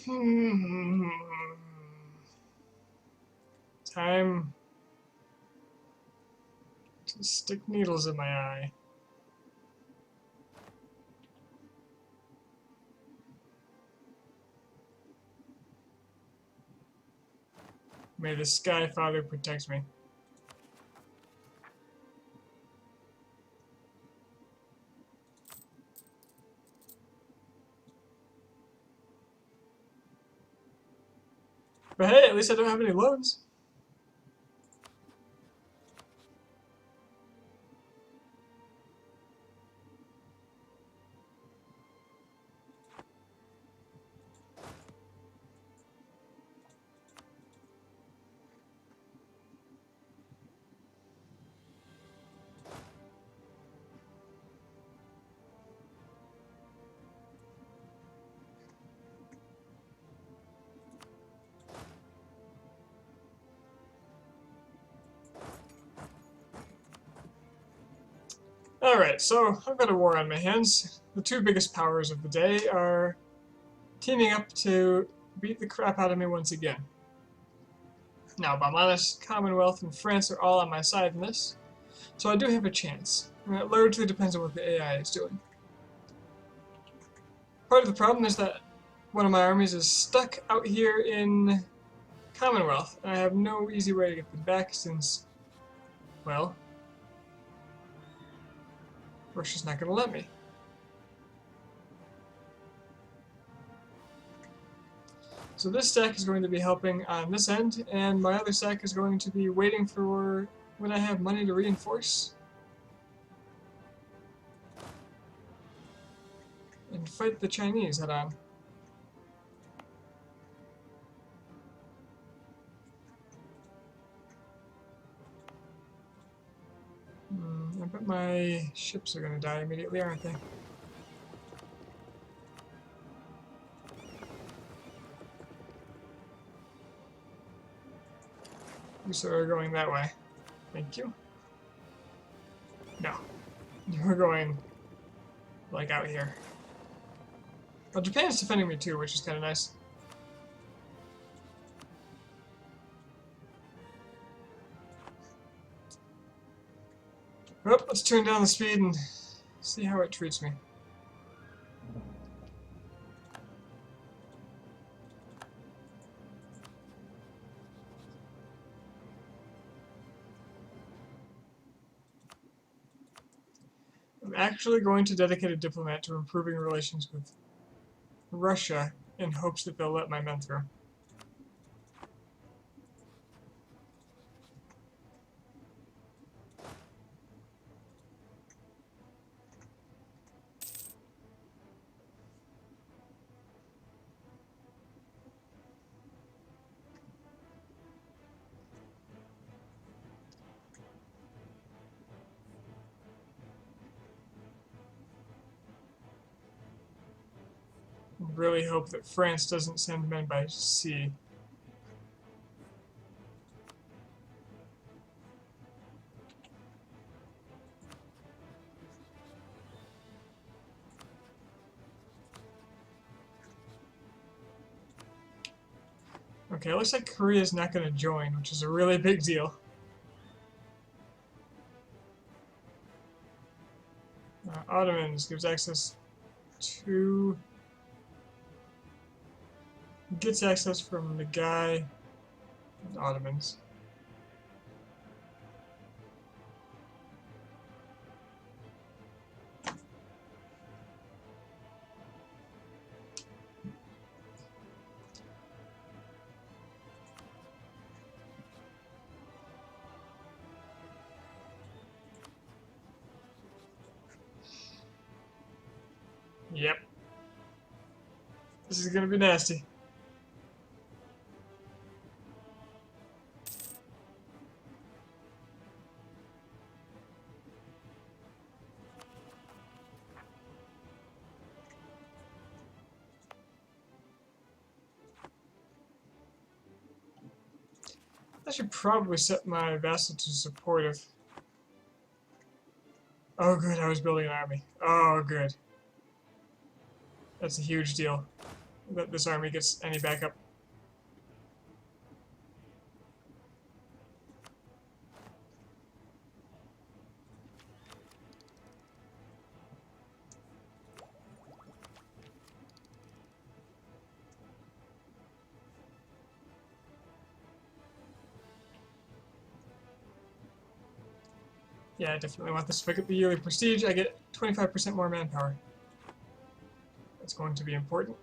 Hmm. Time to stick needles in my eye. May the Sky Father protect me. But hey, at least I don't have any loans. Alright, so I've got a war on my hands. The two biggest powers of the day are teaming up to beat the crap out of me once again. Now, if I'm honest, Commonwealth and France are all on my side in this, so I do have a chance. It largely depends on what the AI is doing. Part of the problem is that one of my armies is stuck out here in Commonwealth, and I have no easy way to get them back since, well, Russia's not going to let me. So this stack is going to be helping on this end, and my other stack is going to be waiting for when I have money to reinforce and fight the Chinese head on. I bet my ships are going to die immediately, aren't they? You sir are going that way. Thank you. No. You're going, like, out here. Well, Japan is defending me too, which is kind of nice. Well, let's turn down the speed and see how it treats me. I'm actually going to dedicate a diplomat to improving relations with Russia in hopes that they'll let my men through. Really hope that France doesn't send men by sea. Okay, it looks like Korea's not going to join, which is a really big deal. Ottomans gives access to... gets access from the guy... Ottomans. Yep. This is gonna be nasty. I should probably set my vassal to supportive. Oh good, I was building an army. Oh good. That's a huge deal. that this army gets any backup. Yeah, I definitely want this. If I get the yearly prestige, I get 25% more manpower. That's going to be important.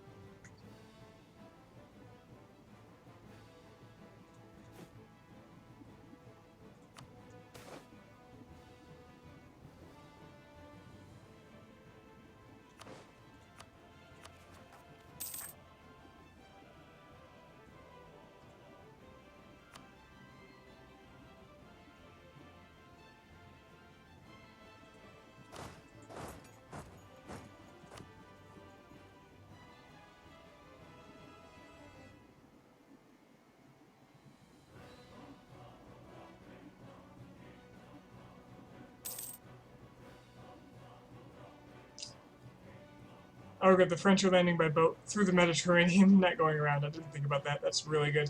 Oh, good. The French are landing by boat through the Mediterranean, not going around. I didn't think about that. That's really good.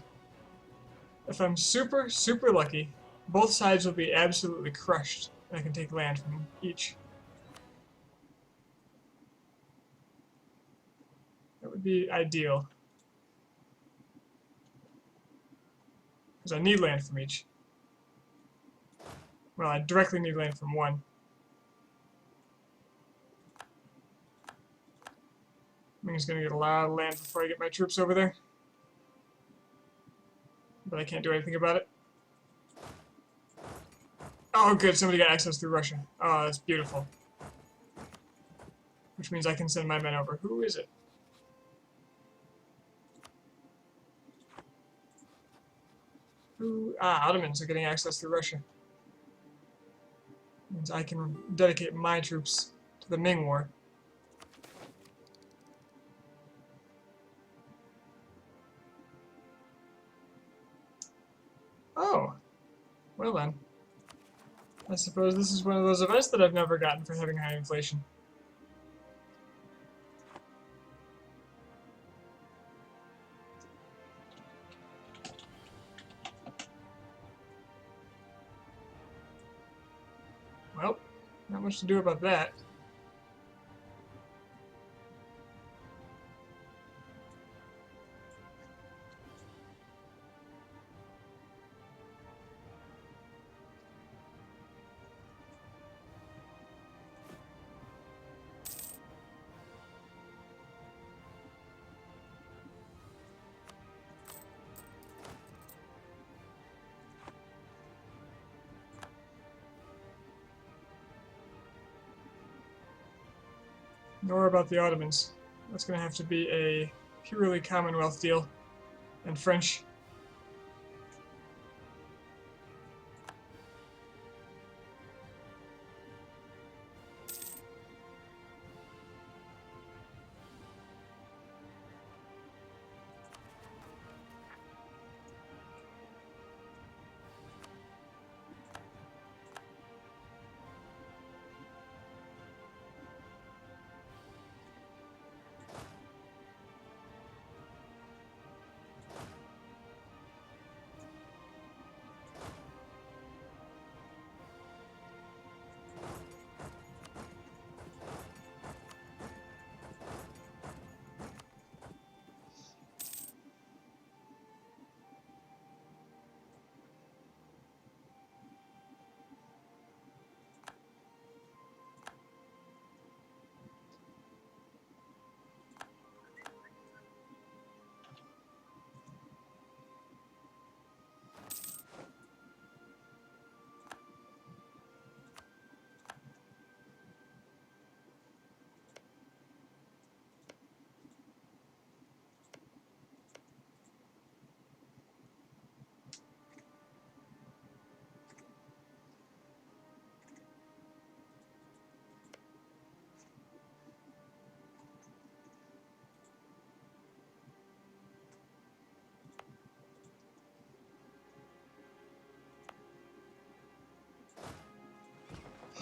If I'm super, super lucky, both sides will be absolutely crushed, and I can take land from each. That would be ideal. Because I need land from each. Well, I directly need land from one. I'm just going to get a lot of land before I get my troops over there. But I can't do anything about it. Oh, good. Somebody got access through Russia. Oh, that's beautiful. Which means I can send my men over. Who is it? Who? Ah, Ottomans are getting access through Russia. Means I can dedicate my troops to the Ming War. Oh, well then. I suppose this is one of those events that I've never gotten for having high inflation. Well, not much to do about that. Nor about the Ottomans. That's going to have to be a purely Commonwealth deal. And French.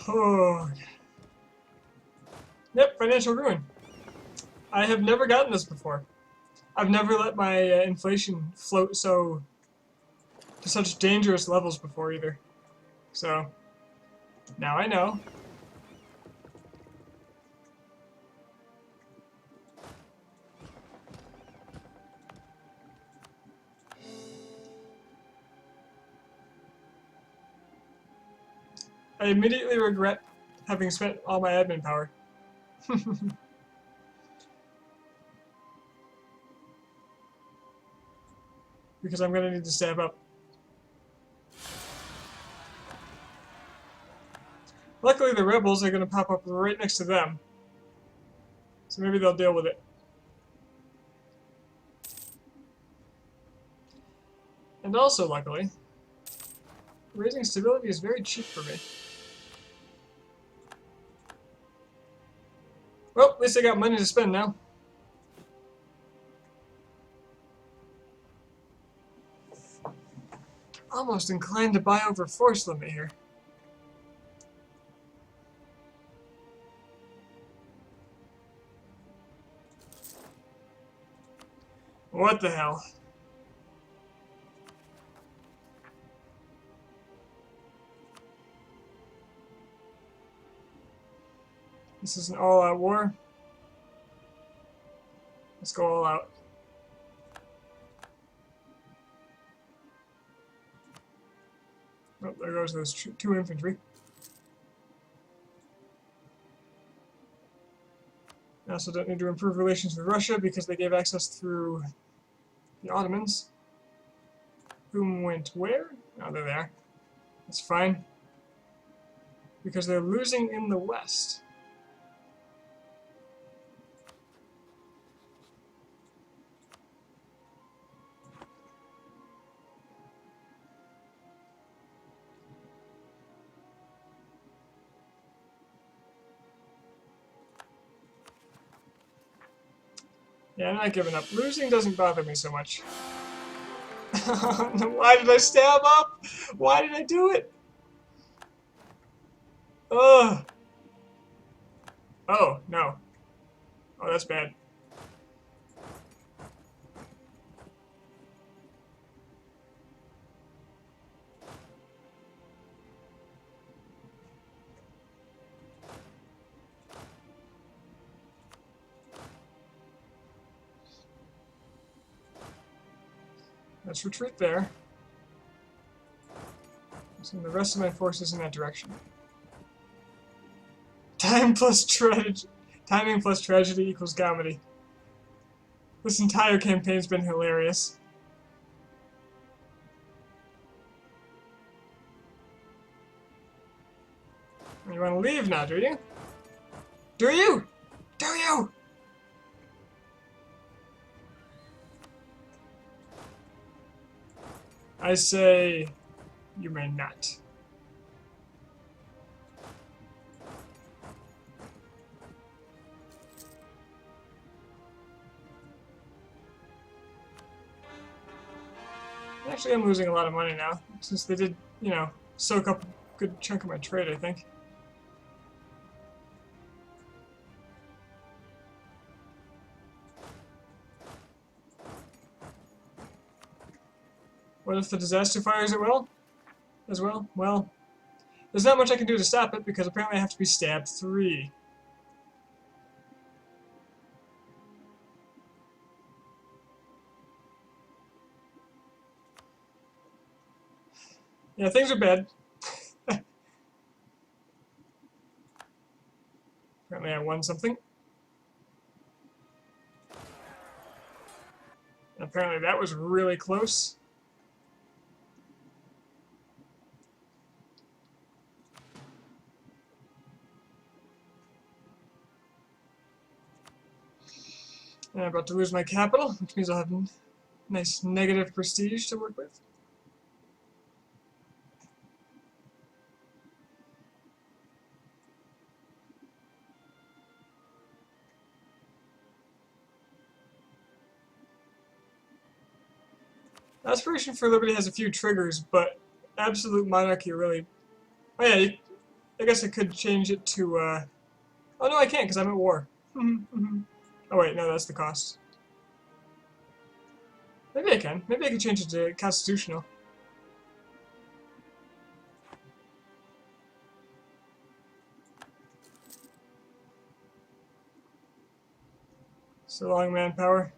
Oh. Yep, financial ruin. I have never gotten this before. I've never let my inflation float to such dangerous levels before either. So, now I know. I immediately regret having spent all my admin power. Because I'm gonna need to stab up. Luckily the rebels are gonna pop up right next to them. So maybe they'll deal with it. And also, luckily, raising stability is very cheap for me. Well, at least I got money to spend now. Almost inclined to buy over force limit here. What the hell? This is an all-out war. Let's go all out. Oh, there goes those two infantry. I also don't need to improve relations with Russia because they gave access through the Ottomans. Whom went where? Oh, they're there. That's fine. Because they're losing in the west. Yeah, I'm not giving up. Losing doesn't bother me so much. Why did I stab up? Why did I do it? Ugh. Oh, no. Oh, that's bad. Let's retreat there. Send the rest of my forces in that direction. Timing plus tragedy equals comedy. This entire campaign's been hilarious. You want to leave now, do you? Do you? Do you? I say, you may not. Actually, I'm losing a lot of money now, since they did, you know, soak up a good chunk of my trade, I think. What if the disaster fires at will? As well? Well, there's not much I can do to stop it, because apparently I have to be stabbed 3. Yeah, things are bad. Apparently I won something. And apparently that was really close. And I'm about to lose my capital, which means I'll have nice negative prestige to work with. Aspiration for Liberty has a few triggers, but Absolute Monarchy really... Oh yeah, I guess I could change it to... Oh no, I can't because I'm at war. Oh wait, no, that's the cost. Maybe I can. Maybe I can change it to constitutional. So long, manpower.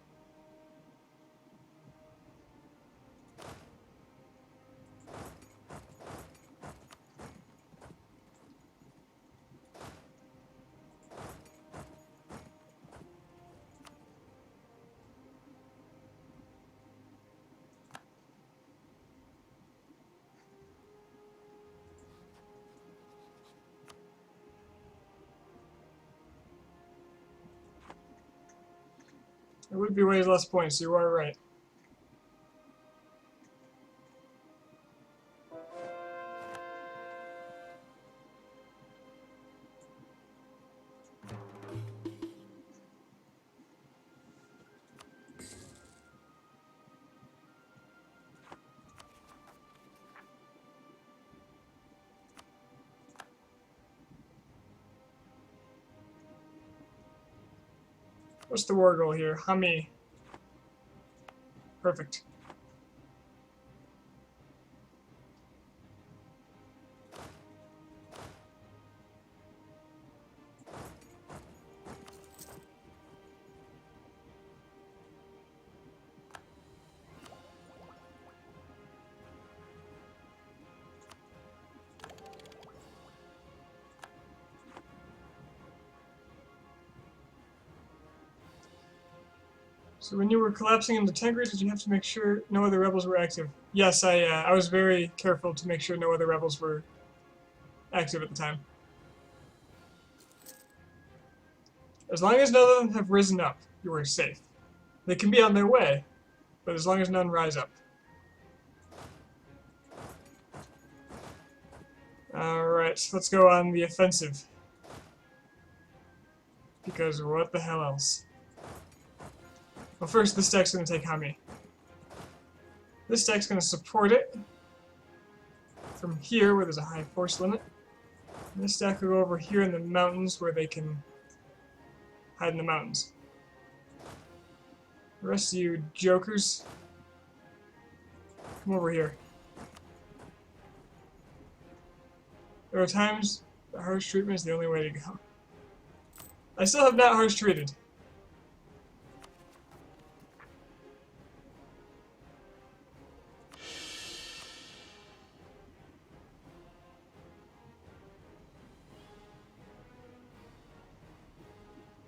It would be way less points, you are right. What's the war goal here? How many? Perfect. So when you were collapsing into Tengri, did you have to make sure no other rebels were active? Yes, I was very careful to make sure no other rebels were active at the time. As long as none of them have risen up, you are safe. They can be on their way, but as long as none rise up. Alright, let's go on the offensive. Because what the hell else? Well, first, this deck's going to take Hami. This deck's going to support it from here, where there's a high force limit. And this deck will go over here in the mountains, where they can hide in the mountains. The rest of you jokers, come over here. There are times that harsh treatment is the only way to go. I still have not harsh treated.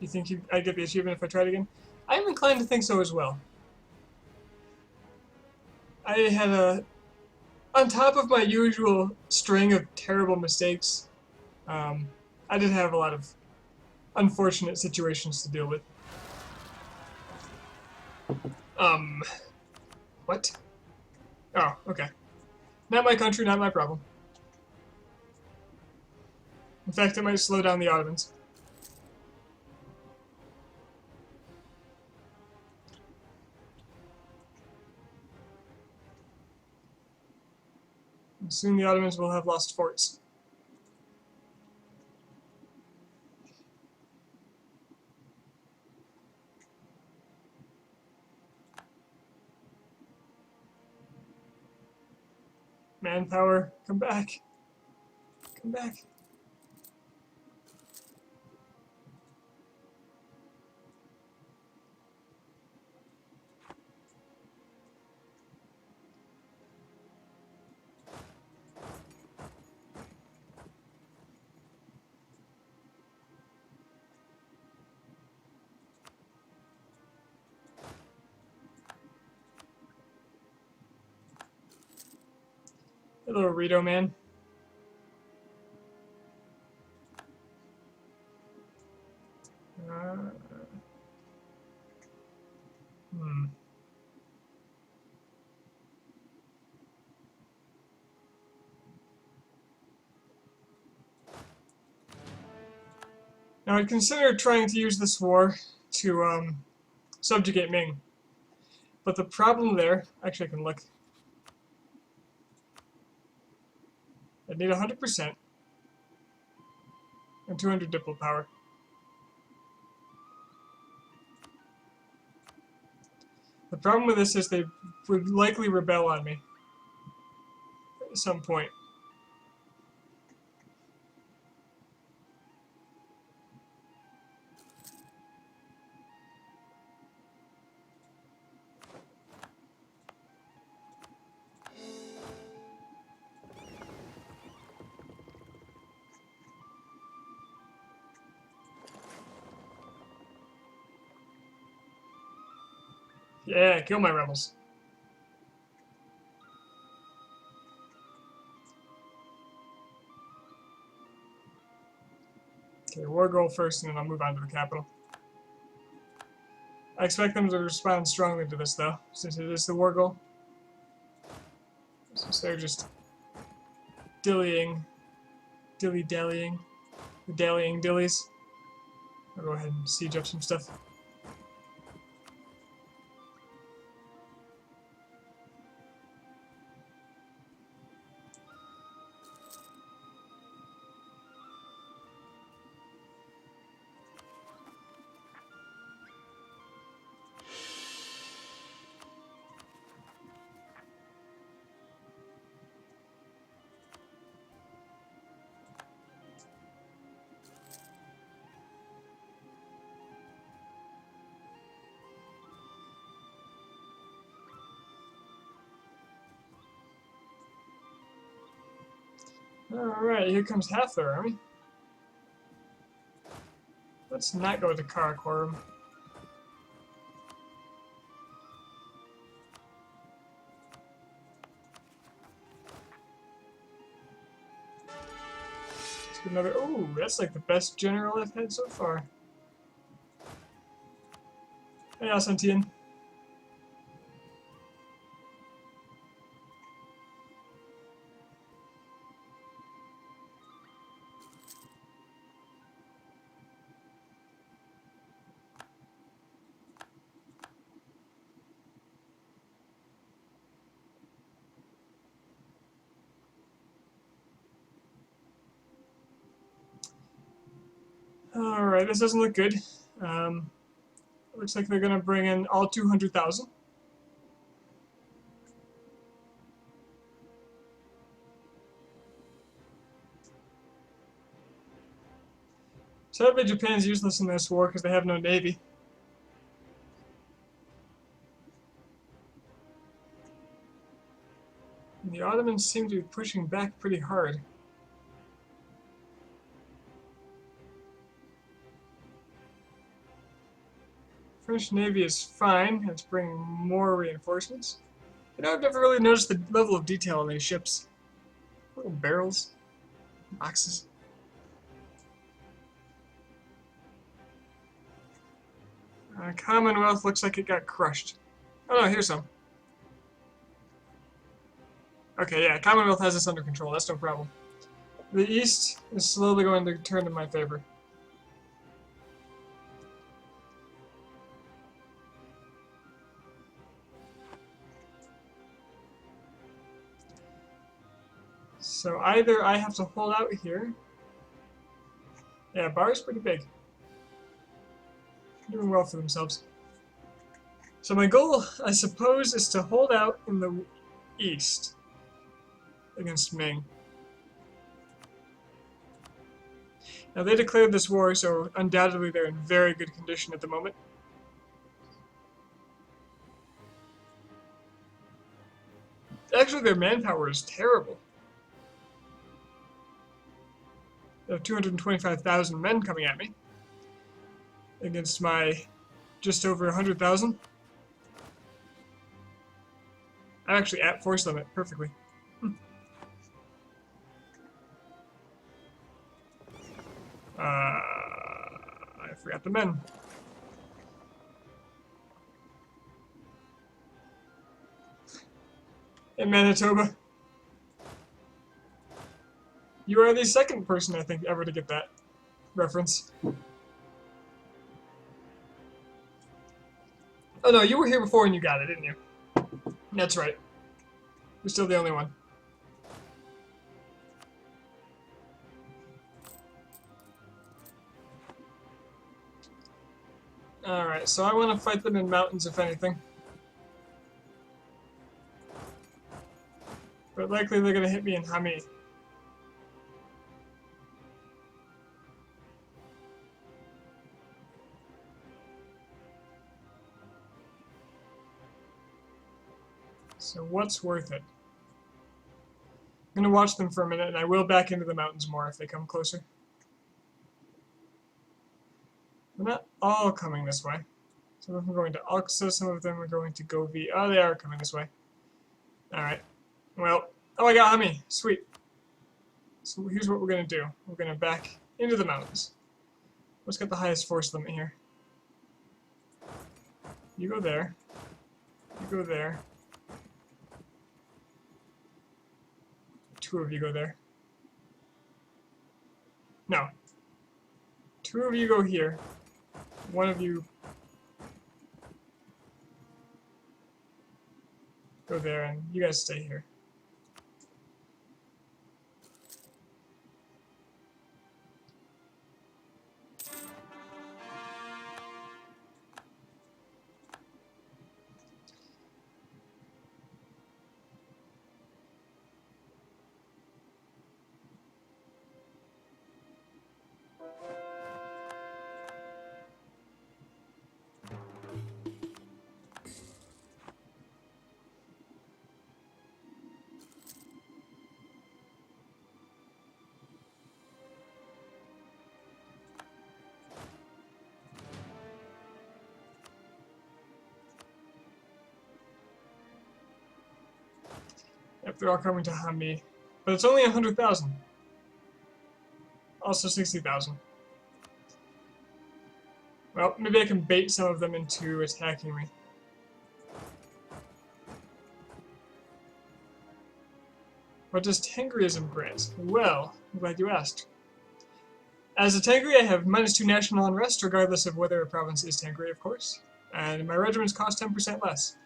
You think I'd get the achievement if I tried again? I am inclined to think so as well. I had on top of my usual string of terrible mistakes, I did have a lot of unfortunate situations to deal with. What? Oh, okay. Not my country, not my problem. In fact, it might slow down the Ottomans. And soon the Ottomans will have lost forts. Manpower, come back. Come back. Hello, Rito man. Now, I'd consider trying to use this war to subjugate Ming. But the problem there, actually I can look. I'd need 100% and 200 diplo power. The problem with this is they would likely rebel on me at some point. Yeah, kill my rebels. Okay, war goal first, and then I'll move on to the capital. I expect them to respond strongly to this, though, since it is the war goal. Since they're just dilly-dallying, the dallying dillies. I'll go ahead and siege up some stuff. Alright, here comes half their army. Let's not go to Karakorum. Let's get another. Ooh, that's like the best general I've had so far. Hey, Asantien. Alright, this doesn't look good. Looks like they're gonna bring in all 200,000. Sadly, Japan's useless in this war because they have no navy. And the Ottomans seem to be pushing back pretty hard. French Navy is fine. It's bringing more reinforcements. You know, I've never really noticed the level of detail on these ships. Little barrels, boxes. Commonwealth looks like it got crushed. Oh no, here's some. Okay, yeah, Commonwealth has this under control. That's no problem. The East is slowly going to turn in my favor. So either I have to hold out here. Yeah, Bar's pretty big. Doing well for themselves. So my goal, I suppose, is to hold out in the east against Ming. Now they declared this war, so undoubtedly they're in very good condition at the moment. Actually, their manpower is terrible. They have 225,000 men coming at me against my just over 100,000. I'm actually at force limit perfectly. I forgot the men. In Manitoba. You are the second person, I think, ever to get that reference. Oh no, you were here before and you got it, didn't you? That's right. You're still the only one. Alright, so I want to fight them in mountains, if anything. But likely they're gonna hit me in Hami. So what's worth it? I'm gonna watch them for a minute, and I will back into the mountains more if they come closer. They're not all coming this way. Some of them are going to Alxa, some of them are going to Govi. Oh, they are coming this way. Alright. Well, oh, I got Hami. Sweet. So here's what we're gonna do. We're gonna back into the mountains. What's got the highest force limit here? You go there. You go there. Two of you go there. No. Two of you go here. One of you go there, and you guys stay here. Yep, they're all coming to Hami. But it's only 100,000. Also 60,000. Well, maybe I can bait some of them into attacking me. What does Tengriism grant? Well, I'm glad you asked. As a Tengri, I have -2 national unrest, regardless of whether a province is Tengri, of course. And my regiments cost 10% less.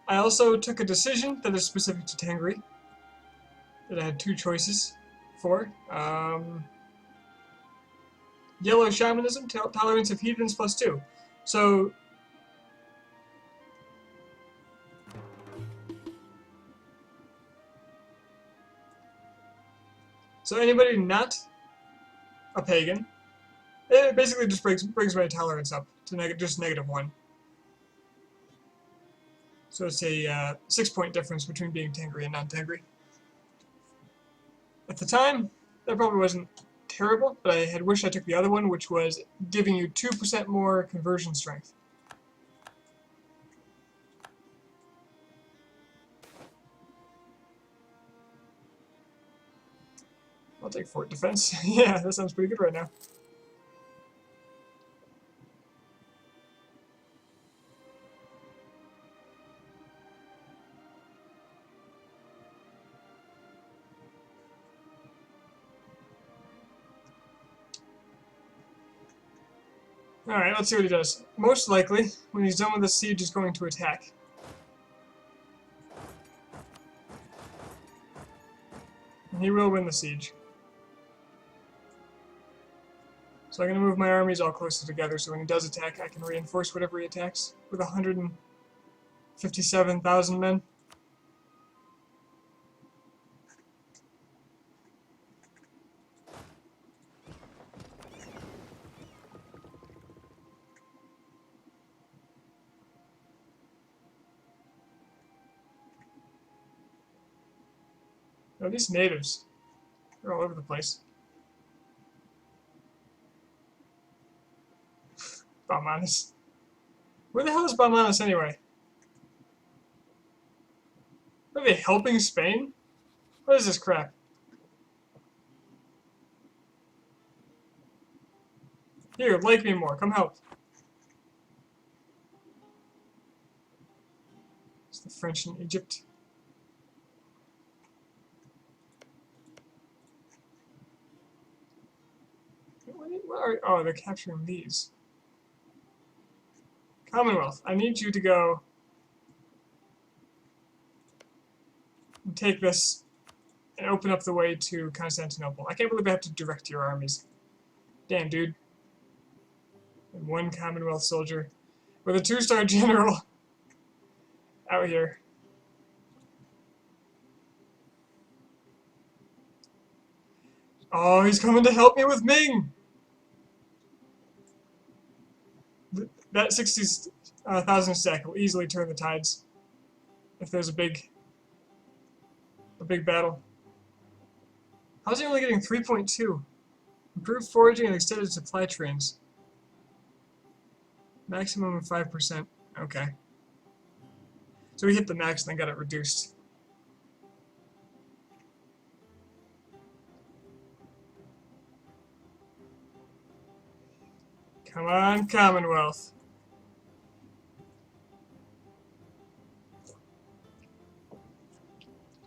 I also took a decision that is specific to Tengri, that I had two choices for. Yellow Shamanism, tolerance of heathens +2. So anybody not a pagan, it basically just brings my tolerance up to just -1. So it's a 6-point difference between being Tengri and non-Tengri. At the time, that probably wasn't terrible, but I had wished I took the other one, which was giving you 2% more conversion strength. I'll take fort defense. Yeah, that sounds pretty good right now. Alright, let's see what he does. Most likely, when he's done with the siege, he's going to attack. And he will win the siege. So I'm going to move my armies all closer together so when he does attack, I can reinforce whatever he attacks with 157,000 men. Now, these natives, they're all over the place. Baumanis. Where the hell is Baumanis anyway? Are they helping Spain? What is this crap? Here, like me more. Come help. It's the French in Egypt. Oh, they're capturing these. Commonwealth, I need you to go and take this and open up the way to Constantinople. I can't believe I have to direct your armies. Damn, dude. And one Commonwealth soldier with a 2-star general out here. Oh, he's coming to help me with Ming! That 60,000 stack will easily turn the tides if there's a big battle. How's he only getting 3.2? Improved foraging and extended supply trains. Maximum of 5%. Okay. So we hit the max and then got it reduced. Come on, Commonwealth.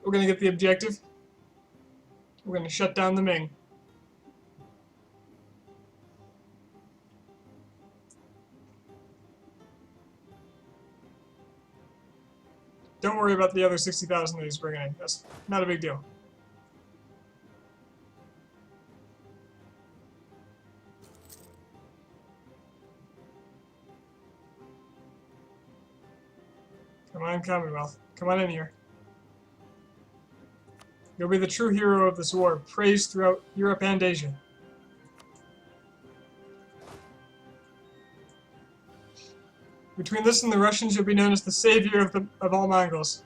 We're gonna get the objective. We're gonna shut down the Ming. Don't worry about the other 60,000 that he's bringing in. That's not a big deal. Come on, Commonwealth. Come on in here. You'll be the true hero of this war, praised throughout Europe and Asia. Between this and the Russians, you'll be known as the savior of all Mongols.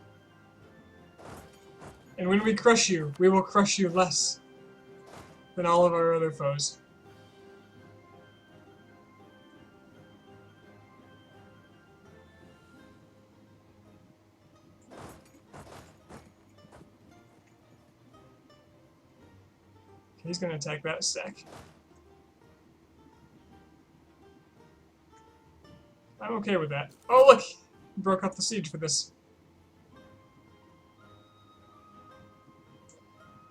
And when we crush you, we will crush you less than all of our other foes. He's going to attack that stack. I'm okay with that. Oh, look! He broke off the siege for this.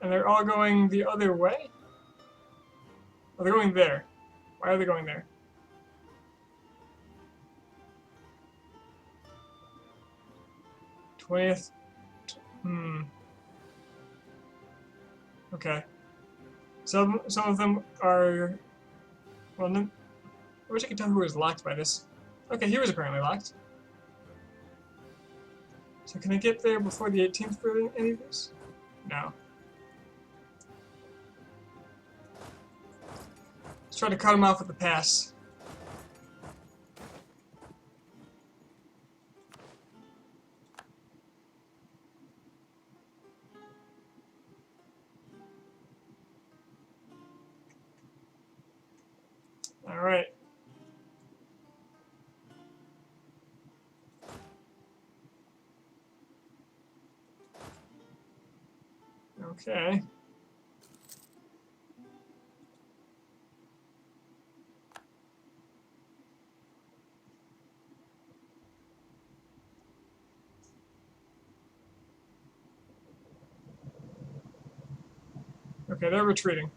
And they're all going the other way? Oh, they're going there. Why are they going there? '20th. Okay. Some of them are... Well, no, I wish I could tell who was locked by this. Okay, he was apparently locked. So can I get there before the 18th for any of this? No. Let's try to cut him off at the pass. Alright. Okay. Okay, they're retreating.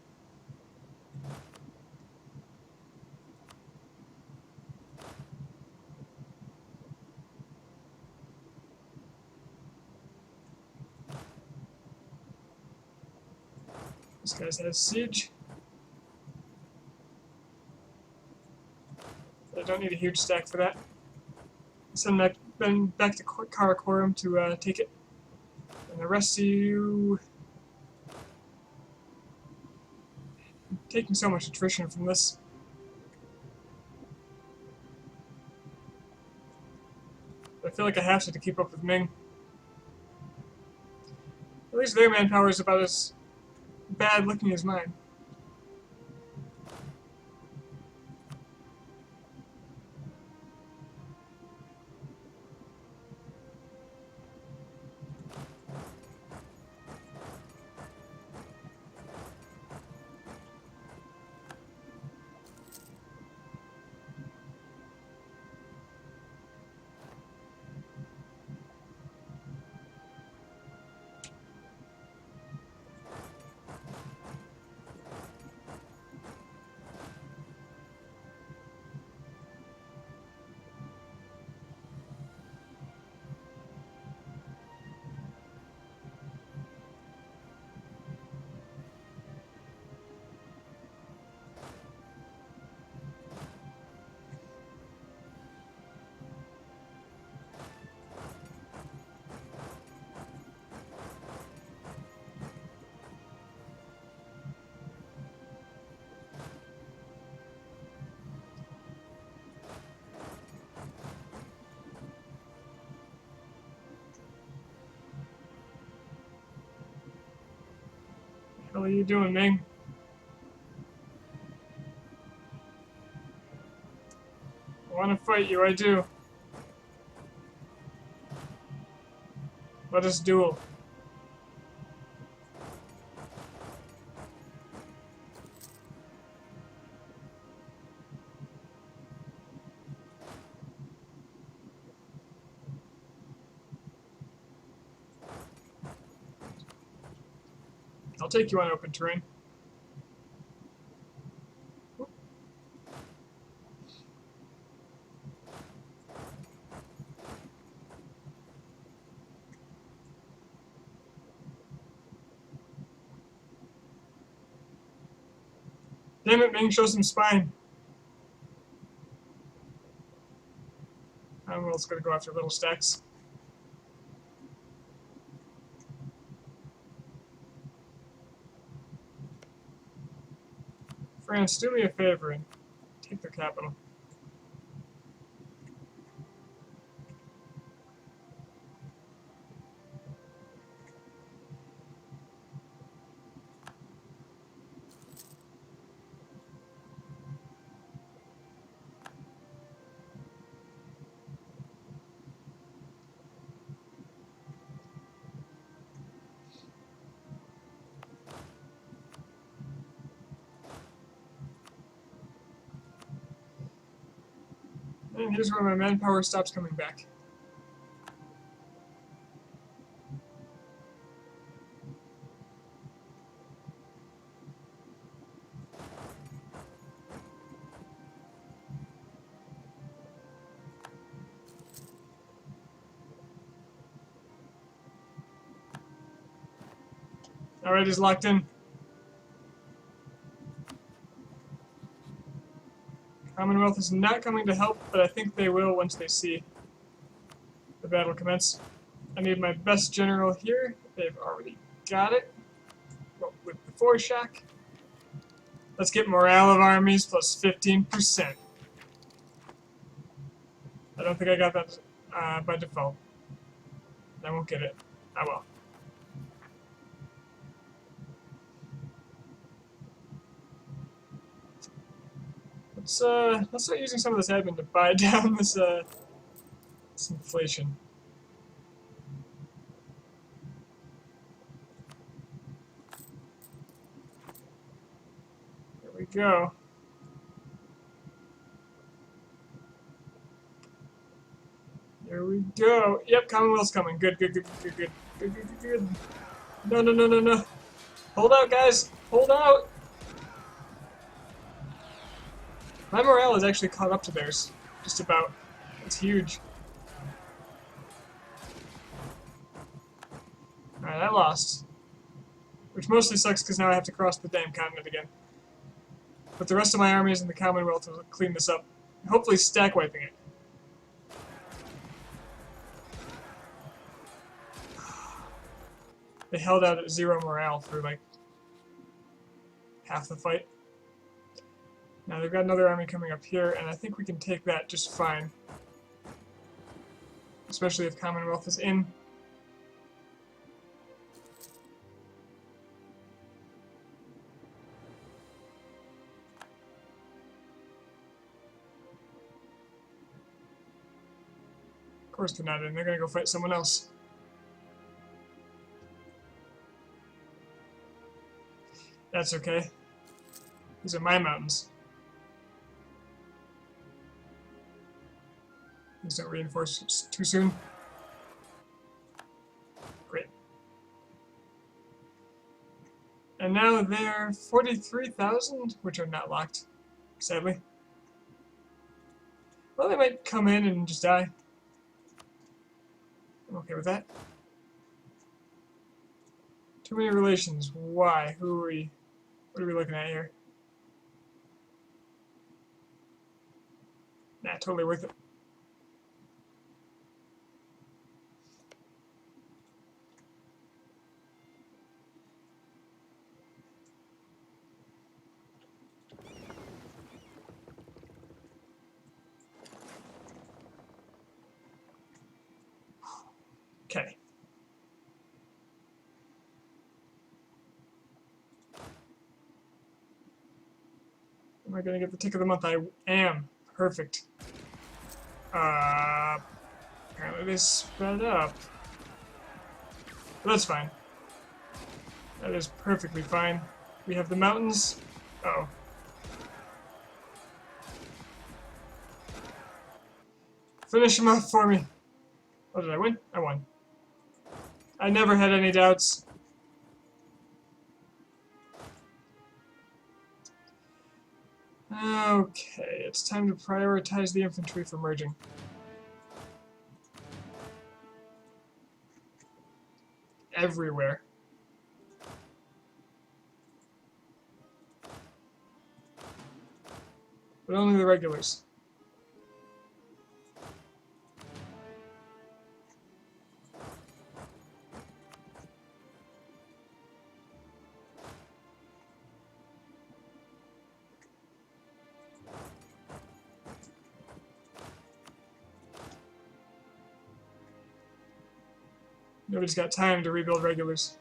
This guy's has siege. I don't need a huge stack for that. Send them back to Karakorum to take it. And the rest of you... I'm taking so much attrition from this. I feel like I have to keep up with Ming. At least their manpower is about as bad looking as mine. hell are you doing, Ming? I want to fight you, I do. Let us duel. I'll take you on open terrain. Damn it, Ming, show some spine. I'm also going to go after little stacks. France, do me a favor and take their capital. And here's where my manpower stops coming back. Alright, he's locked in. Commonwealth is not coming to help, but I think they will once they see the battle commence. I need my best general here. They've already got it. Well, with the foreshock. Let's get morale of armies plus 15%. I don't think I got that by default. I won't get it. I will. Let's start using some of this admin to buy down this inflation. There we go. There we go. Yep, Commonwealth's coming. Good, good, good, good, good, good, good, good, good. No, no, no, no, no. Hold out, guys. Hold out. My morale is actually caught up to theirs. Just about. It's huge. Alright, I lost. Which mostly sucks because now I have to cross the damn continent again. But the rest of my armies in the Commonwealth will clean this up. Hopefully stack wiping it. They held out at 0 morale for like half the fight. Now they've got another army coming up here, and I think we can take that just fine. Especially if Commonwealth is in. Of course they're not in. They're gonna go fight someone else. That's okay. These are my mountains. Please don't reinforce too soon. Great. And now they're 43,000, which are not locked, sadly. Well, they might come in and just die. I'm okay with that. Too many relations. Why? Who are we? What are we looking at here? Nah, totally worth it. Okay. I gonna get the tick of the month? I am. Perfect. Apparently they sped up. But that's fine. That is perfectly fine. We have the mountains. Uh oh. Finish him off for me. Oh, did I win? I won. I never had any doubts. Okay, it's time to prioritize the infantry for merging. Everywhere. But only the regulars. Nobody's got time to rebuild regulars.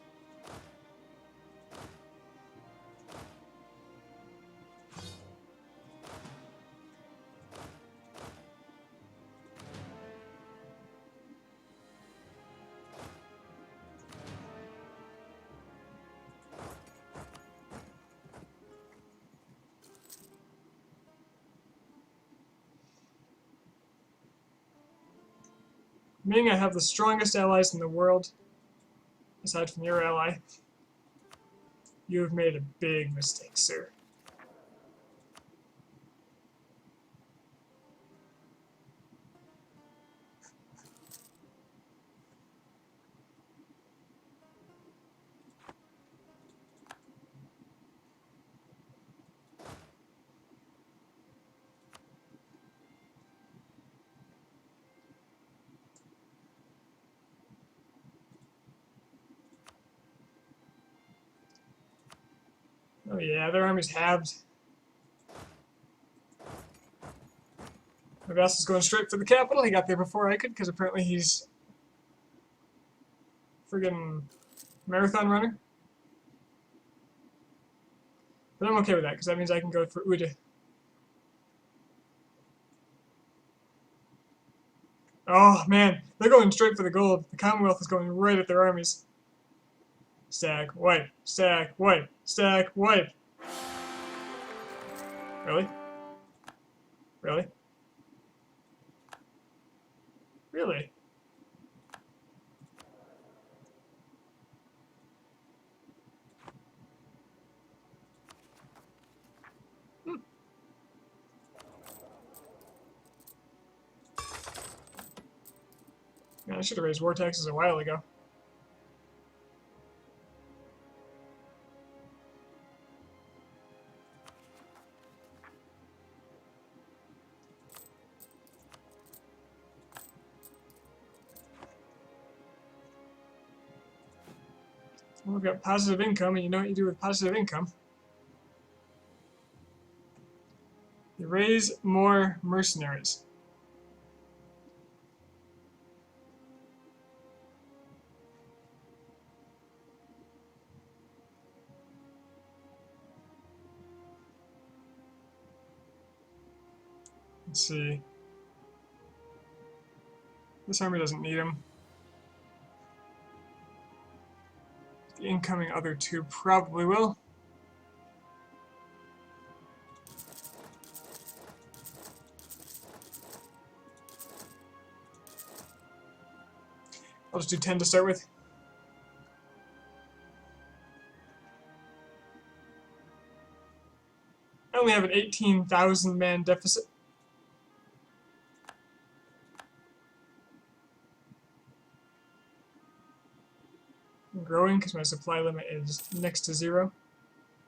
Ming, I have the strongest allies in the world, aside from your ally. You have made a big mistake, sir. Oh yeah, their army's halved. My boss is going straight for the capital. He got there before I could, because apparently he's friggin' marathon runner. But I'm okay with that, because that means I can go for Ude. Oh man, they're going straight for the gold. The Commonwealth is going right at their armies. Stack, wipe, stack, wipe, stack, wipe. Really? Really? Really? Hmm. Man, I should have raised war taxes a while ago. Well, we've got positive income, and you know what you do with positive income. You raise more mercenaries. Let's see. This army doesn't need them. The incoming other two probably will. I'll just do 10 to start with. I only have an 18,000 man deficit. I'm growing because my supply limit is next to 0.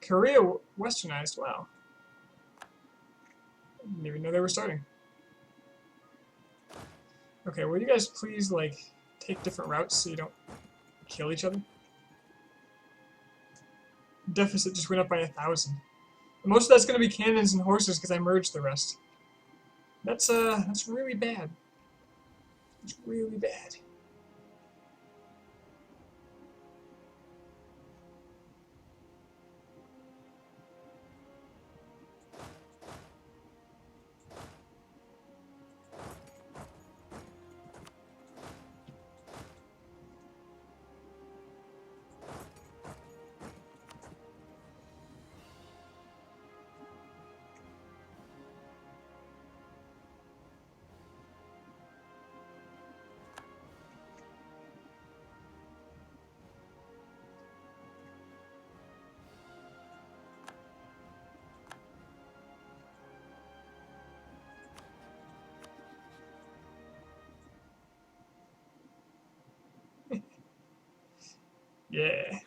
Korea westernized, wow. I didn't even know they were starting. Okay, will you guys please, like, take different routes so you don't kill each other? Deficit just went up by 1,000. And most of that's going to be cannons and horses because I merged the rest. That's really bad. It's really bad. Yeah,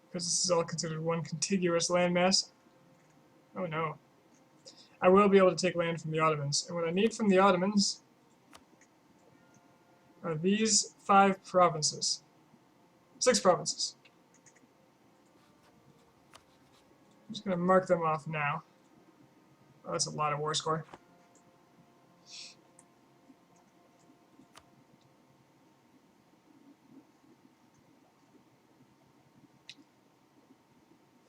because this is all considered one contiguous landmass. Oh no. I will be able to take land from the Ottomans, and what I need from the Ottomans are these 5 provinces. 6 provinces. I'm just going to mark them off now. Oh, that's a lot of war score.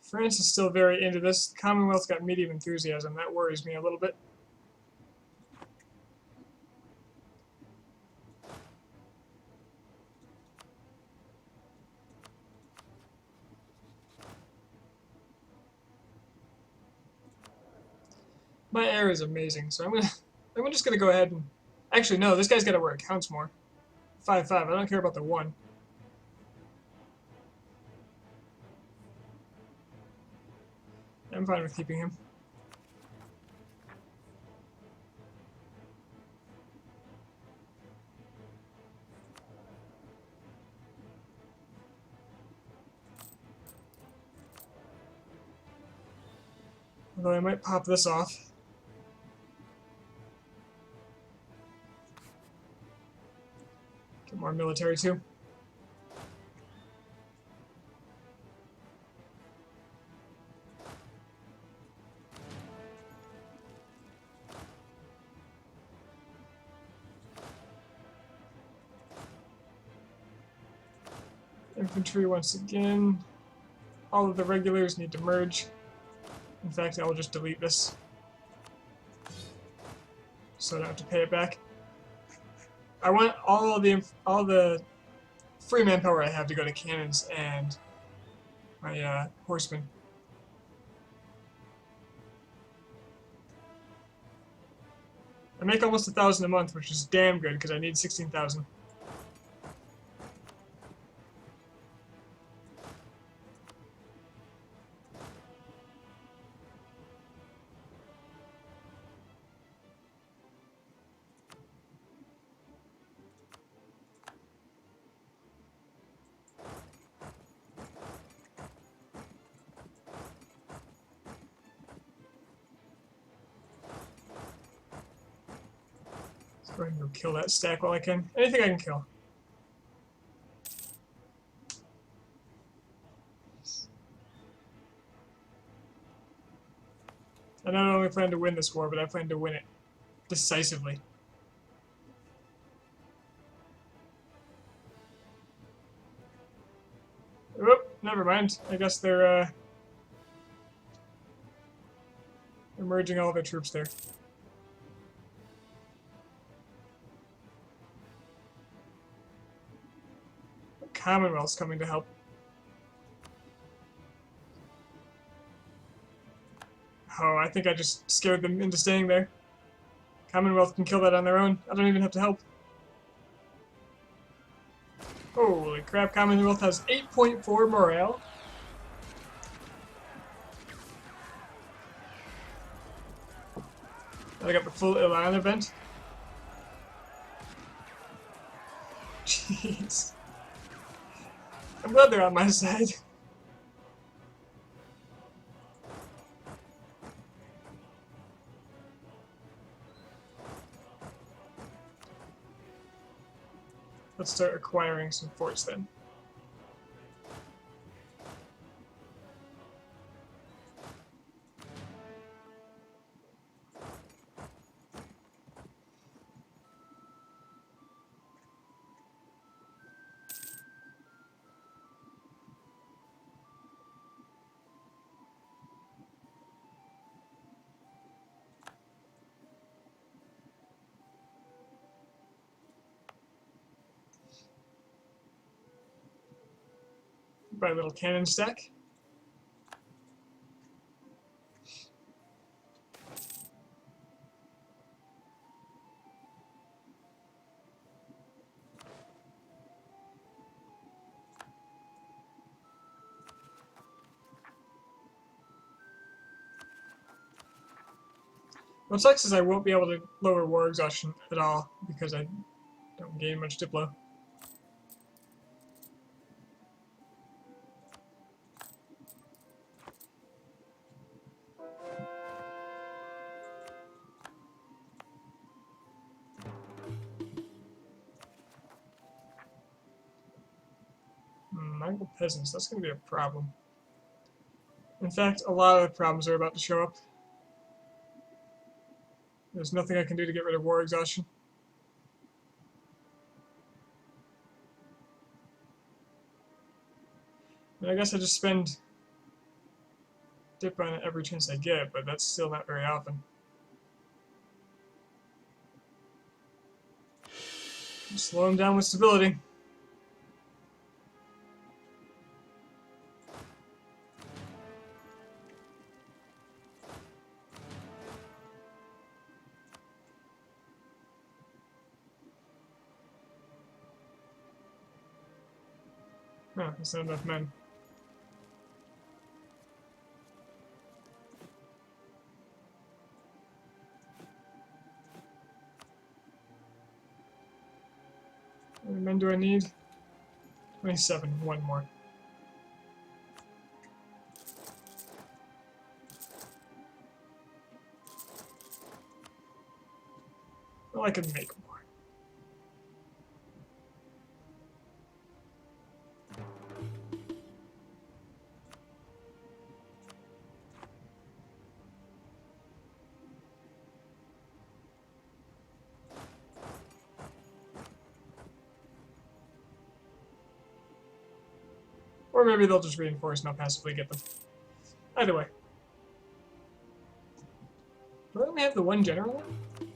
France is still very into this. The Commonwealth's got medium enthusiasm. That worries me a little bit. My air is amazing, so I'm just gonna go ahead and actually no, this guy's got to where it counts more. 5-5. I don't care about the 1. I'm fine with keeping him. Although I might pop this off. Get more military too. Infantry once again. All of the regulars need to merge. In fact, I will just delete this, so I don't have to pay it back. I want all the free manpower I have to go to cannons and my horsemen. I make almost 1,000 a month, which is damn good because I need 16,000. Go ahead and go kill that stack while I can. Anything I can kill. I not only plan to win this war, but I plan to win it decisively. Oop, never mind. I guess they're merging all their troops there. Commonwealth's coming to help. Oh, I think I just scared them into staying there. Commonwealth can kill that on their own. I don't even have to help. Holy crap, Commonwealth has 8.4 morale. I got the full Ilan event. Jeez. I'm glad they're on my side. Let's start acquiring some forts then. Buy a little cannon stack. What sucks is I won't be able to lower war exhaustion at all because I don't gain much Diplo. Mongol peasants. That's going to be a problem. In fact, a lot of the problems are about to show up. There's nothing I can do to get rid of war exhaustion. And I guess I just dip on it every chance I get, but that's still not very often. Slow him down with stability. Huh, that's not enough men. How many men do I need? 27, one more. Well, I can make more. Or maybe they'll just reinforce and I'll passively get them. Either way. Do I only have the one general now?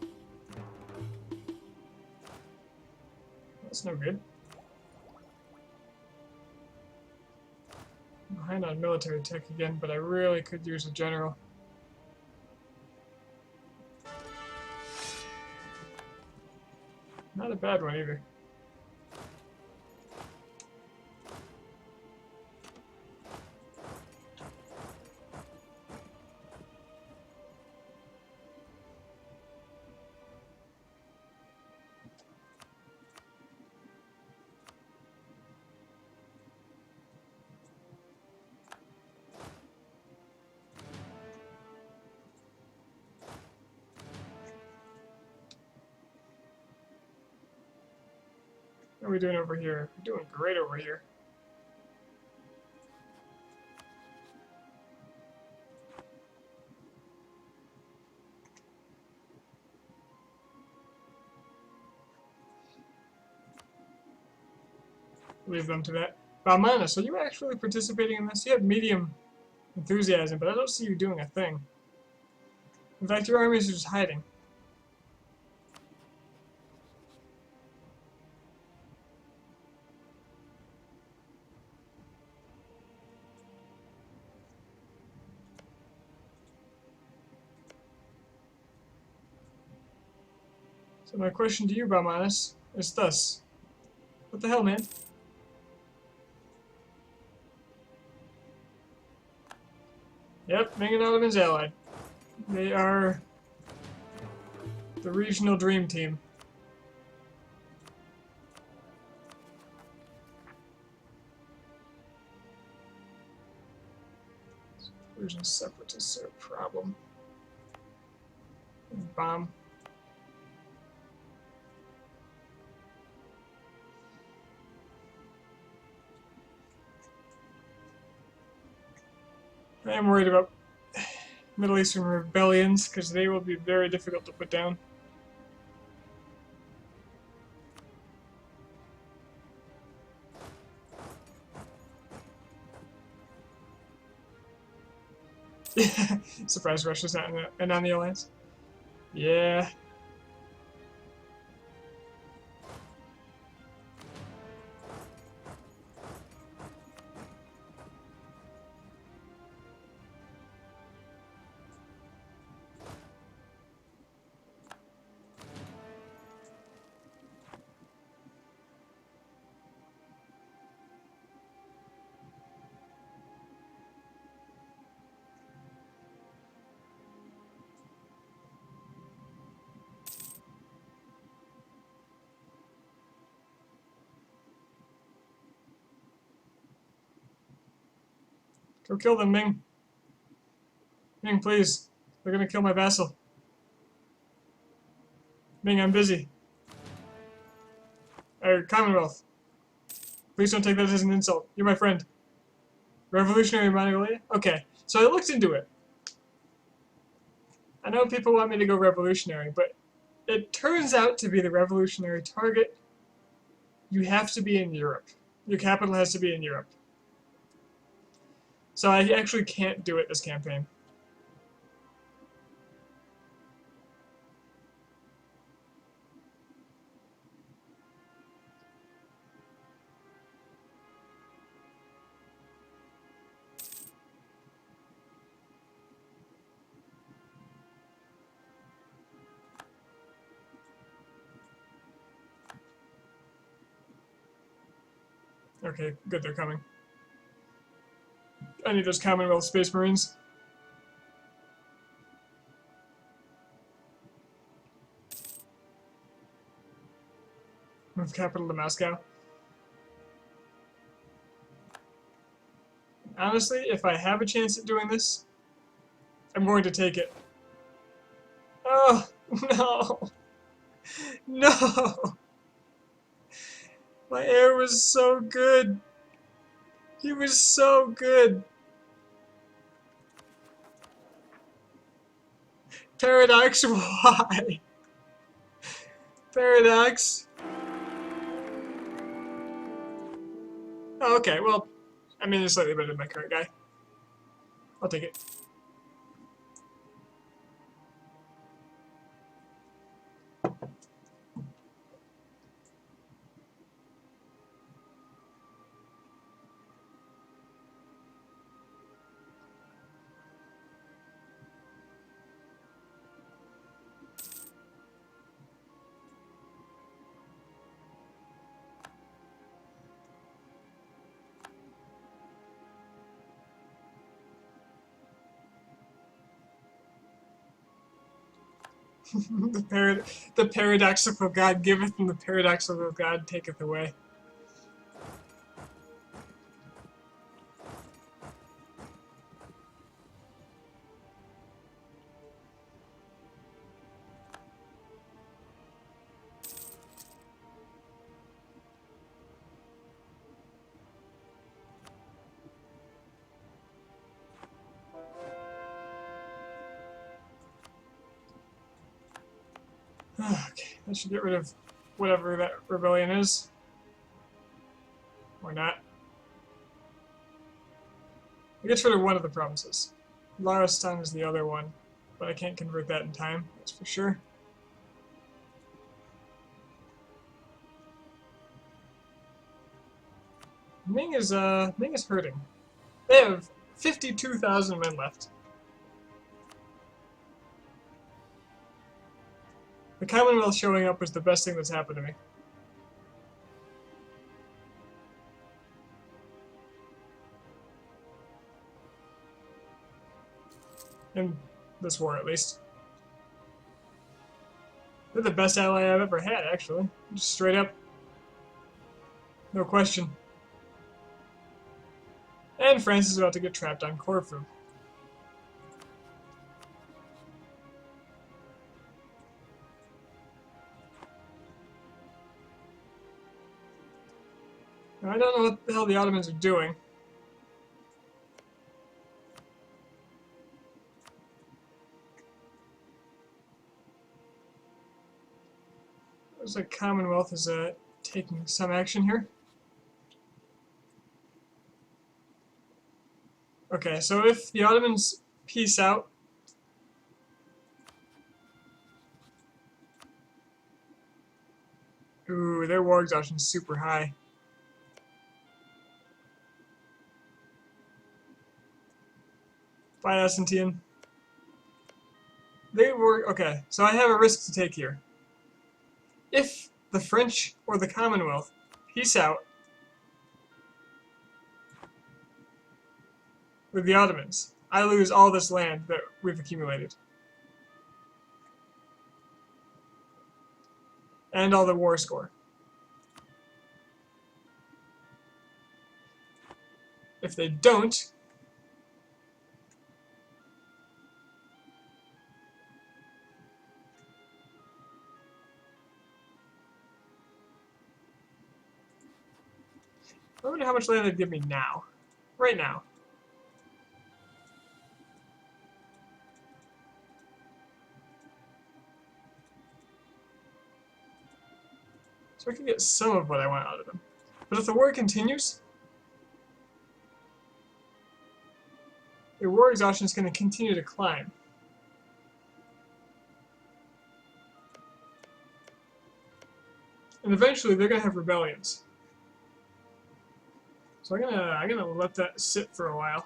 That's no good. I'm behind on military tech again, but I really could use a general. Not a bad one either. How are we doing over here? We're doing great over here. Leave them to that. Balmana, so you actually participating in this? You have medium enthusiasm, but I don't see you doing a thing. In fact, your armies are just hiding. So my question to you, Balmanis, is thus. What the hell, man? Yep, Ming and Ottoman's allied. They are the regional dream team. Persian separatists are a problem. Bomb. I am worried about Middle Eastern rebellions, because they will be very difficult to put down. Surprise Russia's not in on the alliance. Yeah. Go kill them, Ming. Ming, please. They're gonna kill my vassal. Ming, I'm busy. Commonwealth. Please don't take that as an insult. You're my friend. Revolutionary Mongolia? Okay, so I looked into it. I know people want me to go revolutionary, but it turns out to be the revolutionary target. You have to be in Europe. Your capital has to be in Europe. So I actually can't do it this campaign. Okay, good, they're coming. I need those Commonwealth Space Marines. Move capital to Moscow. Honestly, if I have a chance at doing this, I'm going to take it. Oh, no. No! My heir was so good. He was so good. Paradox, why? Paradox. Oh, okay, well, I mean, it's slightly better than my current guy. I'll take it. The paradoxical God giveth, and the paradoxical God taketh away. Okay, that should get rid of whatever that rebellion is. Or not. It gets rid of one of the provinces. Laristan is the other one, but I can't convert that in time, that's for sure. Ming is hurting. They have 52,000 men left. The Commonwealth showing up was the best thing that's happened to me. In this war, at least. They're the best ally I've ever had, actually. Just straight up. No question. And France is about to get trapped on Corfu. Now, I don't know what the hell the Ottomans are doing. Looks like Commonwealth is taking some action here. Okay, so if the Ottomans peace out, ooh, their war exhaustion is super high. Bye, Essentian. They were okay. So I have a risk to take here. If the French or the Commonwealth peace out with the Ottomans, I lose all this land that we've accumulated. And all the war score. If they don't, I wonder how much land they'd give me now. Right now. So I can get some of what I want out of them. But if the war continues, their war exhaustion is going to continue to climb. And eventually they're going to have rebellions. So I'm gonna let that sit for a while.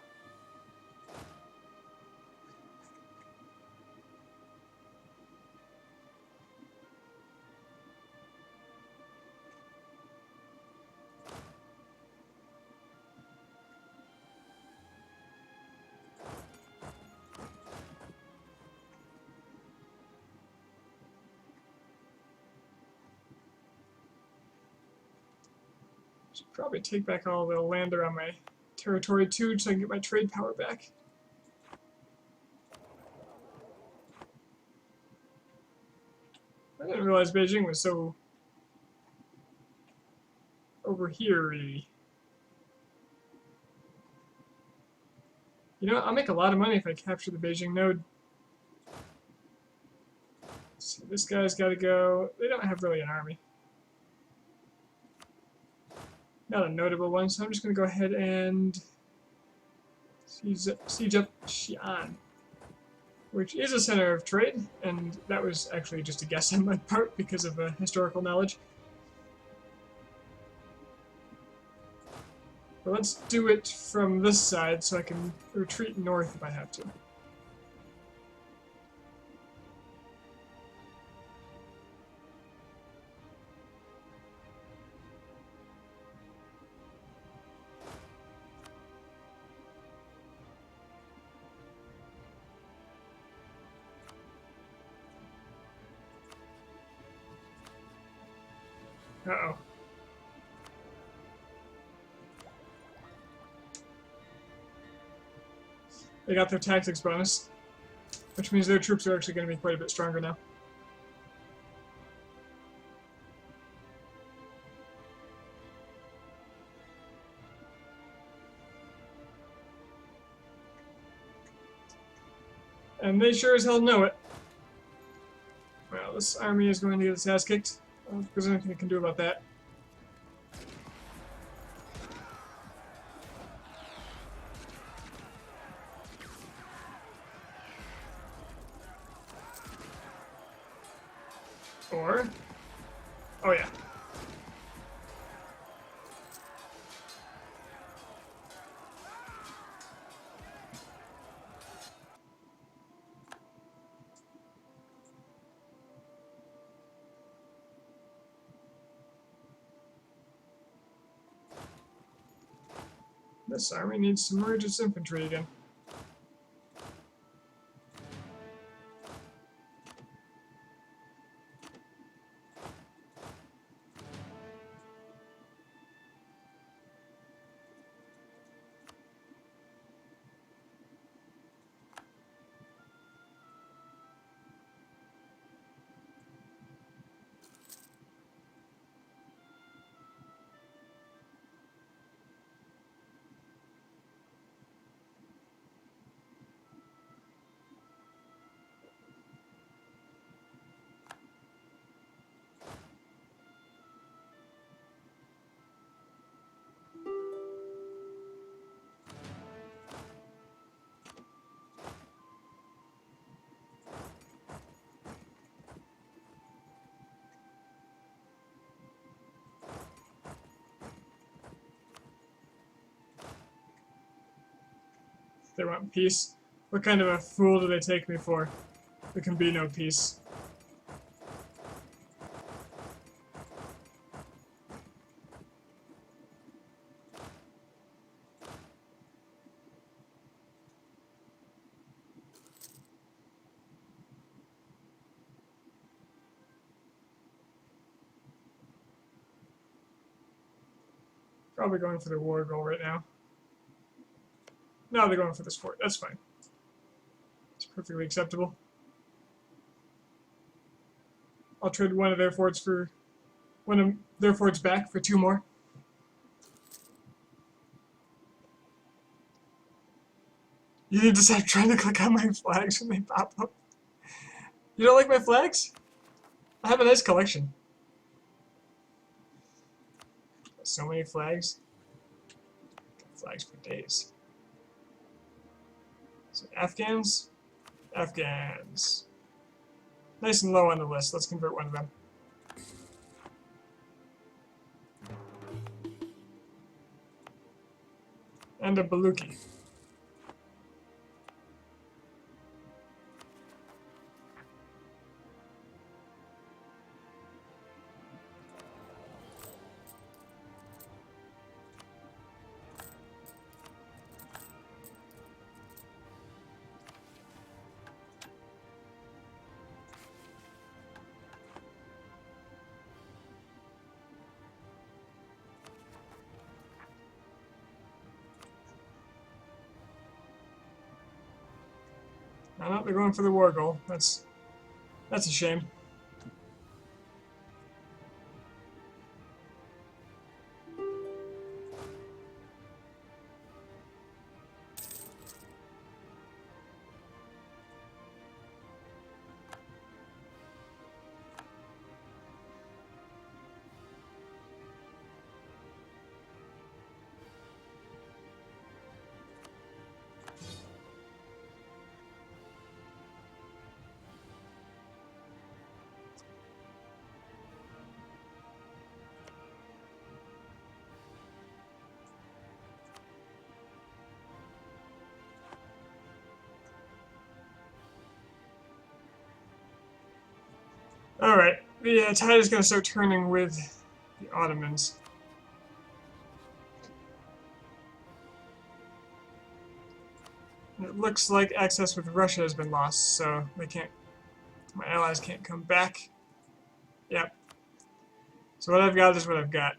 Should probably take back all the land around my territory too, so I can get my trade power back. I didn't realize Beijing was so over here, really. You know, I'll make a lot of money if I capture the Beijing node. So this guy's got to go. They don't have really an army. Not a notable one, so I'm just going to go ahead and siege up Xi'an, which is a center of trade, and that was actually just a guess on my part because of historical knowledge. But let's do it from this side so I can retreat north if I have to. Uh-oh. They got their tactics bonus, which means their troops are actually going to be quite a bit stronger now. And they sure as hell know it. Well, this army is going to get its ass kicked. There's nothing I can do about that. Or... oh yeah. This army needs to merge its infantry again. They want peace. What kind of a fool do they take me for? There can be no peace. Probably going for the war goal right now. No, they're going for this fort. That's fine. It's perfectly acceptable. I'll trade one of their forts back for 2 more. You need to stop trying to click on my flags when they pop up. You don't like my flags? I have a nice collection. So many flags. Got flags for days. So Afghans? Afghans. Nice and low on the list. Let's convert one of them. And a Baluchi. No, they're going for the war goal. That's a shame. Alright, the tide is going to start turning with the Ottomans. It looks like access with Russia has been lost, so they can't. My allies can't come back. Yep. So what I've got is what I've got.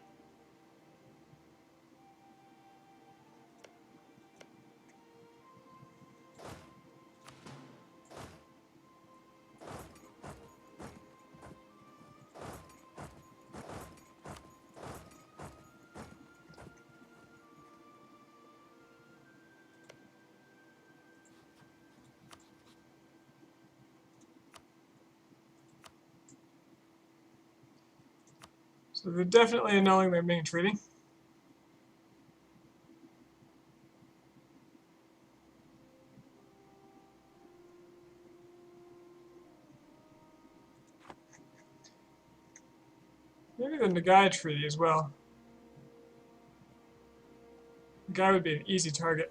So they're definitely annulling their main treaty. Maybe the Nagai treaty as well. Nagai would be an easy target.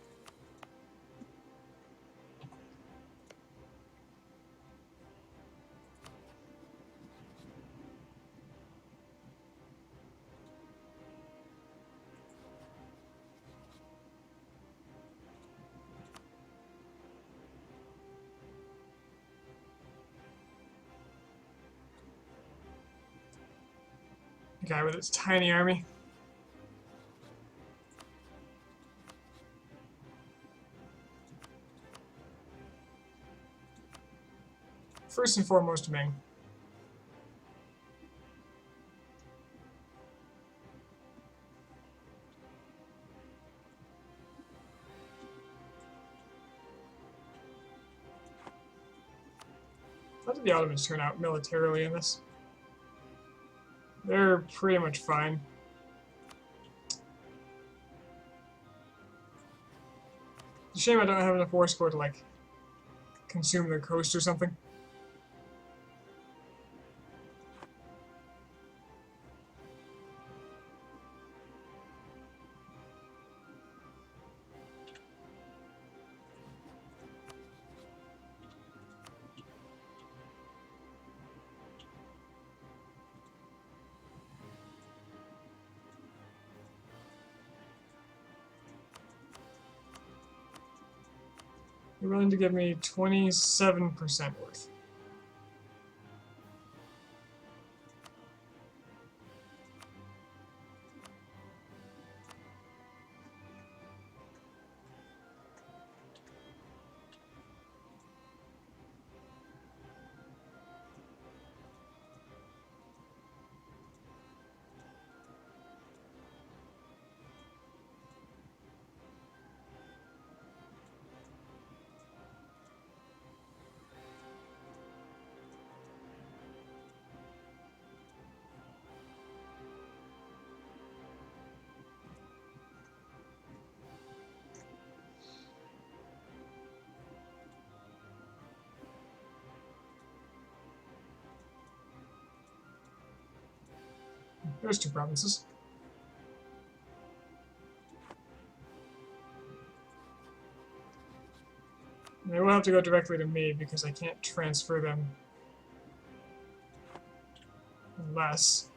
Nagai with its tiny army. First and foremost, Ming. How did the Ottomans turn out militarily in this? They're pretty much fine. It's a shame I don't have enough war score to, like, consume their coast or something. You're willing to give me 27% worth. There's 2 provinces. They will have to go directly to me because I can't transfer them. Unless...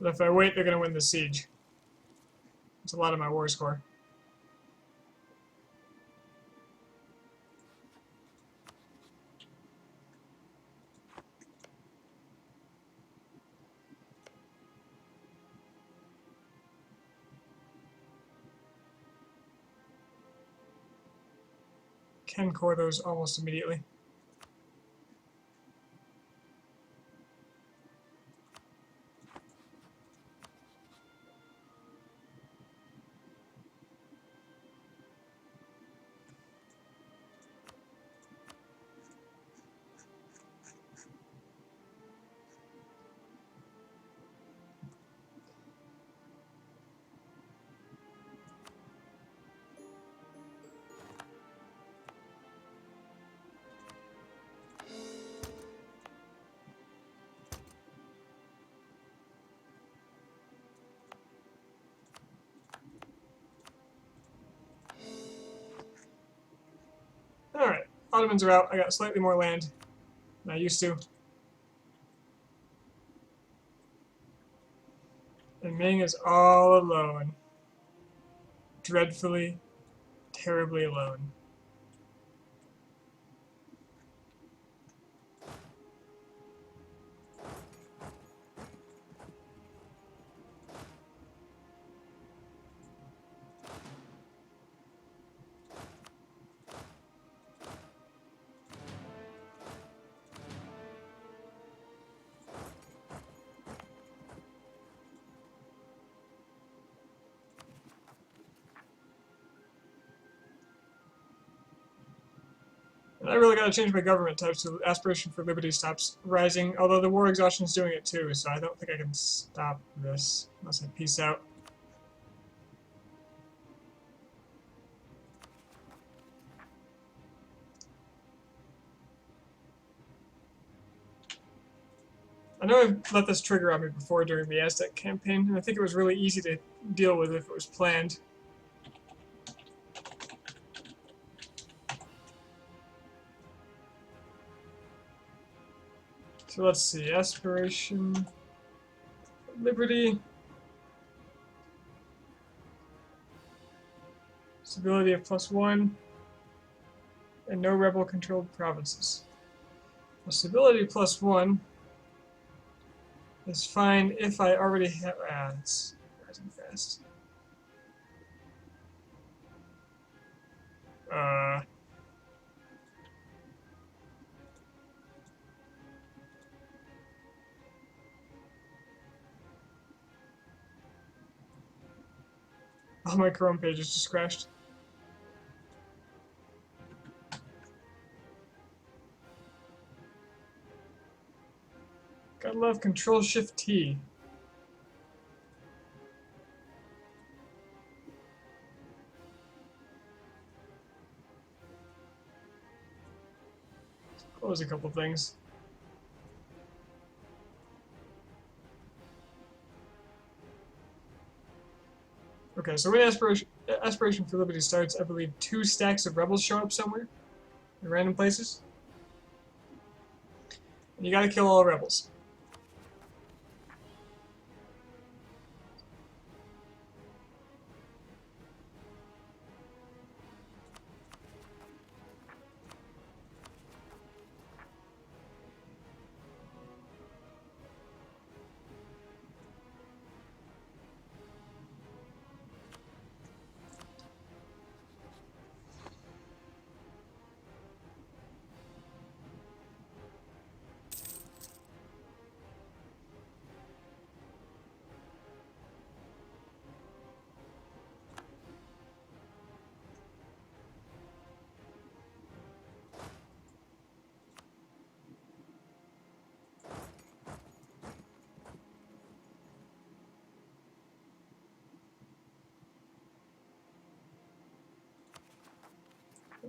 But if I wait, they're going to win the siege. It's a lot of my war score. Can core those almost immediately. Alright, Ottomans are out. I got slightly more land than I used to. And Ming is all alone. Dreadfully, terribly alone. And I really gotta change my government type so aspiration for liberty stops rising, although the war exhaustion is doing it too, so I don't think I can stop this unless I peace out. I know I've let this trigger on me before during the Aztec campaign, and I think it was really easy to deal with if it was planned. So let's see, aspiration, liberty, stability of +1, and no rebel-controlled provinces. Well, stability +1 is fine if I already have. It's rising fast. All my Chrome pages just crashed. Gotta love Control-Shift-T. Close a couple things. Okay, so when Aspiration for Liberty starts, I believe 2 stacks of rebels show up somewhere in random places. And you gotta kill all rebels.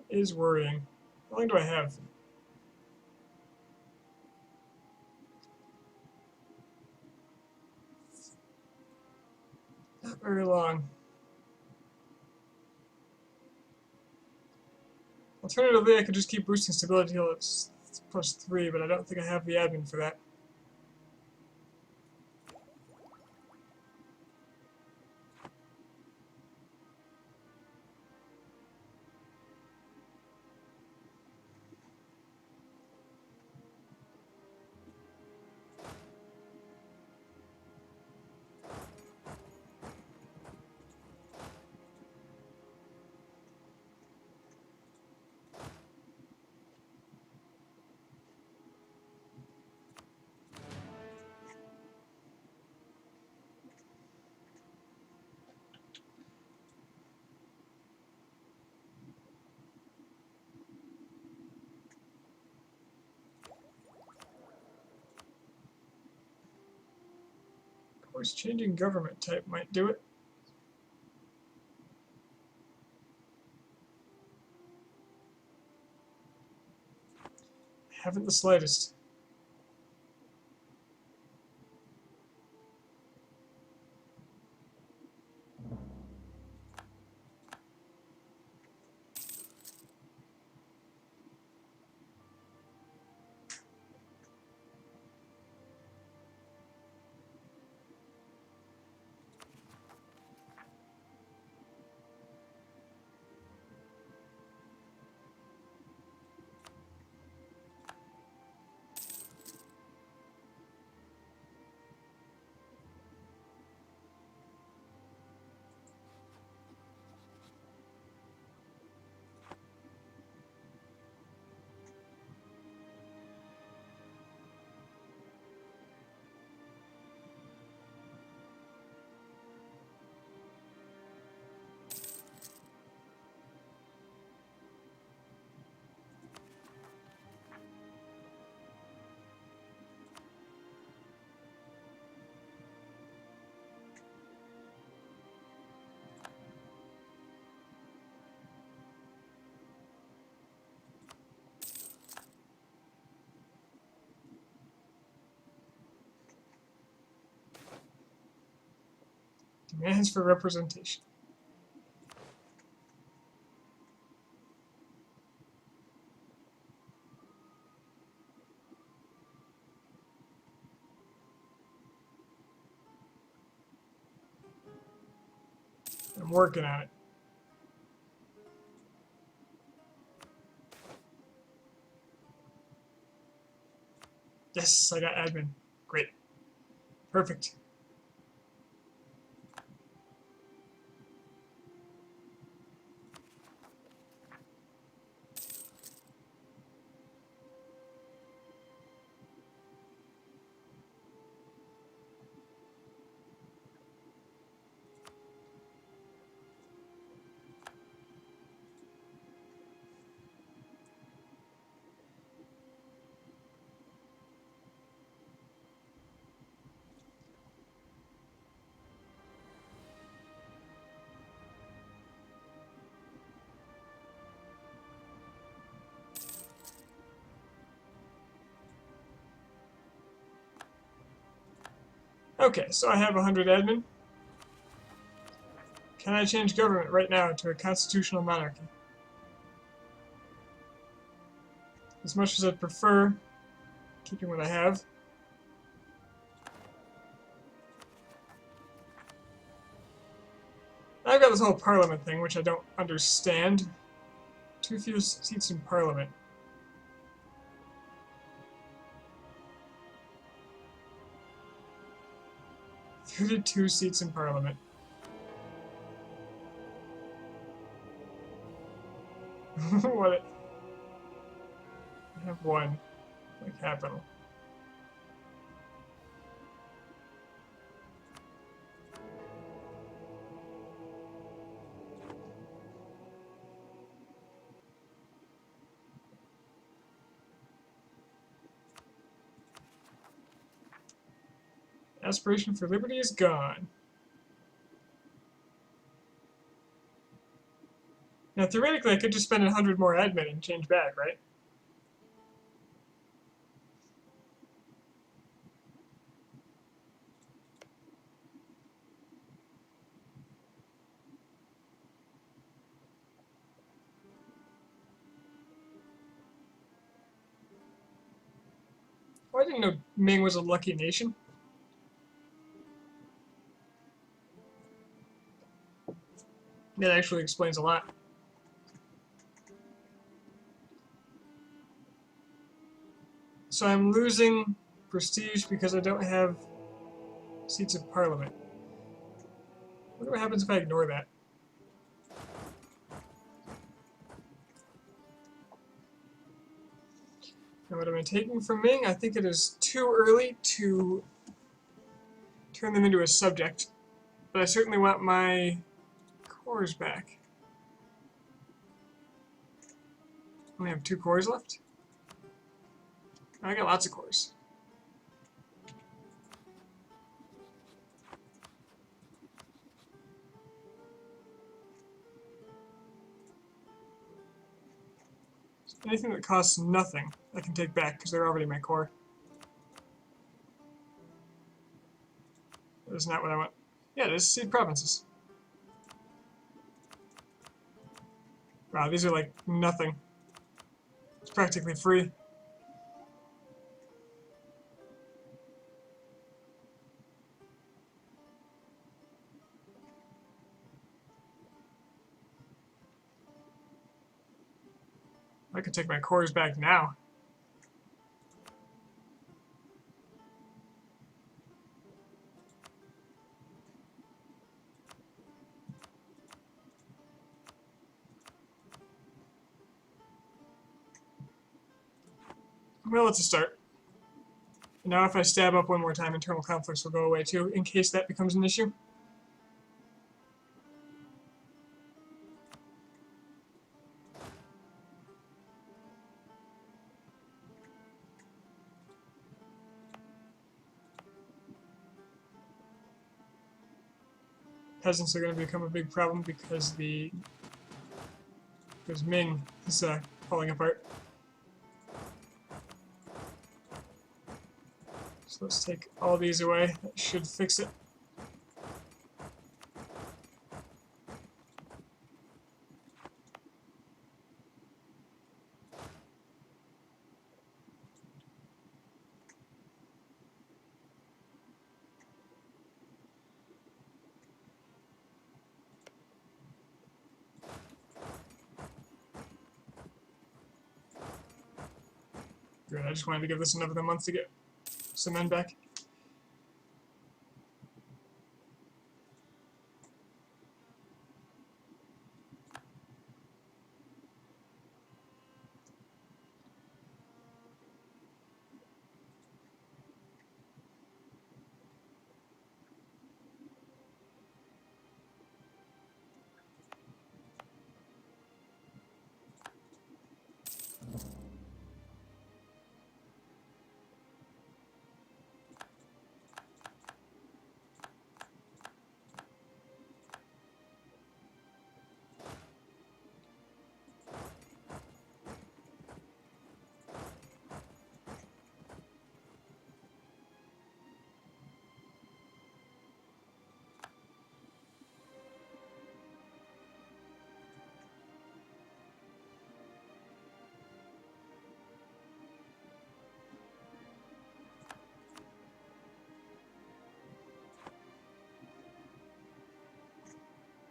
It is worrying. How long do I have? Not very long. Alternatively, I could just keep boosting stability till it's +3, but I don't think I have the admin for that. Of course, changing government type might do it. Haven't the slightest. Demands for representation. I'm working on it. Yes, I got admin. Great. Perfect. Okay, so I have 100 admin. Can I change government right now to a constitutional monarchy? As much as I'd prefer keeping what I have. I've got this whole parliament thing, which I don't understand. Too few seats in parliament. "32 seats in parliament." What? I have one, my capital. Aspiration for liberty is gone. Now, theoretically, I could just spend 100 more admin and change back, right? didn't know Ming was a lucky nation. That actually explains a lot. So I'm losing prestige because I don't have seats of parliament. I wonder what happens if I ignore that. Now what am I taking from Ming? I think it is too early to turn them into a subject, but I certainly want my cores back. I only have 2 cores left. I got lots of cores. Anything that costs nothing, I can take back because they're already my core. That is not what I want. Yeah, it is seed provinces. Wow, these are like nothing. It's practically free. I could take my cores back now. Well, it's a start. And now if I stab up one more time, internal conflicts will go away too, in case that becomes an issue. Peasants are going to become a big problem because Ming is falling apart. So let's take all these away. That should fix it. Good, I just wanted to give this another month to get some men back.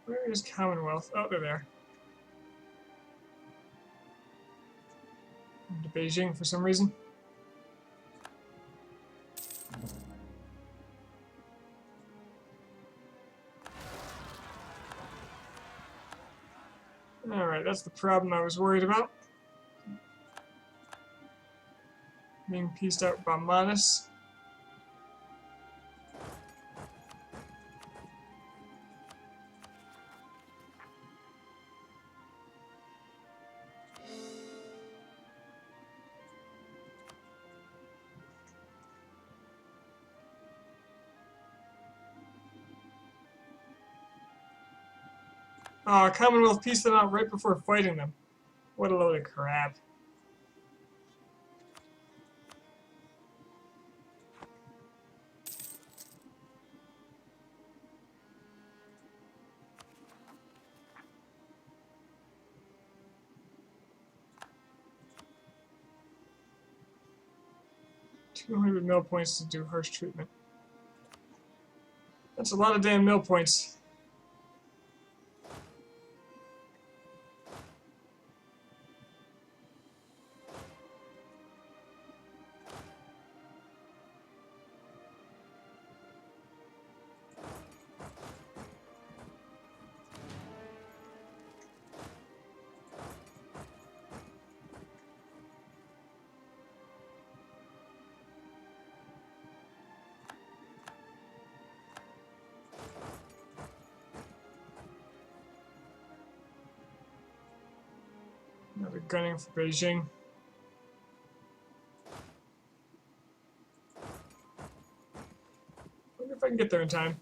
Where is Commonwealth? Oh, they're there. To Beijing for some reason. Alright, that's the problem I was worried about. Being pieced out by Manus. Commonwealth pieced them out right before fighting them. What a load of crap. 200 mill points to do harsh treatment. That's a lot of damn mill points. Now they're gunning for Beijing. Wonder if I can get there in time.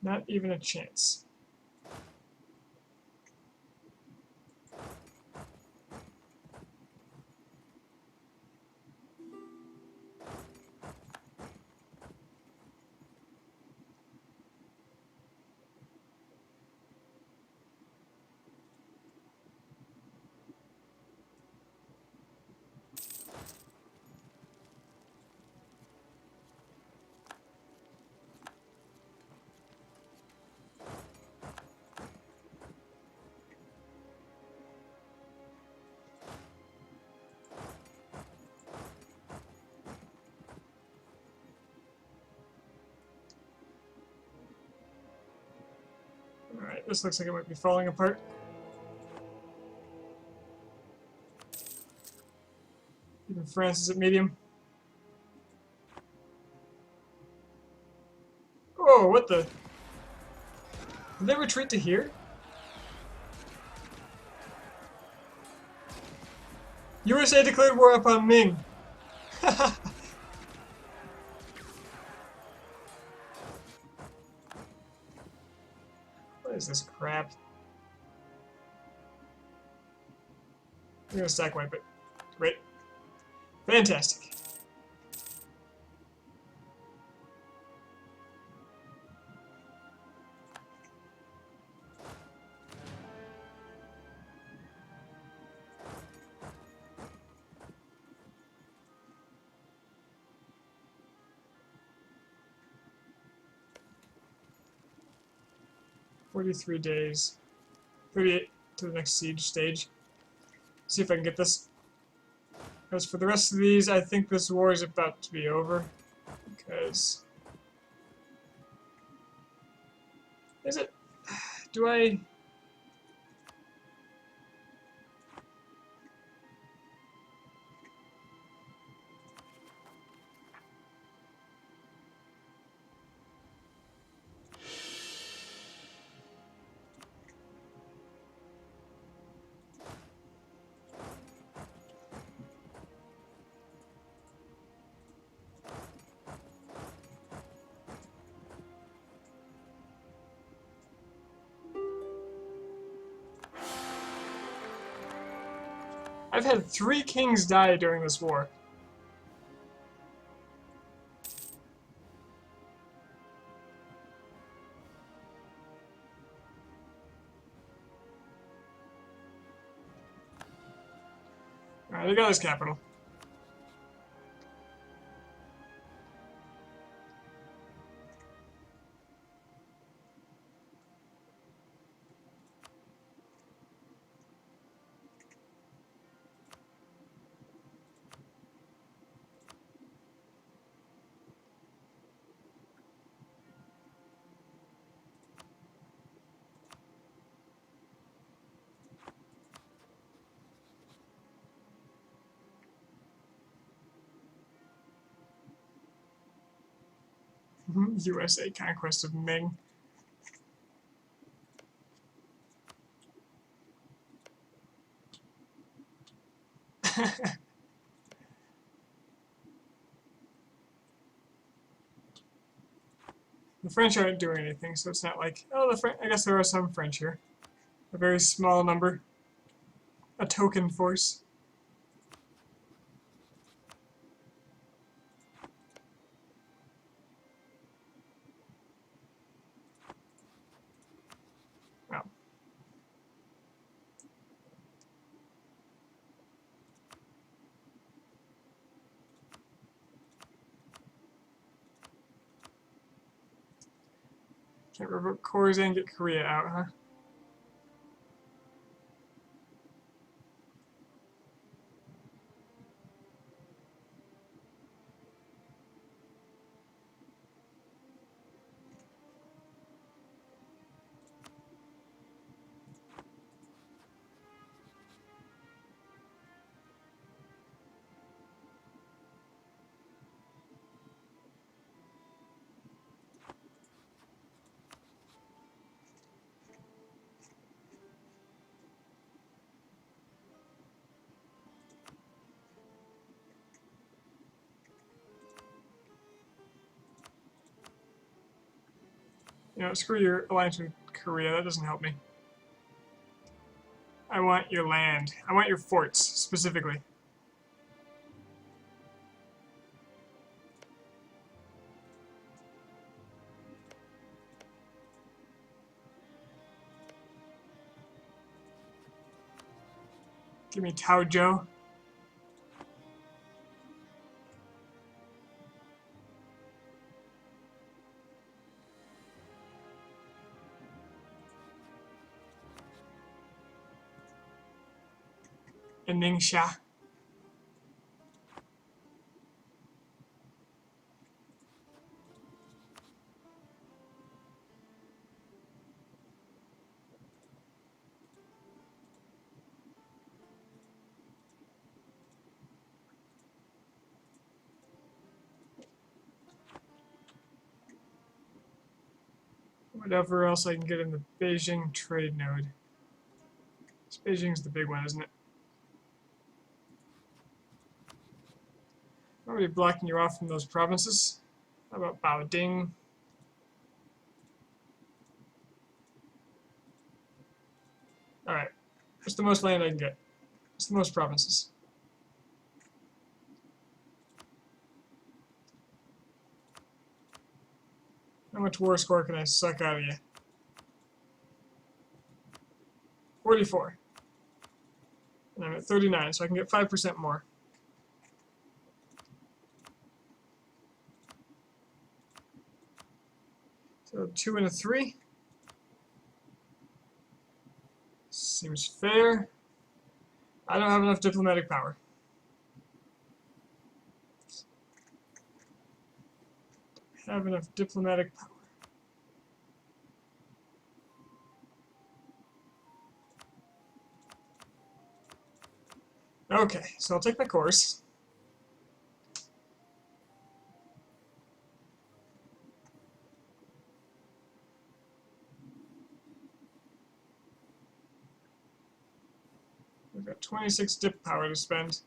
Not even a chance. Alright, this looks like it might be falling apart. Even France is at medium. Oh, what the? Did they retreat to here? USA declared war upon Ming. What is this crap? I'm gonna stack wipe it. Great. Fantastic. "43 days. 38 to the next siege stage. See if I can get this. As for the rest of these, I think this war is about to be over. Because... Is it? Do I... I've had 3 kings die during this war. Alright, I got his capital. USA conquest of Ming. The French aren't doing anything, so it's not like, oh, I guess there are some French here. A very small number. A token force. Well. Can't revoke cores and get Korea out, huh? You know, screw your alliance with Korea. That doesn't help me. I want your land. I want your forts, specifically. Give me Taojo. And Ningxia. Whatever else I can get in the Beijing trade node. This Beijing's the big one, isn't it? I'm already blocking you off from those provinces. How about Baoding? Alright. What's the most land I can get? What's the most provinces? How much war score can I suck out of you? 44. And I'm at 39, so I can get 5% more. So 2 and a 3. Seems fair. I don't have enough diplomatic power. Have enough diplomatic power. Okay, so I'll take my course. We've got 26 dip power to spend.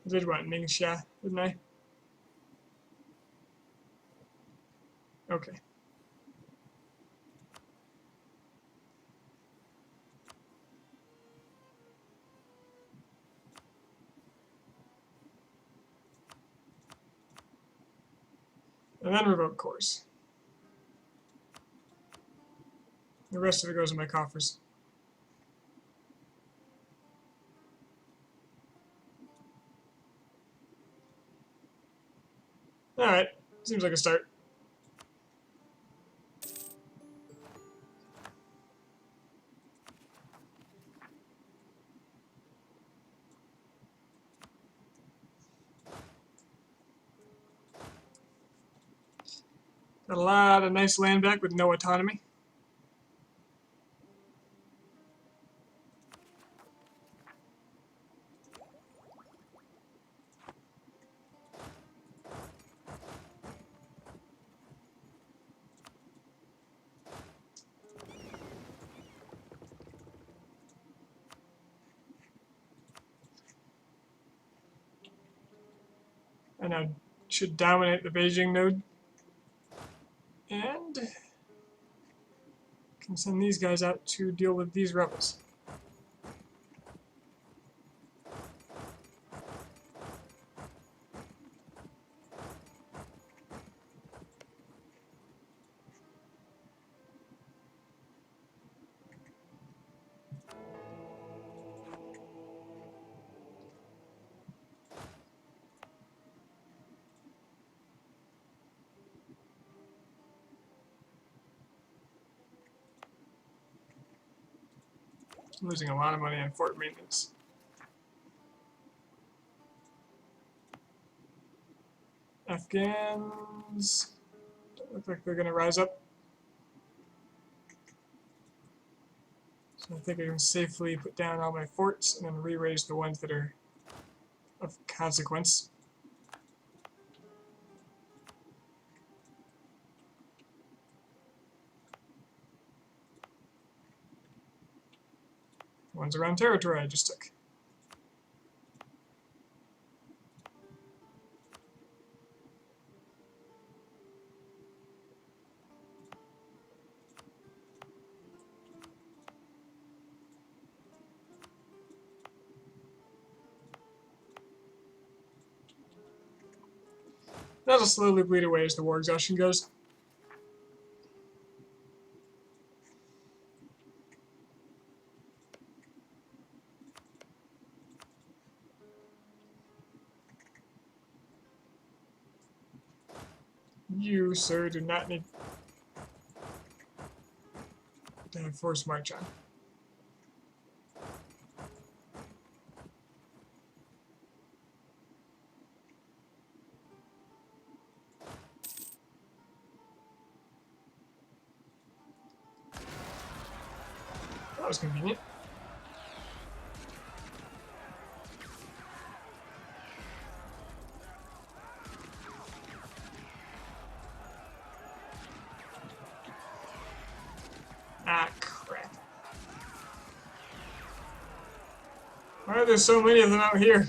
I did want Ningxia, didn't I? Okay. And then revoke course. The rest of it goes in my coffers. Alright, seems like a start. Got a lot of nice land back with no autonomy. I now should dominate the Beijing node. And can send these guys out to deal with these rebels. I'm losing a lot of money on fort maintenance. Afghans don't look like they're going to rise up. So I think I can safely put down all my forts and then re-raise the ones that are of consequence. The ones around territory I just took. That'll slowly bleed away as the war exhaustion goes. You, sir, do not need to have forced march on. That was convenient. Ah, crap. Why are there so many of them out here?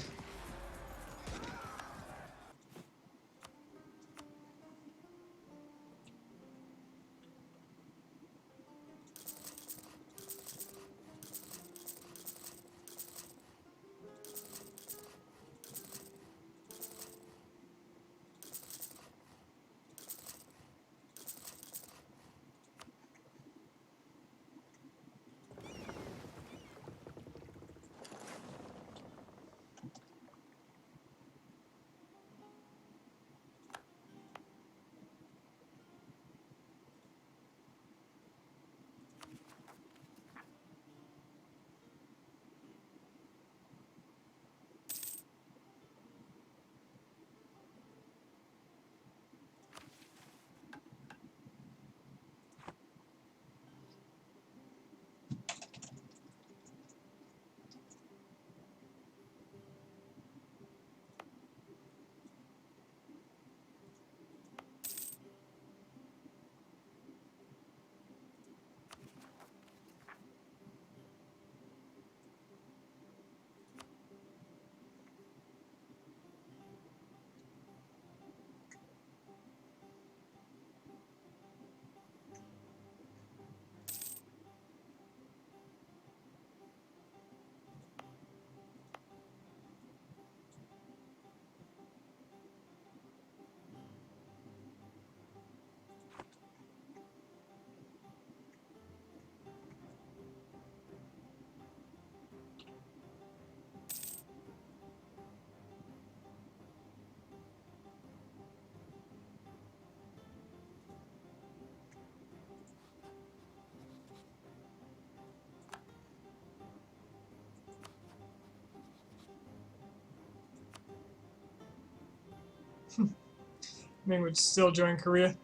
Ming would still join Korea.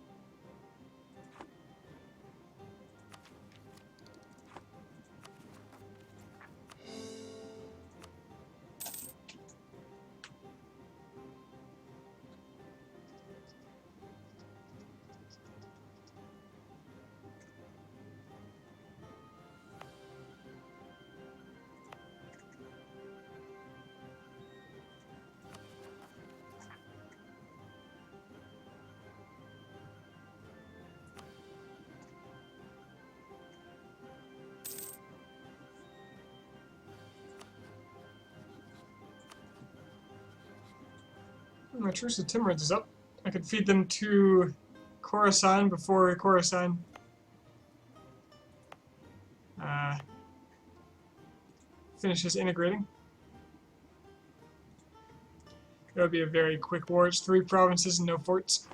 My truce with Timurids is up. I could feed them to Khorasan before Khorasan uh, finishes integrating. It'll be a very quick war. It's 3 provinces and no forts.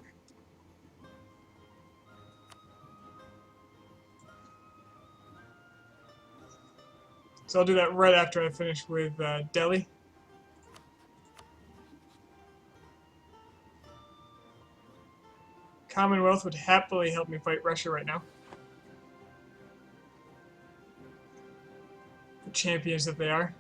So I'll do that right after I finish with Delhi. Commonwealth would happily help me fight Russia right now. The champions that they are.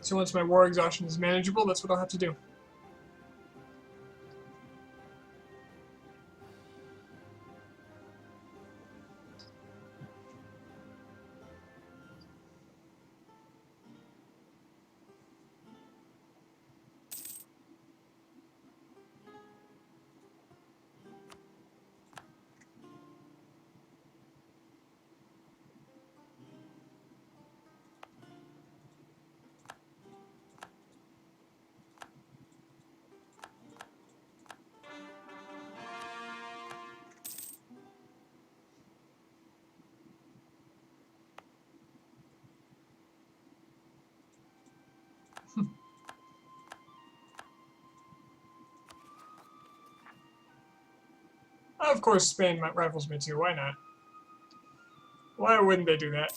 So once my war exhaustion is manageable, that's what I'll have to do. Of course, Spain rivals me too. Why not? Why wouldn't they do that?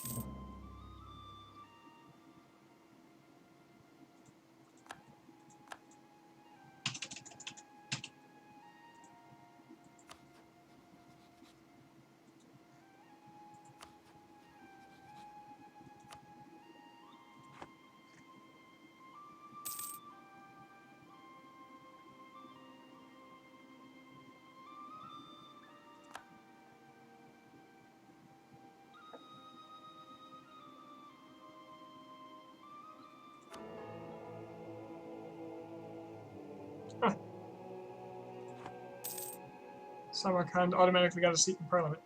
Huh. Samarkand automatically got a seat in parliament.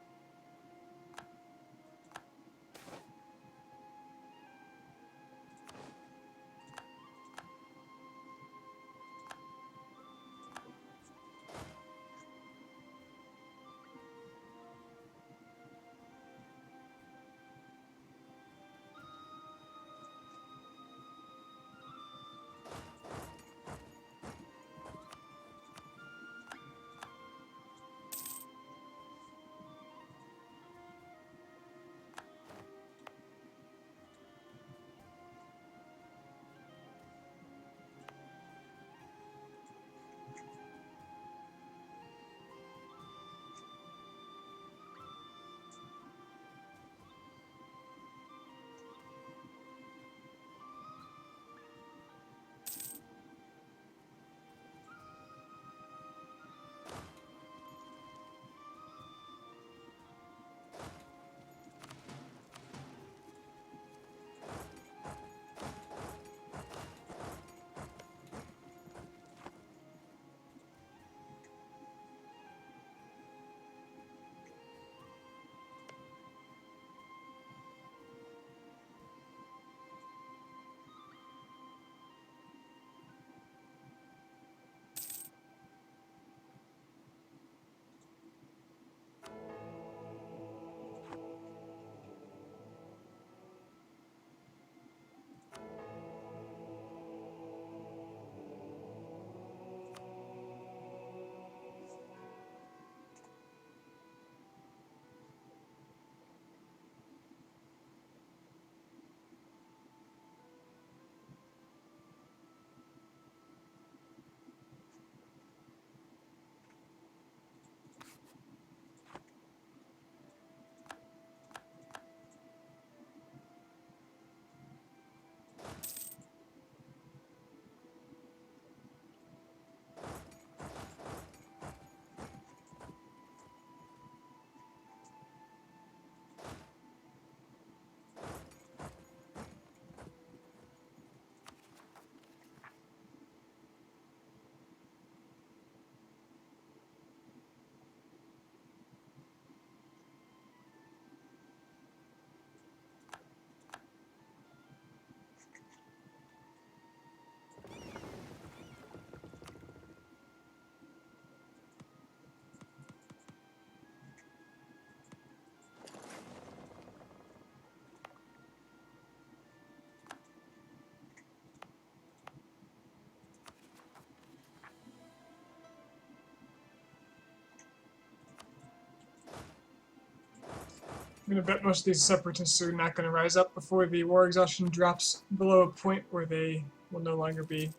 I'm gonna bet most of these separatists are not gonna rise up before the war exhaustion drops below a point where they will no longer be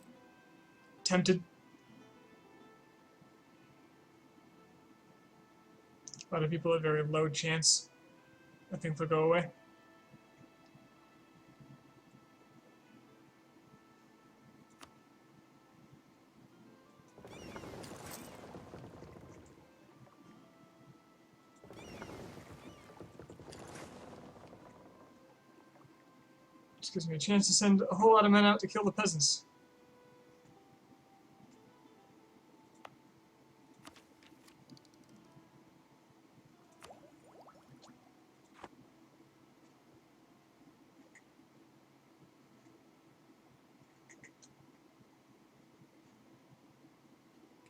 tempted. A lot of people at very low chance. I think they'll go away. This gives me a chance to send a whole lot of men out to kill the peasants.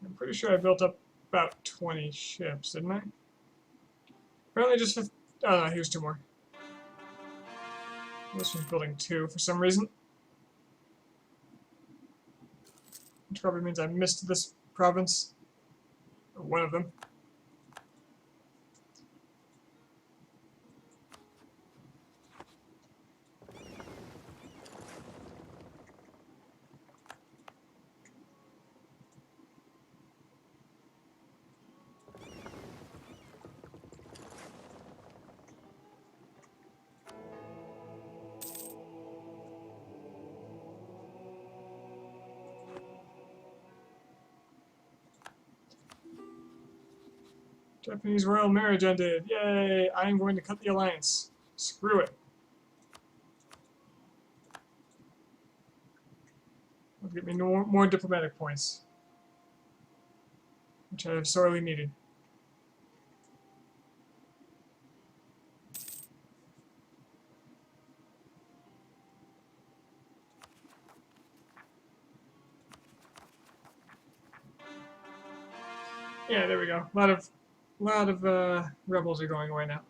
I'm pretty sure I built up about 20 ships, didn't I? Apparently just 50. Oh no, here's 2 more. This one's building 2 for some reason. Which probably means I missed this province. Or one of them. Japanese royal marriage ended. Yay! I am going to cut the alliance. Screw it. It'll get me more diplomatic points, which I have sorely needed. Yeah, there we go. A lot of rebels are going away now.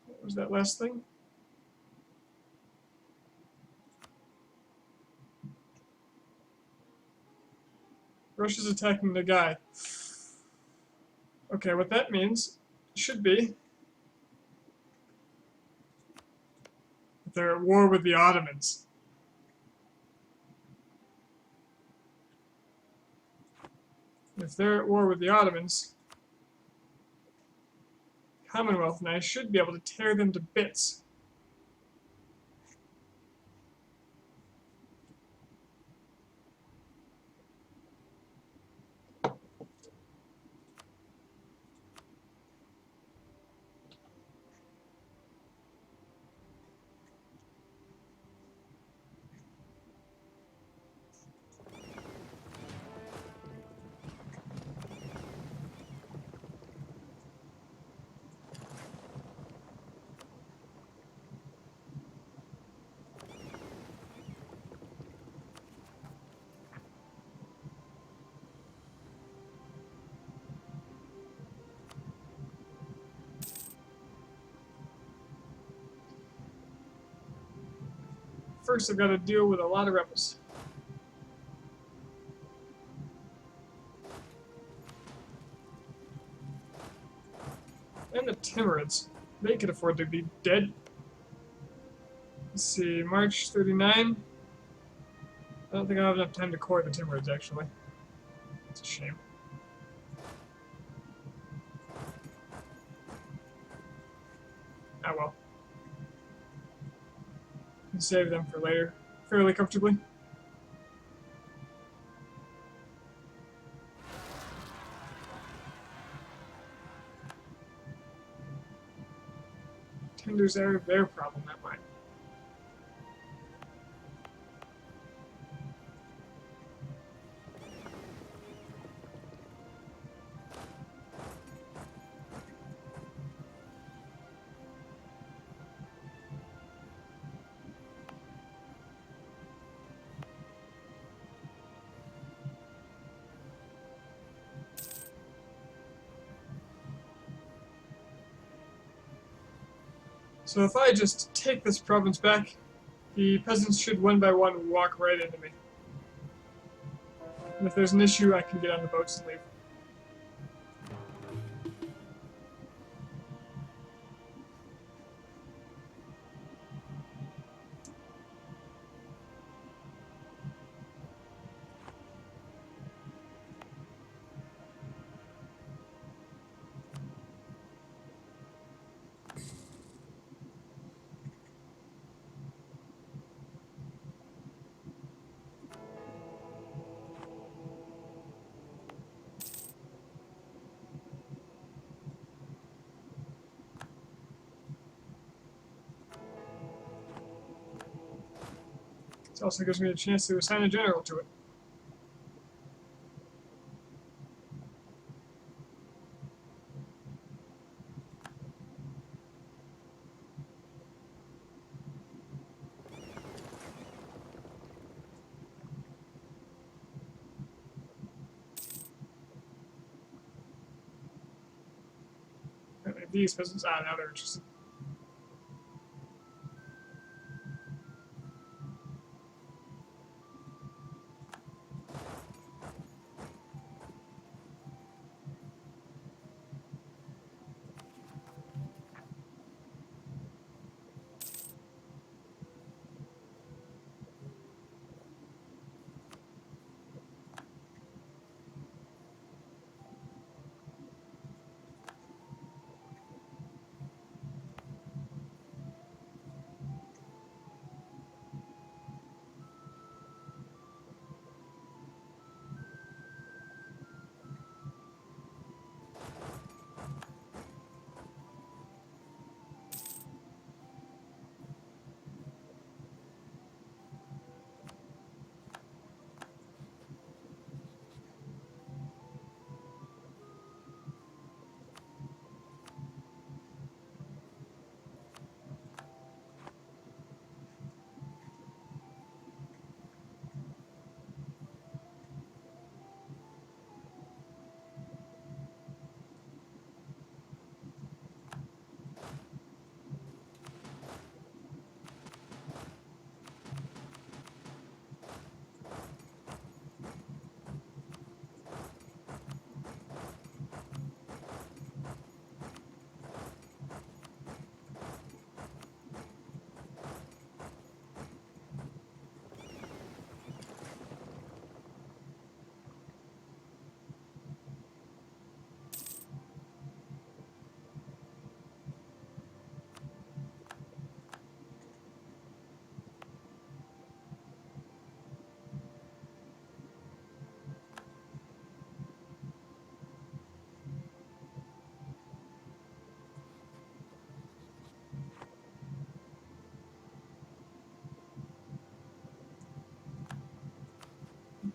What was that last thing? Russia's attacking the guy. Okay, what that means should be that they're at war with the Ottomans. If they're at war with the Ottomans, Commonwealth and I should be able to tear them to bits. First, I've got to deal with a lot of rebels. And the Timurids. They could afford to be dead. Let's see, March 39. I don't think I'll have enough time to core the Timurids, actually. It's a shame. Ah well. Can save them for later, fairly comfortably. Tenders are their problem, not mine. So if I just take this province back, the peasants should one by one walk right into me. And if there's an issue, I can get on the boats and leave. It also gives me a chance to assign a general to it. These peasants, now they're interested.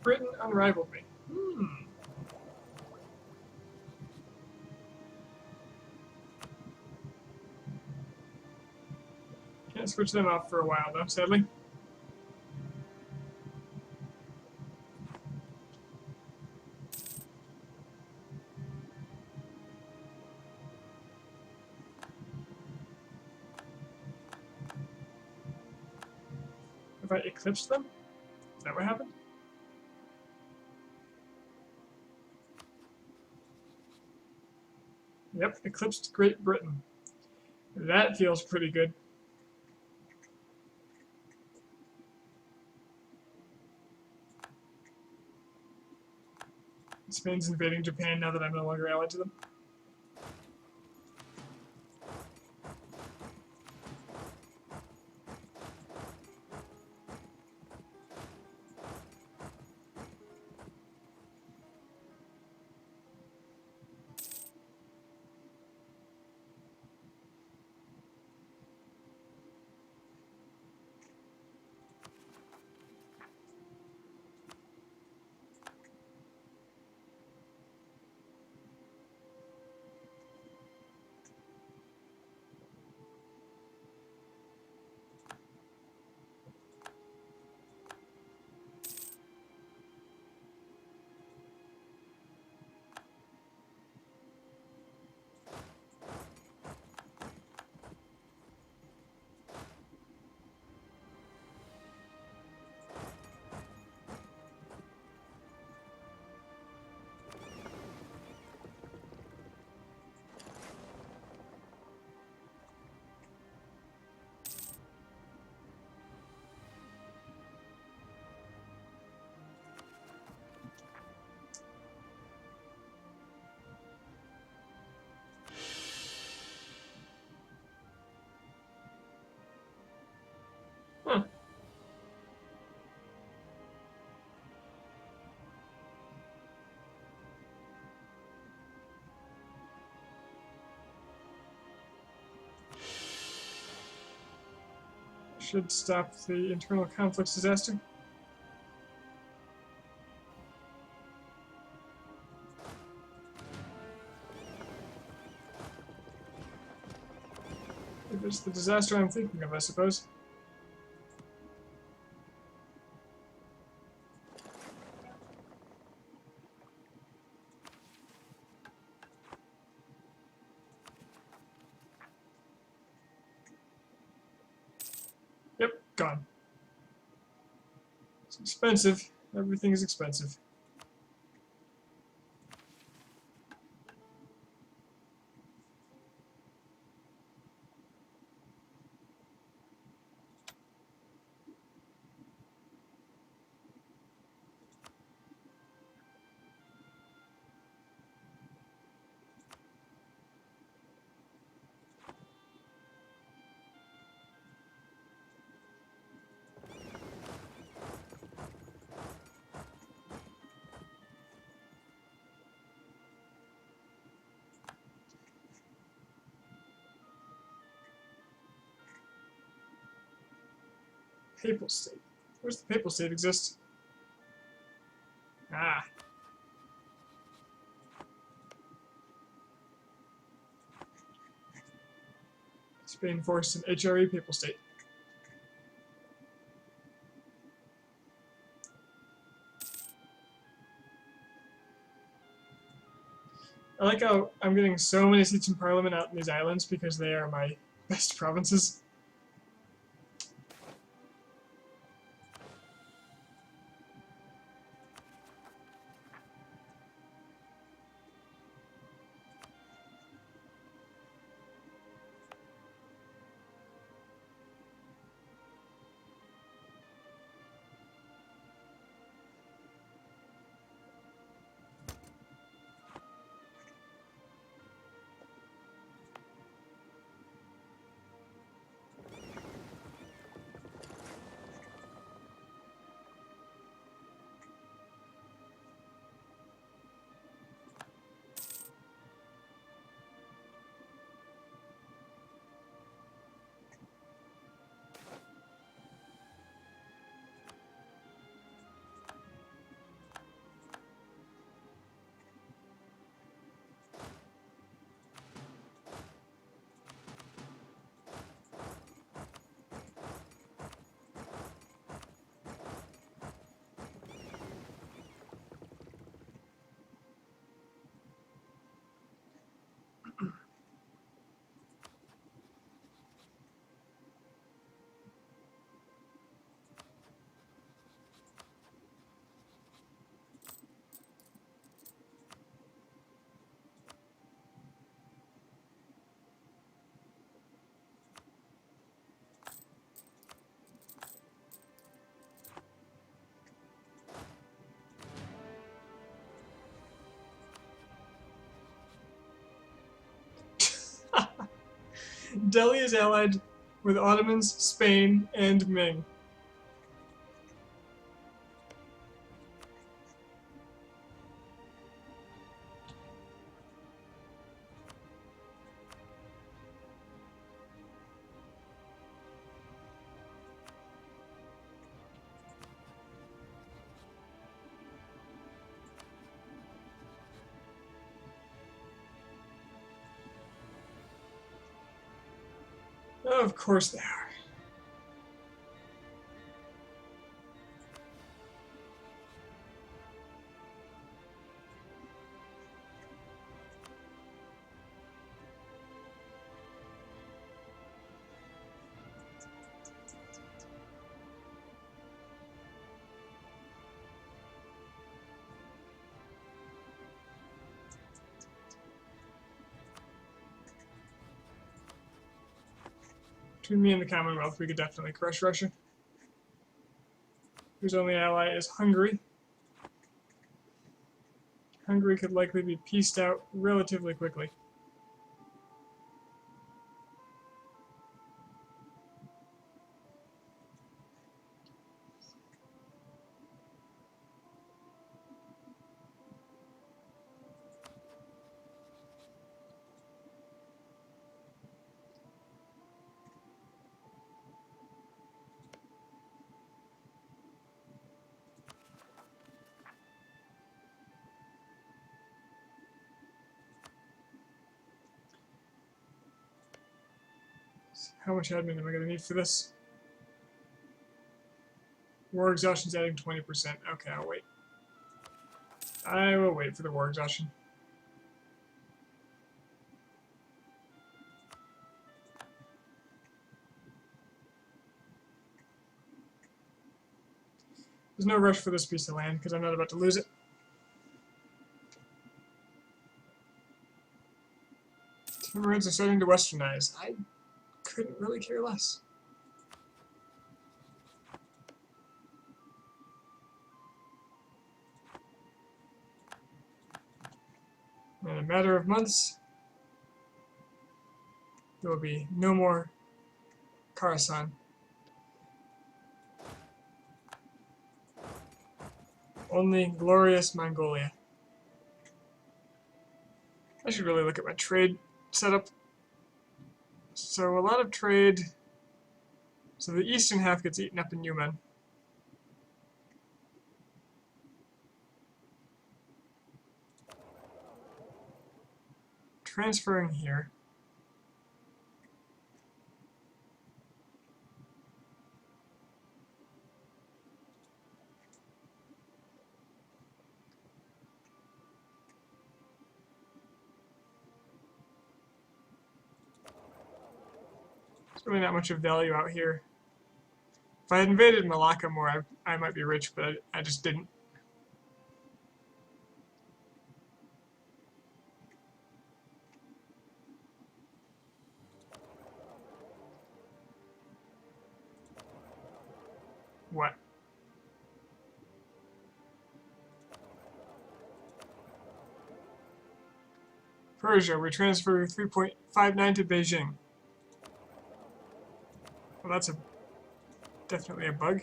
Britain unrivaled me. Can't switch them off for a while, though, sadly. If I eclipse them? Is that what happened? Yep, eclipsed Great Britain. That feels pretty good. Spain's invading Japan now that I'm no longer allied to them. should stop the internal conflicts disaster. If it's the disaster I'm thinking of, I suppose. Yep, gone. It's expensive. Everything is expensive. Papal State. Where's the Papal State exist? Ah. Spain forced an HRE Papal State. I like how I'm getting so many seats in Parliament out in these islands because they are my best provinces. Delhi is allied with Ottomans, Spain, and Ming. Oh, of course they are. Between me and the Commonwealth, we could definitely crush Russia, whose only ally is Hungary. Hungary could likely be pieced out relatively quickly. How much admin am I going to need for this? War exhaustion's adding 20%. Okay, I'll wait. I will wait for the war exhaustion. There's no rush for this piece of land because I'm not about to lose it. Timurids are starting to westernize. I couldn't really care less. In a matter of months, there will be no more Khorasan. Only glorious Mongolia. I should really look at my trade setup. So a lot of trade. So the eastern half gets eaten up in Yumen. Transferring here. There's really not much of value out here. If I had invaded Malacca more, I might be rich, but I just didn't. What? Persia, we transfer 3.59 to Beijing. Well, that's definitely a bug.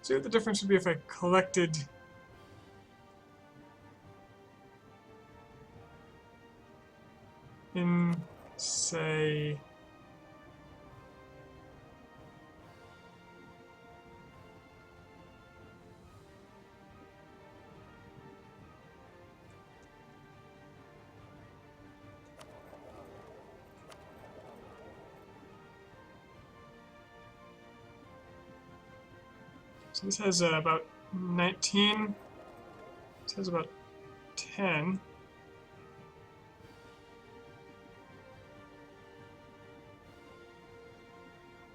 See what the difference would be if I collected in, say, so this has about 19. This has about 10.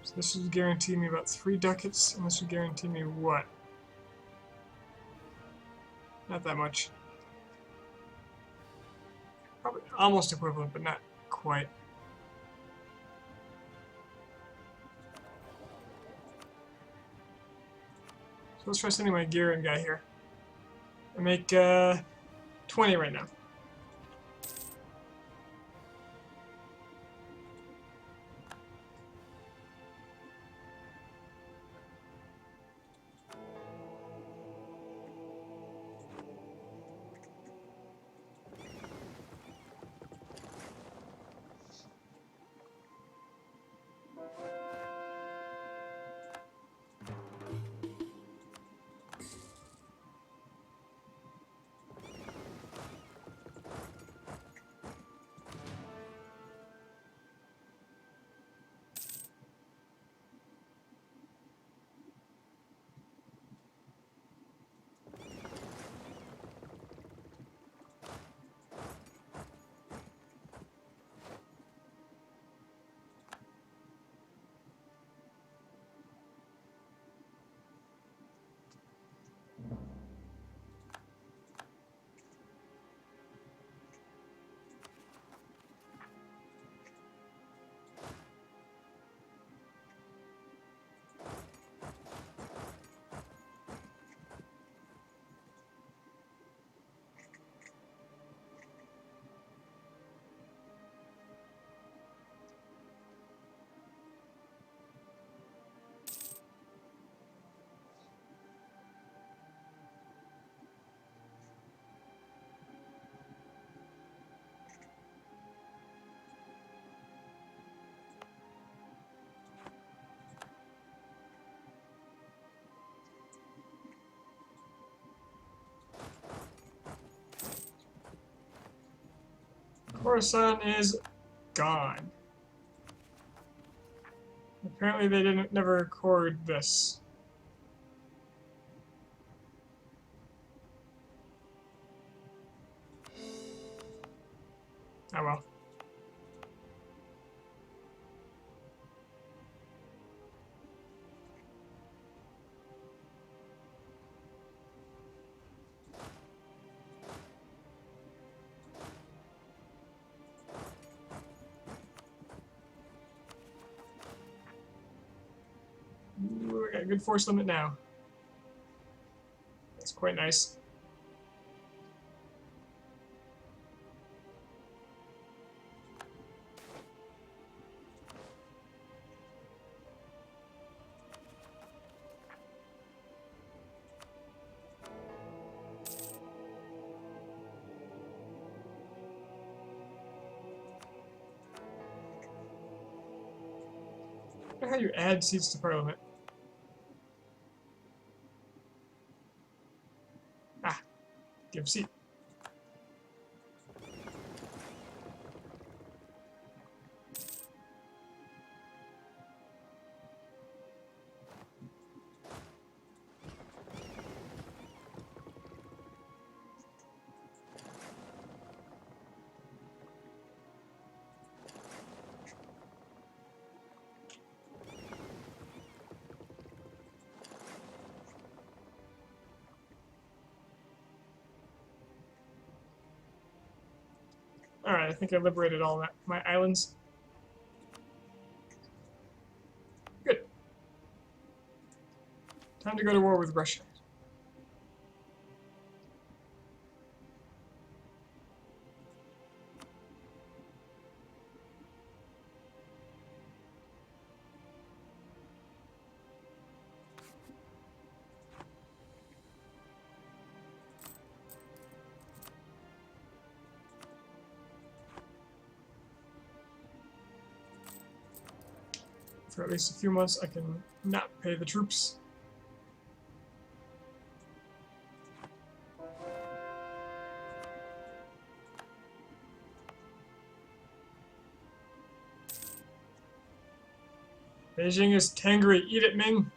So this would guarantee me about 3 ducats, and this would guarantee me what? Not that much. Probably almost equivalent, but not quite. So let's try sending my Giran guy here. I make 20 right now. Coruscant is gone. Apparently they didn't never record this. Oh well. Ooh, I got a good force limit now. That's quite nice. I wonder how you add seats to Parliament. Ah, give seat. Alright, I think I liberated all my islands. Good. Time to go to war with Russia. For at least a few months, I can not pay the troops. Beijing is Tangri. Eat it, Ming.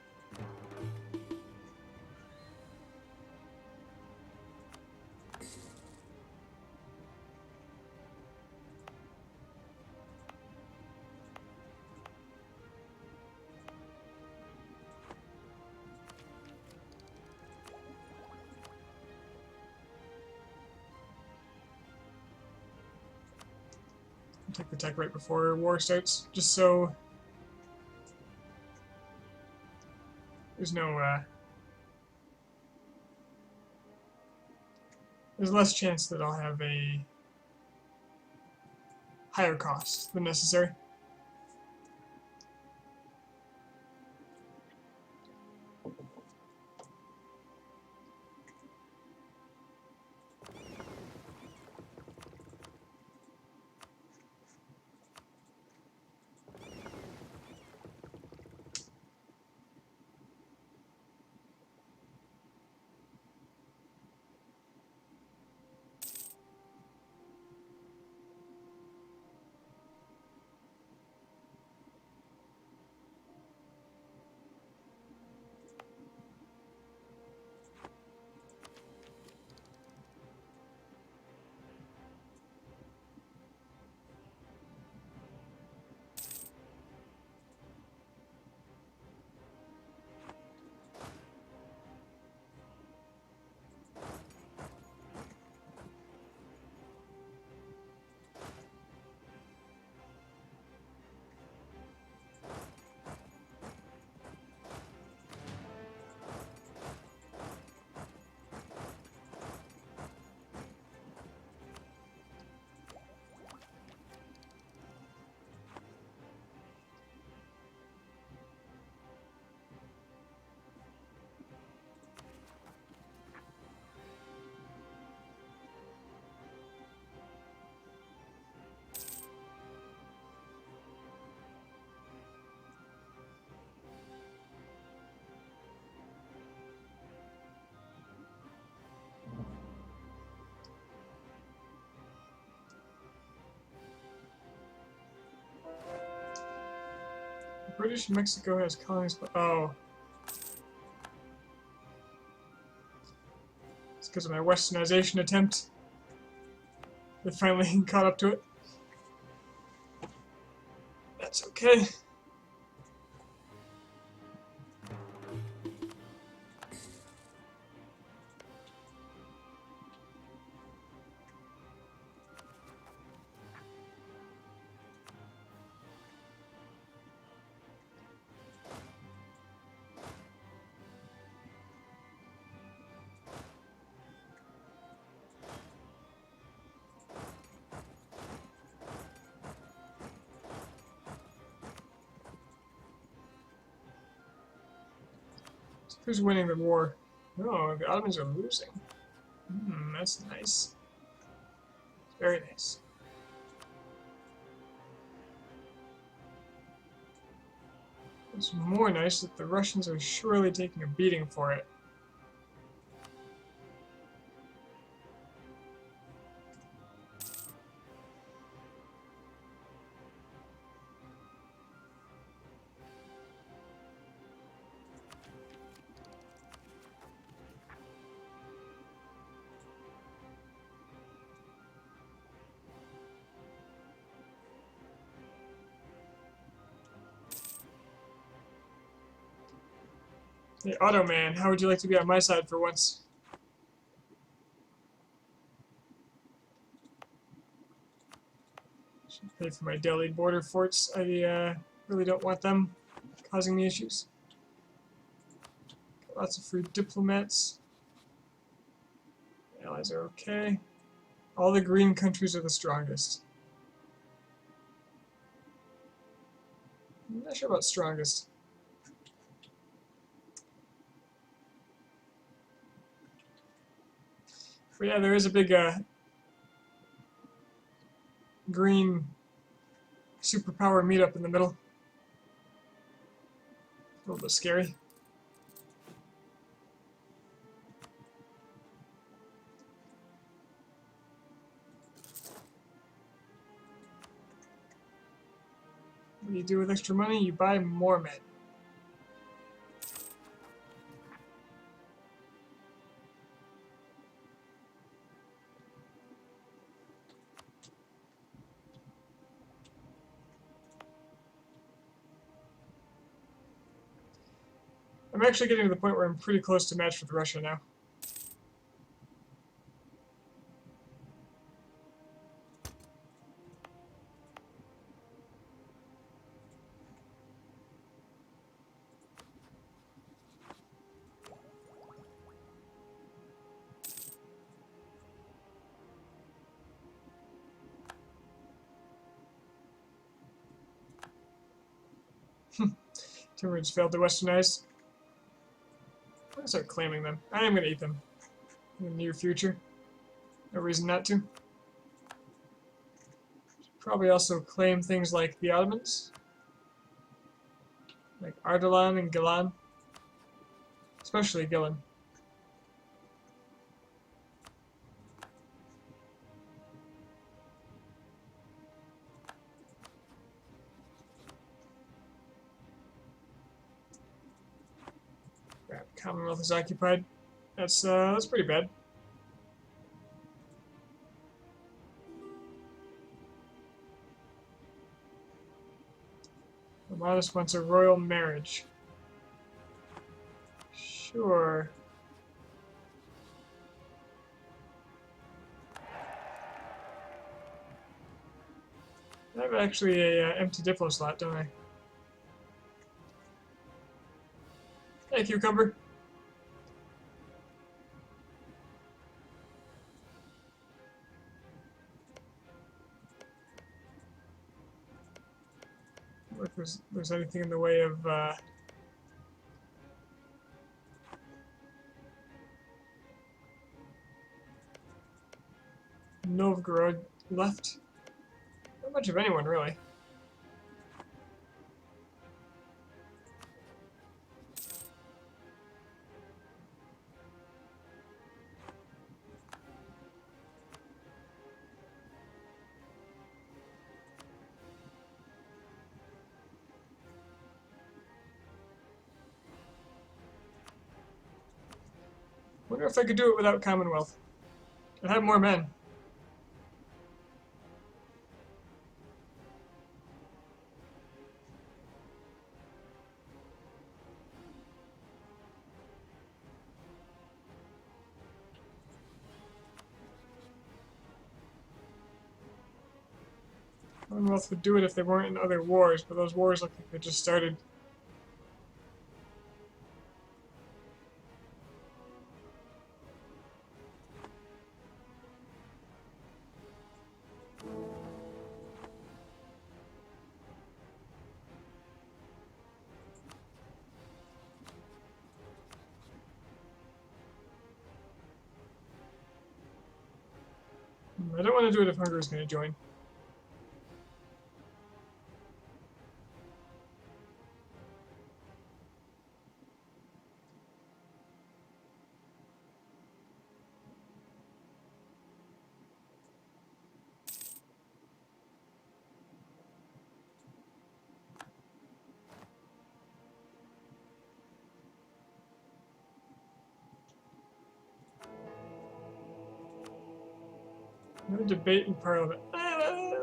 Take the tech right before war starts, just so there's no, there's less chance that I'll have a higher cost than necessary. British Mexico has colonies. Oh. It's because of my westernization attempt. They finally caught up to it. That's okay. Who's winning the war? Oh, the Ottomans are losing. That's nice. Very nice. It's more nice that the Russians are surely taking a beating for it. Hey, Ottoman, how would you like to be on my side for once? Should pay for my Delhi border forts. I really don't want them causing me issues. Got lots of free diplomats. Allies are okay. All the green countries are the strongest. I'm not sure about strongest. But yeah, there is a big green superpower meetup in the middle. A little bit scary. What do you do with extra money? You buy more men. I'm actually getting to the point where I'm pretty close to match with Russia now. Timurids failed to westernize. I'm gonna start claiming them. I am gonna eat them in the near future. No reason not to. Should probably also claim things like the Ottomans, like Ardalan and Gilan, especially Gilan. Crap, Commonwealth is occupied. That's pretty bad. Romanus wants a royal marriage. Sure. I have actually a empty Diplo slot, don't I? Hey, cucumber. If there's anything in the way of Novgorod left. Not much of anyone, really. wonder if I could do it without Commonwealth. I'd have more men. Commonwealth would do it if they weren't in other wars, but those wars look like they just started. I don't want to do it if Hungary's going to join. No debate in Parliament.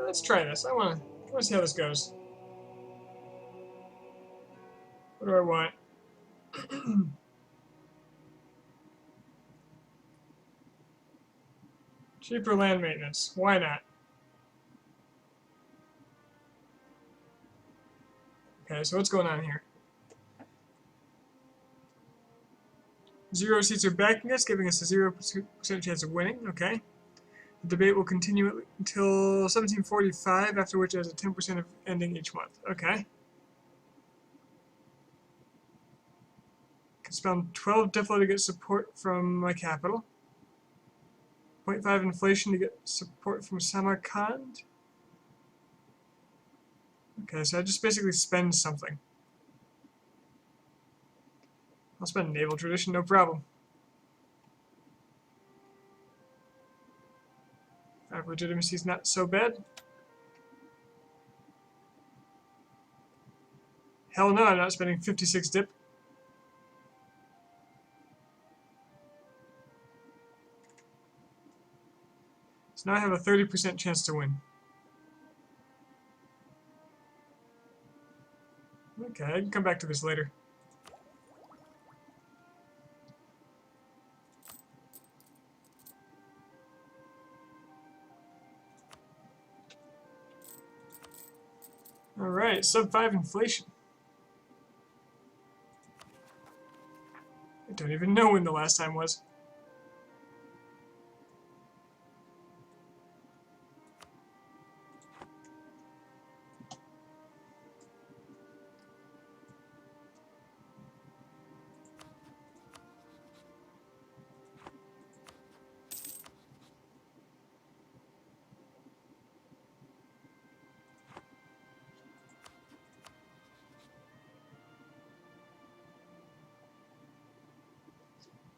Let's try this. I want to see how this goes. What do I want? Cheaper land maintenance. Why not? Okay, so what's going on here? 0 seats are backing us, giving us a 0% chance of winning. Okay. The debate will continue until 1745, after which it has a 10% of ending each month. Okay. Can spend 12 defo to get support from my capital. 0.5 inflation to get support from Samarkand. Okay, so I just basically spend something. I'll spend naval tradition, no problem. Legitimacy is not so bad. Hell no, I'm not spending 56 dip. So now I have a 30% chance to win. Okay, I can come back to this later. Alright, sub 5 inflation. I don't even know when the last time was.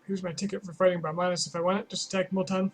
Here's my ticket for fighting by minus if I want it. Just attack Multan.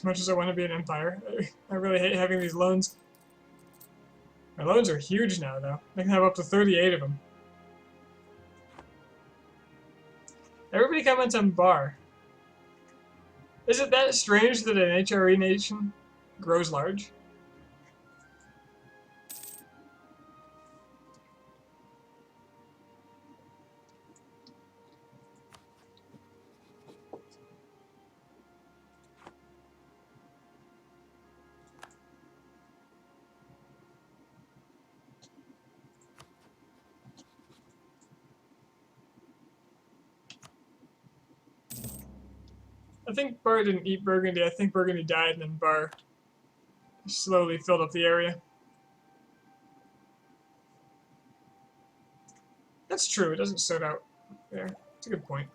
As much as I want to be an empire, I really hate having these loans. My loans are huge now, though. I can have up to 38 of them. Everybody comments on bar. Is it that strange that an HRE nation grows large? I think Bar didn't eat Burgundy. I think Burgundy died and then Bar slowly filled up the area. That's true. It doesn't set out there. It's a good point.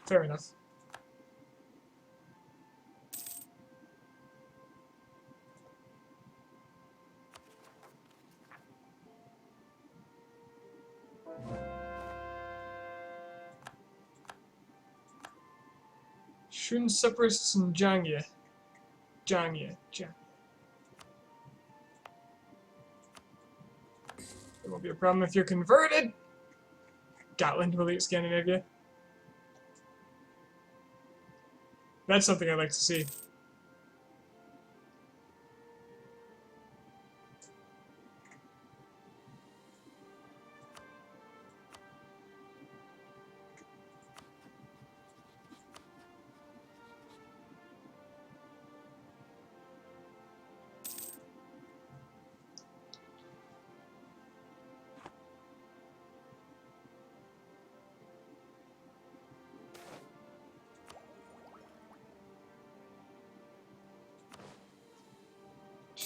Fair enough. Shun separates and Jangye. Jangye. It won't be a problem if you're converted. Gotland will eat Scandinavia. That's something I'd like to see.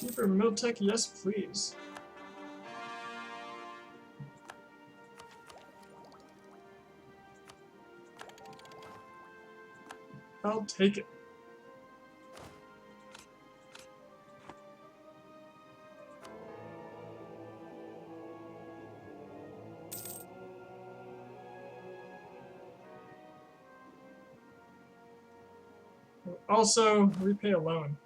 Cheaper Miltech, yes please. I'll take it. Also, repay a loan.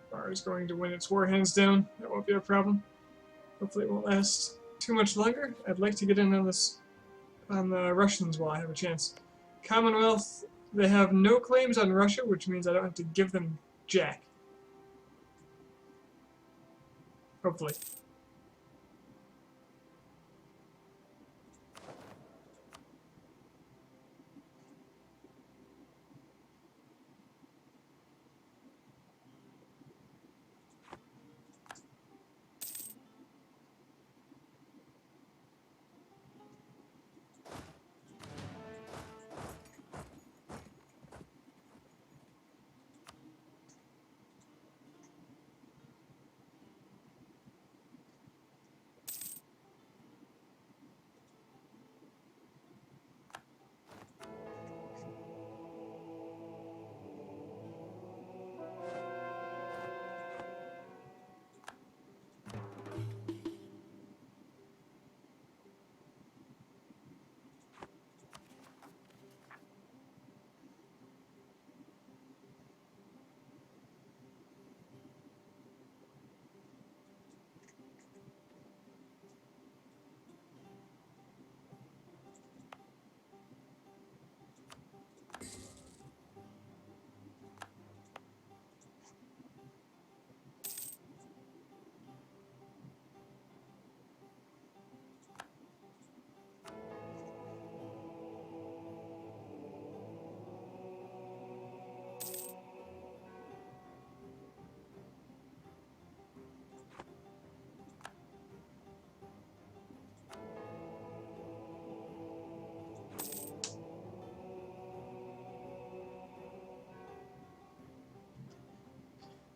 Bar is going to win its war hands down. That won't be a problem. Hopefully it won't last too much longer. I'd like to get in on this on the Russians while I have a chance. Commonwealth, they have no claims on Russia, which means I don't have to give them jack. Hopefully.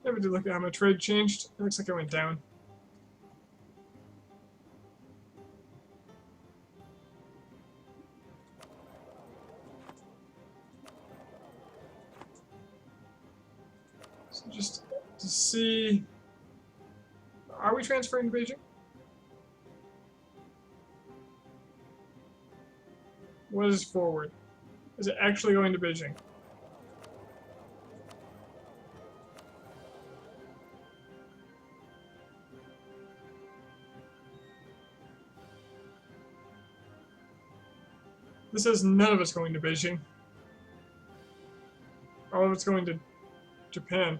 Never did look at how my trade changed. It looks like it went down. So just to see, are we transferring to Beijing? What is forward? Is it actually going to Beijing? This says none of it's going to Beijing. All of it's going to Japan.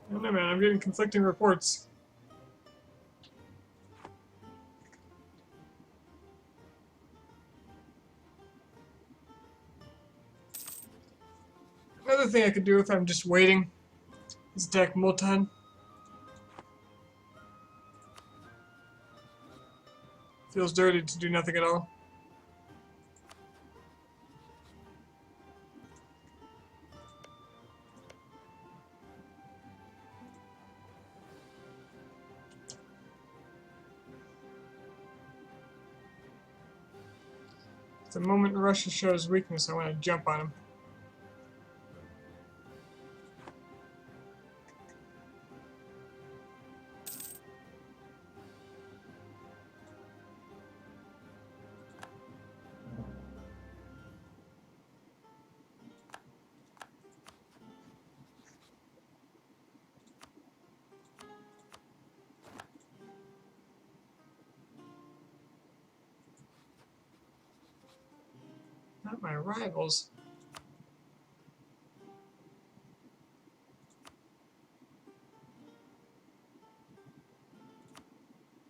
I don't know, man. I'm getting conflicting reports. Another thing I could do if I'm just waiting is attack Multan. Feels dirty to do nothing at all. The moment Russia shows weakness, I want to jump on him. Not my rivals.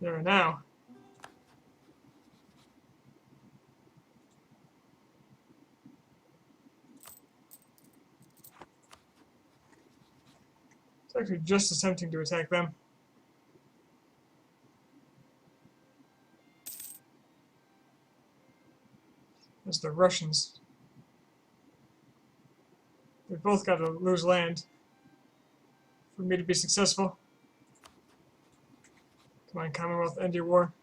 There now. It's actually just as tempting to attack them. As the Russians. They've both got to lose land for me to be successful. Come on, Commonwealth, end your war.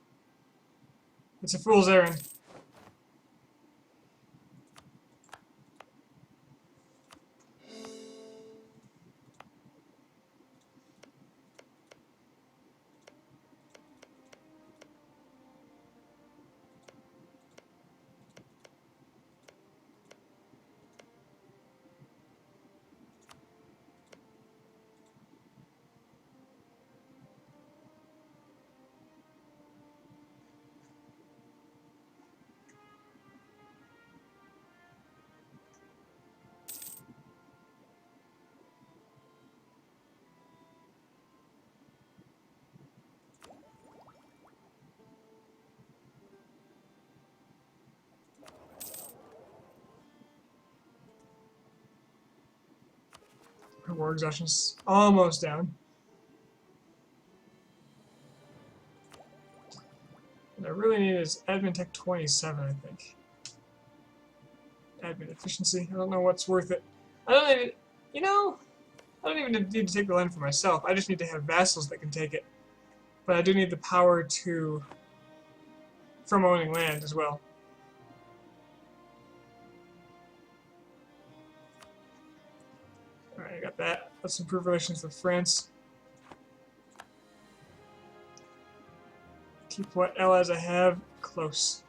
It's a fool's errand. My war exhaustion's almost down. What I really need is admin tech 27, I think. Admin efficiency. I don't know what's worth it. I don't even, you know, I don't even need to take the land for myself. I just need to have vassals that can take it. But I do need the power to, from owning land as well. Alright, I got that. Let's improve relations with France. Keep what allies I have close.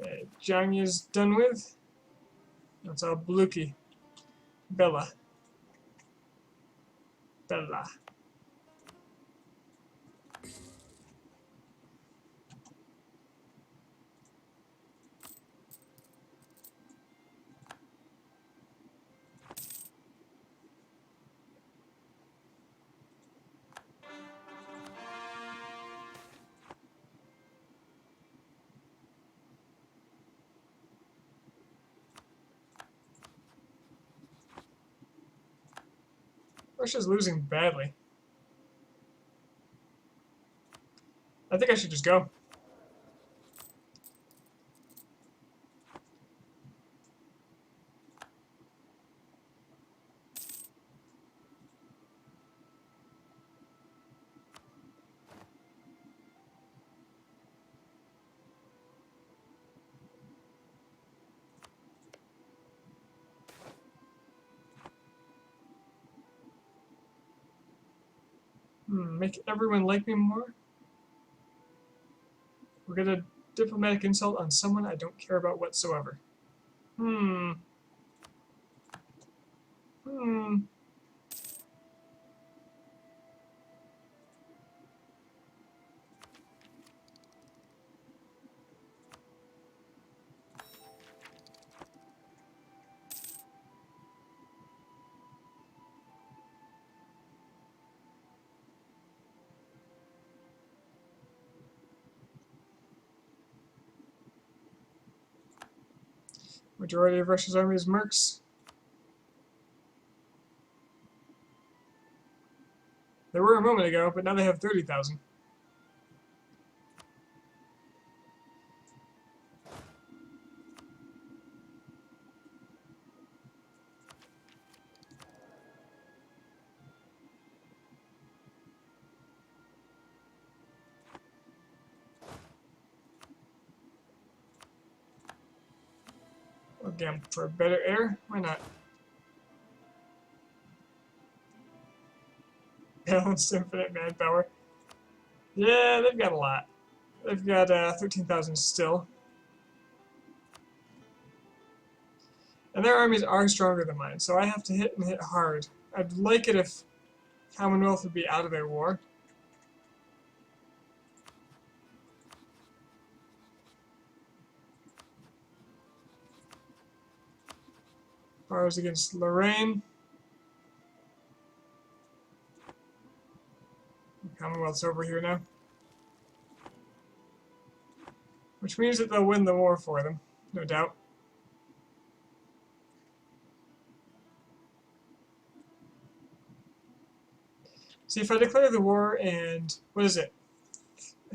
Okay, Janya's done with. That's all Bluki. Bella. Bella. Russia's losing badly. I think I should just go. Make everyone like me more? We'll get a diplomatic insult on someone I don't care about whatsoever. Hmm. Hmm. Majority of Russia's army is mercs. They were a moment ago, but now they have 30,000. Again, for better air? Why not? Balanced infinite manpower. Yeah, they've got a lot. They've got 13,000 still. And their armies are stronger than mine, so I have to hit and hit hard. I'd like it if Commonwealth would be out of their war. Powers against Lorraine. Commonwealth's over here now. Which means that they'll win the war for them, no doubt. See, if I declare the war and, what is it?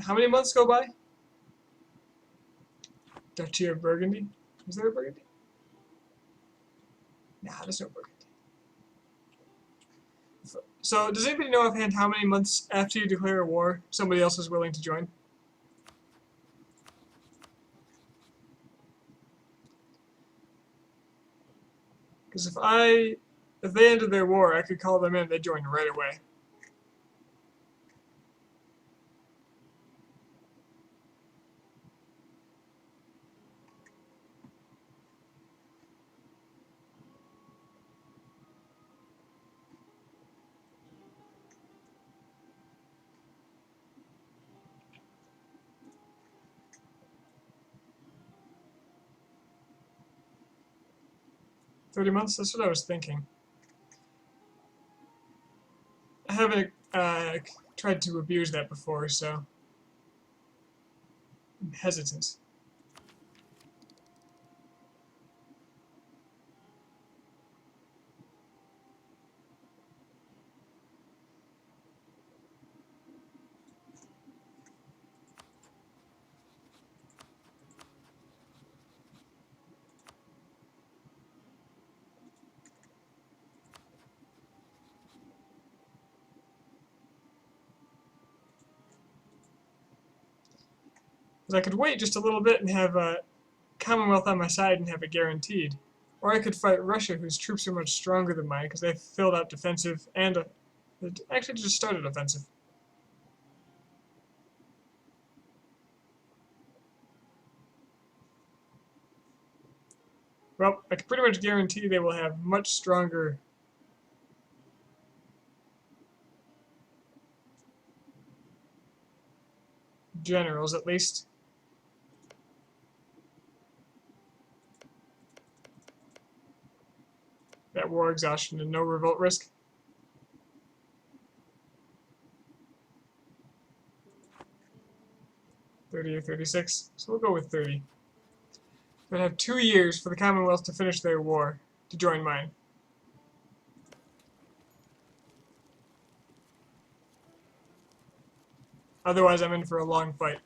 How many months go by? Duchy of Burgundy? Is there a Burgundy? Nah, there's no Burgundy. So, does anybody know offhand how many months after you declare a war somebody else is willing to join? Because if they ended their war, I could call them in, they'd join right away. $30 months? That's what I was thinking. I haven't tried to abuse that before, so I'm hesitant. Because I could wait just a little bit and have Commonwealth on my side and have it guaranteed. Or I could fight Russia, whose troops are much stronger than mine, because they've filled out defensive and actually just started offensive. Well, I can pretty much guarantee they will have much stronger generals, at least. That war exhaustion and no revolt risk. $30 or $36, so we'll go with 30. But have 2 years for the Commonwealth to finish their war to join mine. Otherwise, I'm in for a long fight.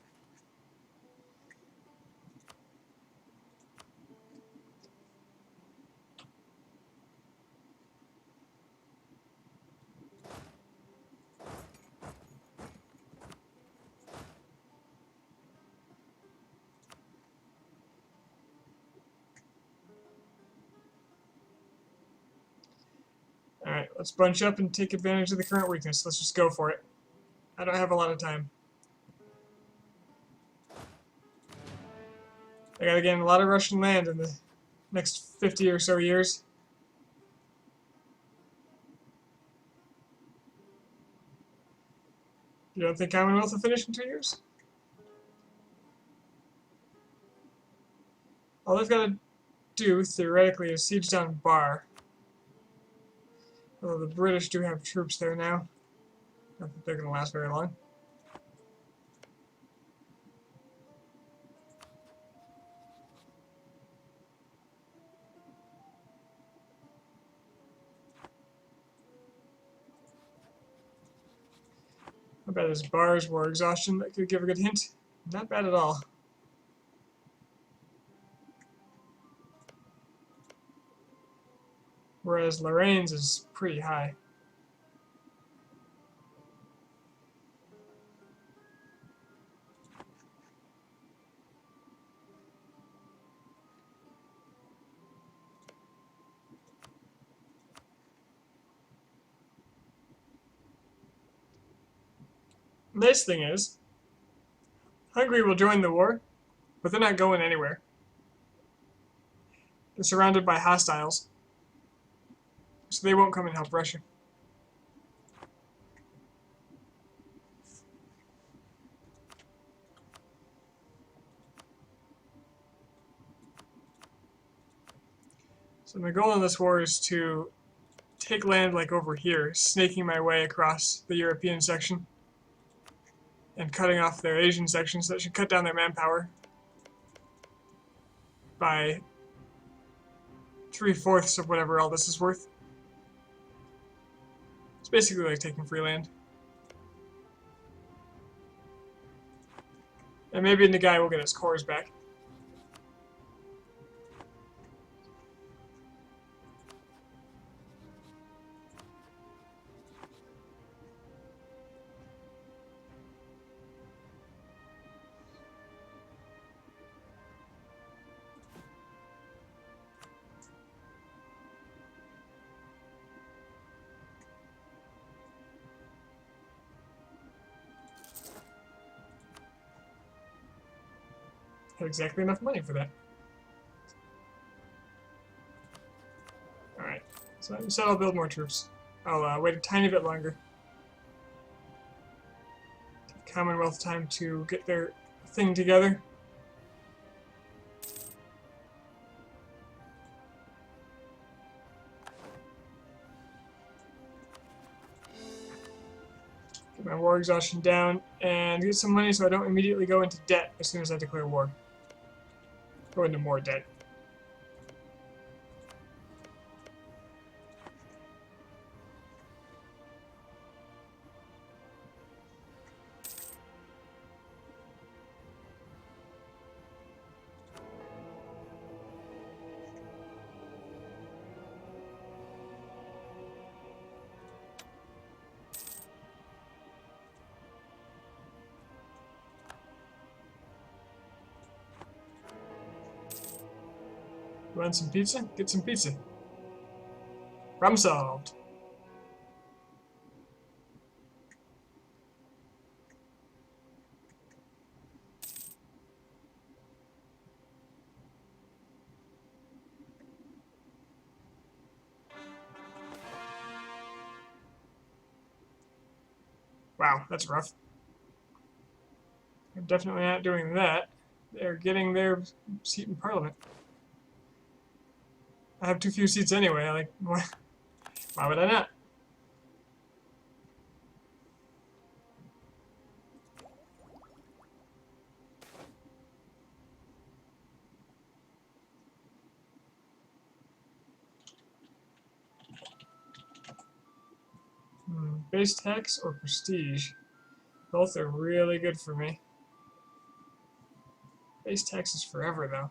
Alright, let's bunch up and take advantage of the current weakness. Let's just go for it. I don't have a lot of time. I gotta gain a lot of Russian land in the next 50 or so years. You don't think Commonwealth will finish in 2 years? All they've got to do, theoretically, is siege down Bar. Although the British do have troops there now. Not that they're going to last very long. How bad is Bar's war exhaustion? That could give a good hint. Not bad at all. Whereas Lorraine's is pretty high. Nice thing is, Hungary will join the war, but they're not going anywhere. They're surrounded by hostiles, so they won't come and help Russia. So my goal in this war is to take land like over here, snaking my way across the European section and cutting off their Asian sections. That should cut down their manpower by 3/4 of whatever all this is worth. It's basically like taking free land. And maybe Nagai will get his cores back. Had exactly enough money for that. Alright, so instead I'll build more troops. I'll wait a tiny bit longer. Give Commonwealth time to get their thing together. Get my war exhaustion down and get some money so I don't immediately go into debt as soon as I declare war. Go into more debt. You want some pizza? Get some pizza. Problem solved. Wow, that's rough. I'm definitely not doing that. They're getting their seat in Parliament. I have too few seats anyway. Like, why would I not? Base tax or prestige? Both are really good for me. Base taxes forever, though.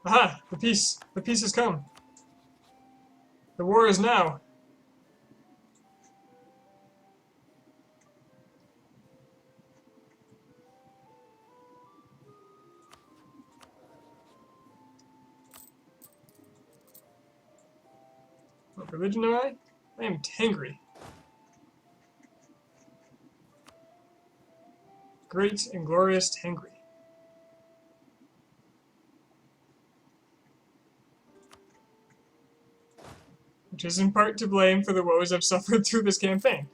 Aha! The peace! The peace has come! The war is now! What religion am I? I am Tangri. Great and glorious Tangri. Which is in part to blame for the woes I've suffered through this campaign.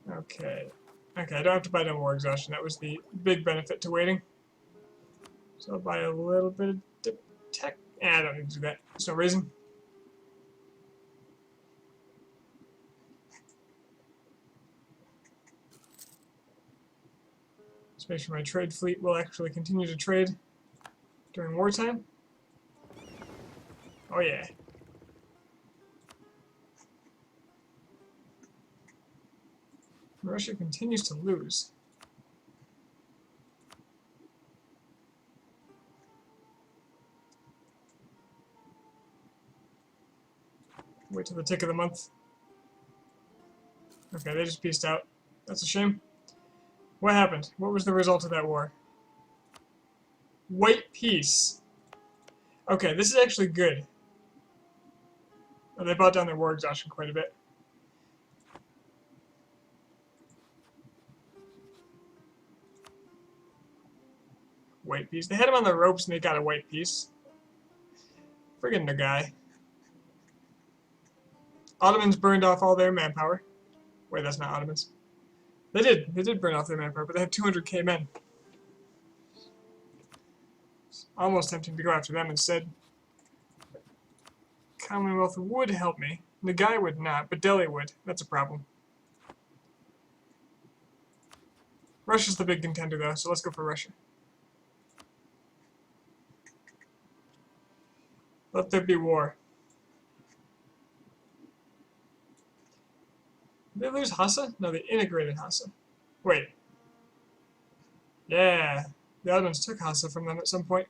Okay. Okay, I don't have to buy no more exhaustion. That was the big benefit to waiting. So I'll buy a little bit of tech. I don't need to do that. There's no reason. Let's make sure my trade fleet will actually continue to trade during wartime. Oh yeah. Russia continues to lose. Wait till the tick of the month. Okay, they just pieced out. That's a shame. What happened? What was the result of that war? White peace. Okay, this is actually good. Oh, they brought down their war exhaustion quite a bit. White peace. They had him on the ropes and they got a white peace. Friggin' the guy. Ottomans burned off all their manpower. Wait, that's not Ottomans. They did burn off their manpower, but they had 200k men. It's almost tempting to go after them instead. Commonwealth would help me. The guy would not, but Delhi would. That's a problem. Russia's the big contender though, so let's go for Russia. Let there be war. Did they lose Hassa? No, they integrated Hassa. Wait. Yeah. The Ottomans took Hassa from them at some point.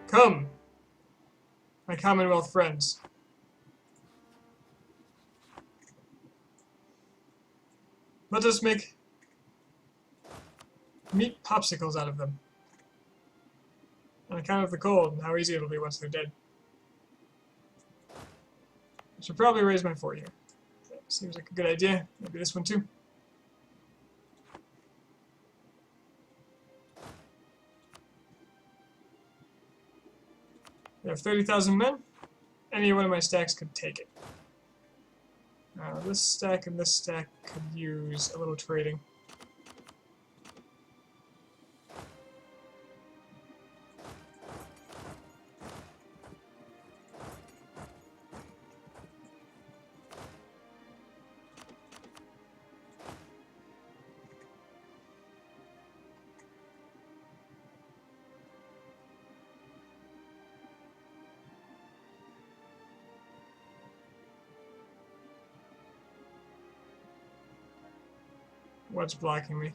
Come, my Commonwealth friends. Let us make meat popsicles out of them. On account of the cold and how easy it'll be once they're dead. I should probably raise my fort here. That seems like a good idea. Maybe this one too. I have 30,000 men. Any one of my stacks could take it. This stack and this stack could use a little trading. What's blocking me?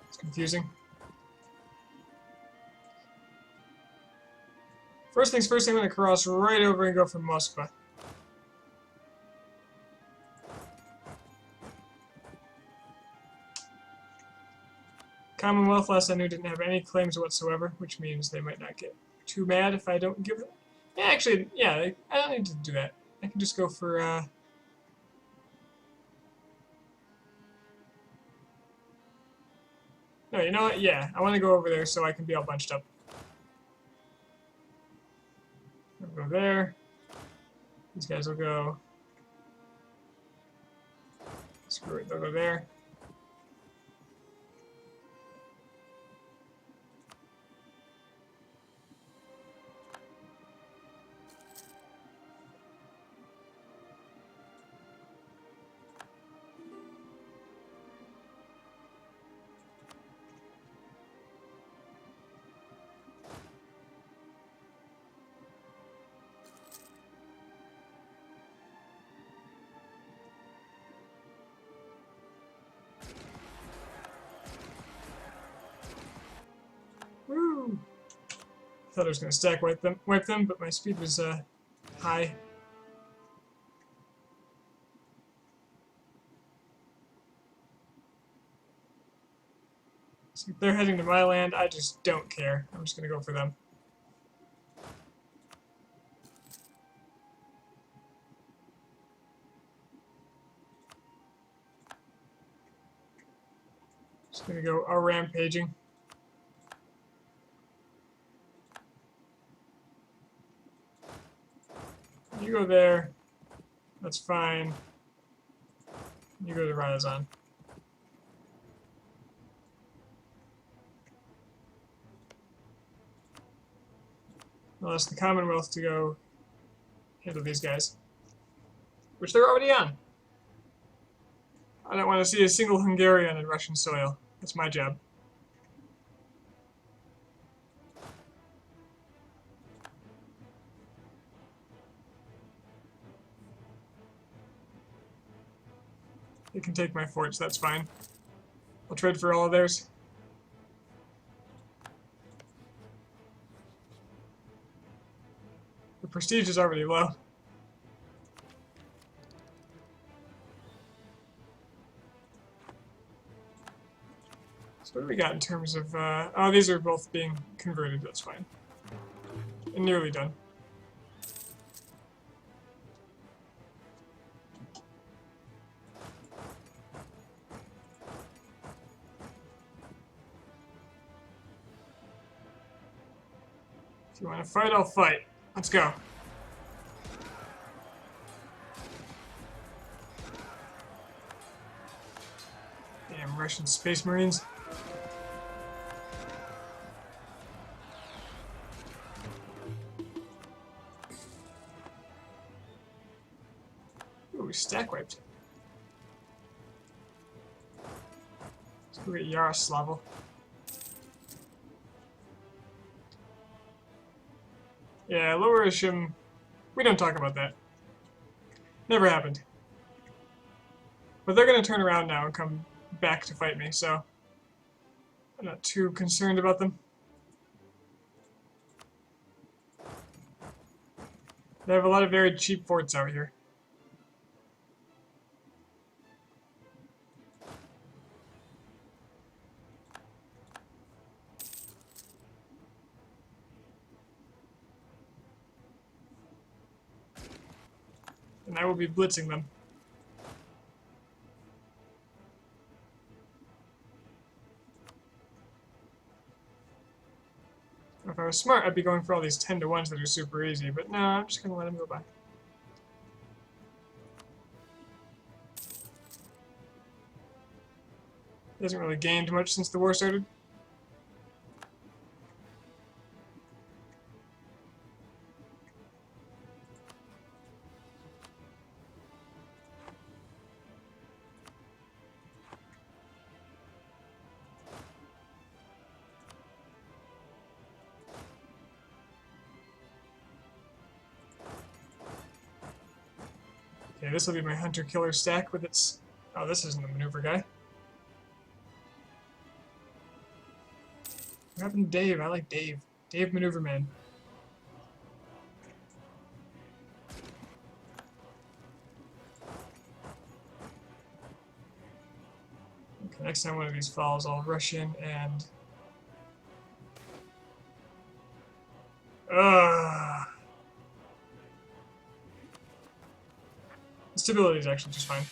It's confusing. First things first, I'm going to cross right over and go for Moscow. Commonwealth, last I knew, didn't have any claims whatsoever, which means they might not get too mad if I don't give them. Yeah, actually, yeah, I don't need to do that. I can just go for, no, you know what? Yeah, I want to go over there so I can be all bunched up. I'll go there. These guys will go. Screw it, they'll go there. Woo! Thought I was going to stack wipe them, but my speed was high. So if they're heading to my land, I just don't care. I'm just going to go for them. Just going to go rampaging. You go there. That's fine. You go to Ryazan. I'll ask the Commonwealth to go handle these guys. Which they're already on. I don't want to see a single Hungarian in Russian soil. That's my job. They can take my forts, that's fine. I'll trade for all of theirs. The prestige is already low. So what do we got in terms of... oh, these are both being converted, that's fine. And nearly done. If you want to fight, I'll fight. Let's go. Damn Russian Space Marines. Ooh, we stack wiped. Let's go get Yaroslavl. Yeah, Lower Ishim, we don't talk about that. Never happened. But they're going to turn around now and come back to fight me, so I'm not too concerned about them. They have a lot of very cheap forts out here. And I will be blitzing them. If I was smart, I'd be going for all these 10-to-1s that are super easy, but no, I'm just going to let them go by. He hasn't really gained much since the war started. Okay, this will be my hunter-killer stack with its... Oh, this isn't the maneuver guy. What happened to Dave? I like Dave. Dave Maneuver Man. Next time one of these falls, I'll rush in and... The stability is actually just fine.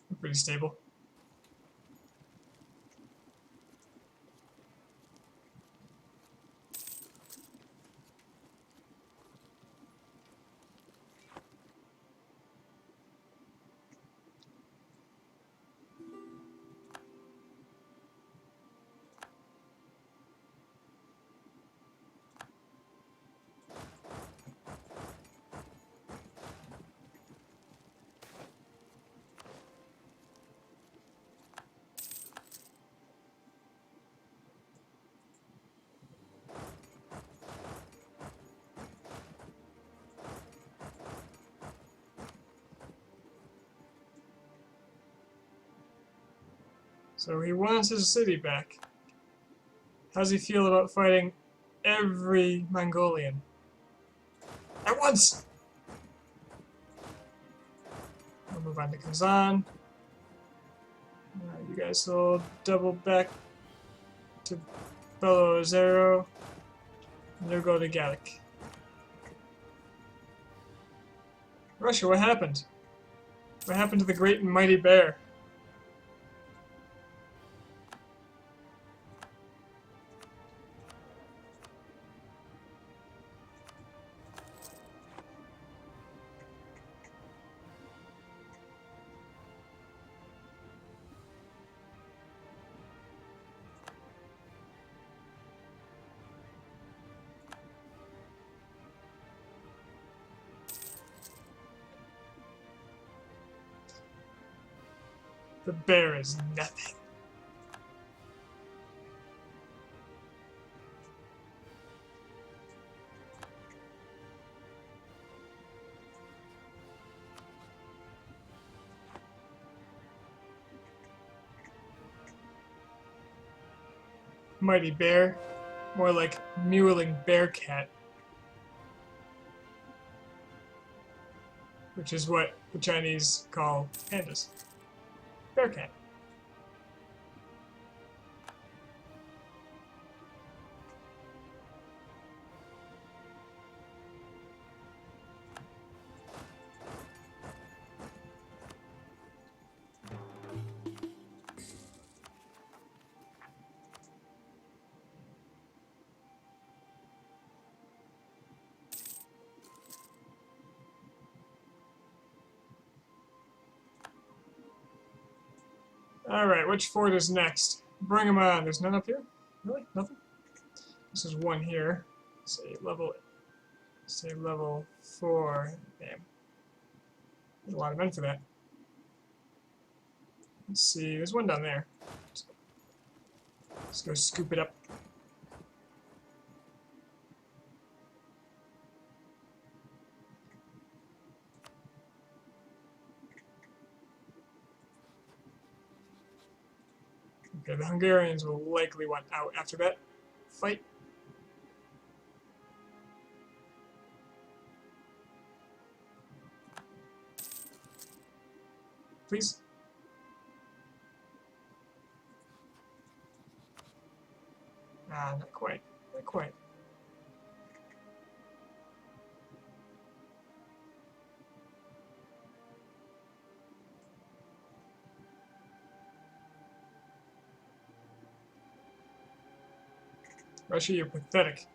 We're pretty stable. So he wants his city back. How does he feel about fighting every Mongolian at once? We'll move on to Kazan. You guys will double back to Belo Zero. And you'll go to Gallic. Russia, what happened? What happened to the great and mighty bear? The bear is nothing. Mighty bear. More like mewling bear cat. Which is what the Chinese call pandas. Bear cat. Alright, which fort is next? Bring them on. There's none up here? Really? Nothing? This is one here. Say level 4. Damn. There's a lot of men for that. Let's see, there's one down there. Let's go scoop it up. Okay, the Hungarians will likely want out after that fight. Please. Ah, not quite. Not quite. Russia, you're pathetic.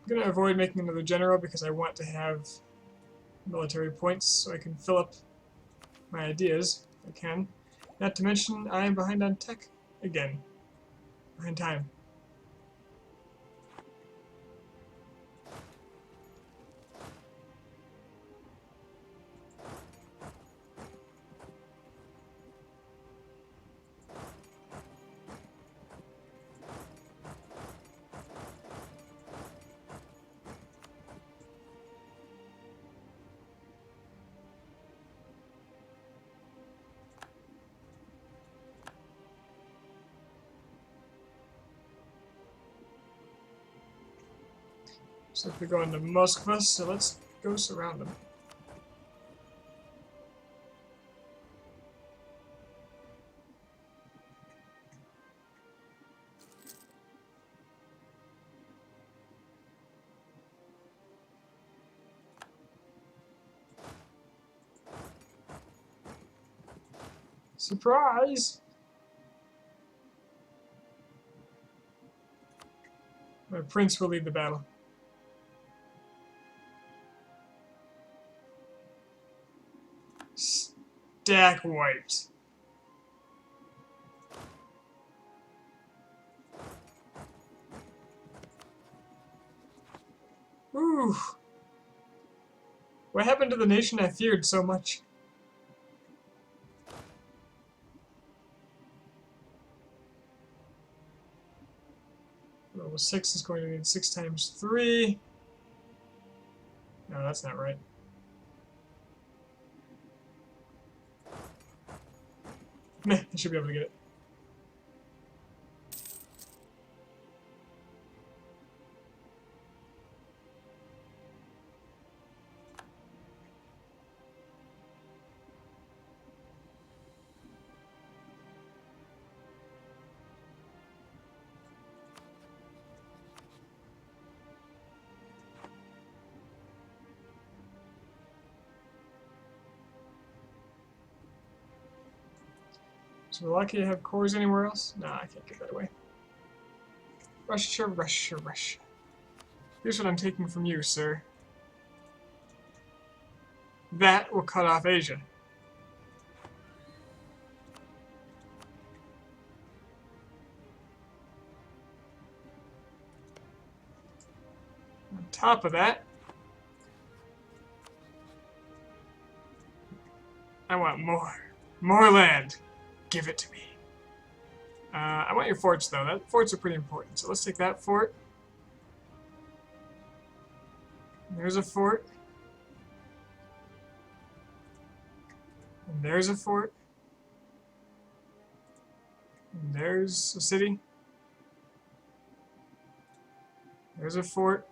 I'm going to avoid making another general because I want to have military points so I can fill up my ideas if I can. Not to mention, I am behind on tech again. Behind time. So if we go into Moskva, so let's go surround them. Surprise! My prince will lead the battle. Stack wiped. Ooh. What happened to the nation I feared so much? Level 6 is going to need 6 times 3. No, that's not right. Meh, I should be able to get it. So we're lucky to have cores anywhere else? Nah, I can't give that away. Russia, Russia, Russia. Here's what I'm taking from you, sir. That will cut off Asia. On top of that, I want more. More land. Give it to me. I want your forts, though. That forts are pretty important. So let's take that fort. There's a fort. And there's a fort. And there's a city. There's a fort.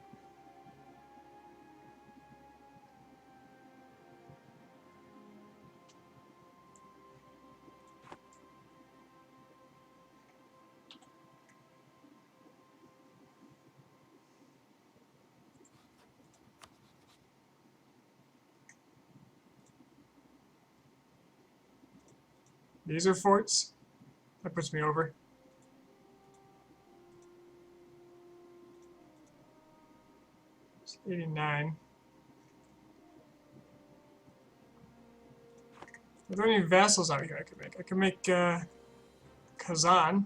These are forts. That puts me over. It's 89. Are there any vassals out here I could make? I could make Kazan.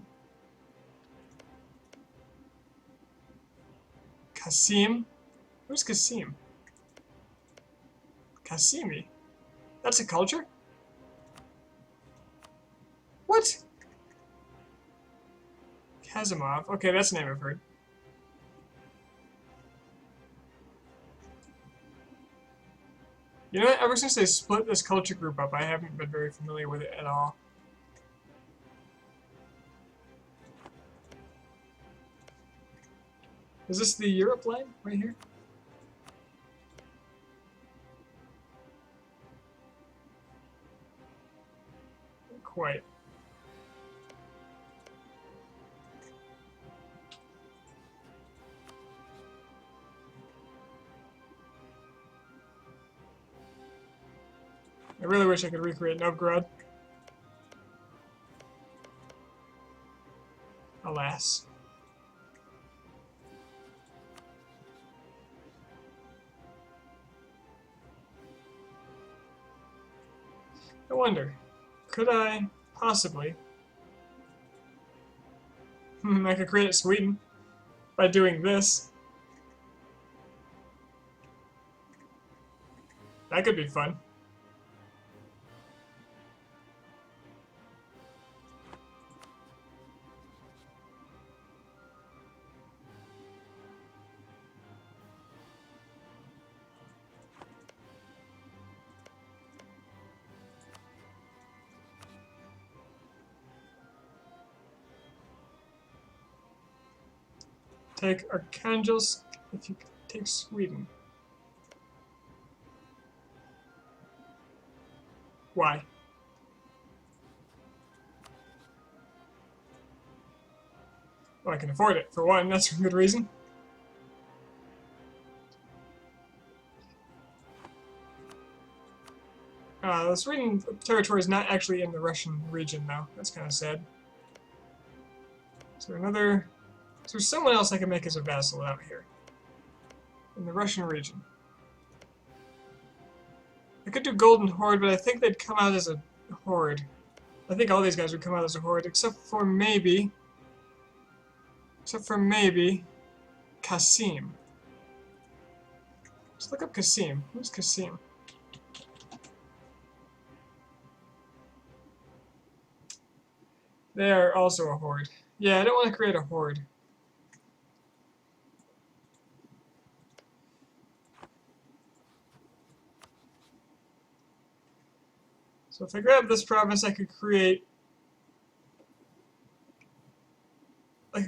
Kasim. Who's Kasim? Kasimi. That's a culture? What? Kazimov. Okay, that's a name I've heard. You know what? Ever since they split this culture group up, I haven't been very familiar with it at all. Is this the Europe line right here? Not quite. I really wish I could recreate Novgorod. Alas. I wonder, could I possibly... I could create Sweden by doing this. That could be fun. Take Archangelsk. If you take Sweden. Why? Well, I can afford it, for one. That's a good reason. The Sweden territory is not actually in the Russian region, though. That's kind of sad. Is there another... Is there someone else I can make as a vassal out here? In the Russian region. I could do Golden Horde, but I think they'd come out as a horde. I think all these guys would come out as a horde, except for maybe... Kasim. Let's look up Kasim. Who's Kasim? They are also a horde. Yeah, I don't want to create a horde. So if I grab this province, I could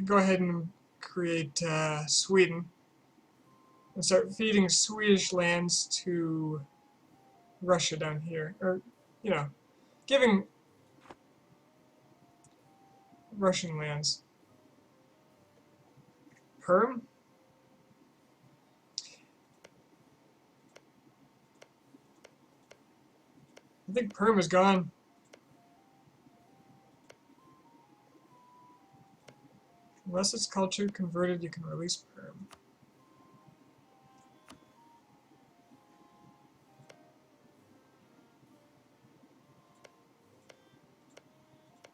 go ahead and create Sweden and start feeding Swedish lands to Russia down here. Or, you know, giving Russian lands. Perm? I think Perm is gone. Unless it's culture converted, you can release Perm.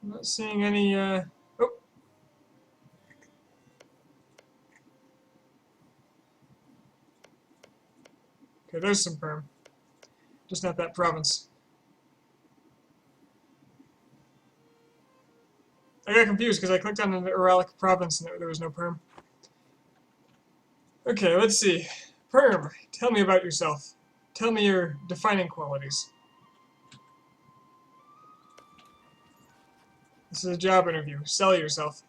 I'm not seeing any, oh! Okay, there's some Perm. Just not that province. I got confused because I clicked on an Uralic province and there was no Perm. Okay, let's see. Perm, tell me about yourself. Tell me your defining qualities. This is a job interview. Sell yourself.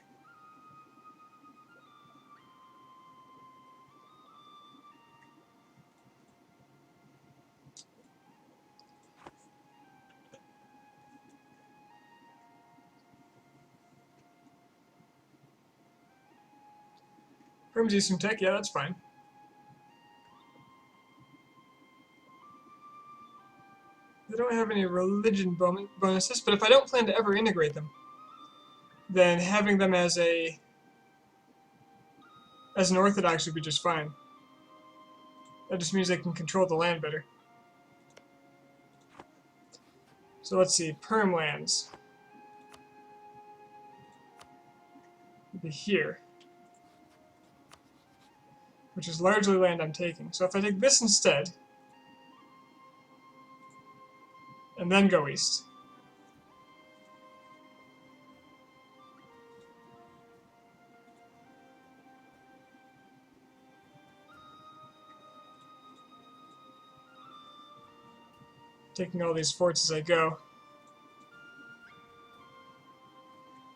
Perm's Eastern Tech, yeah, that's fine. They don't have any religion bonuses, but if I don't plan to ever integrate them, then having them as an Orthodox would be just fine. That just means they can control the land better. So let's see, Perm lands. Would be here. Which is largely land I'm taking. So if I take this instead, and then go east. Taking all these forts as I go.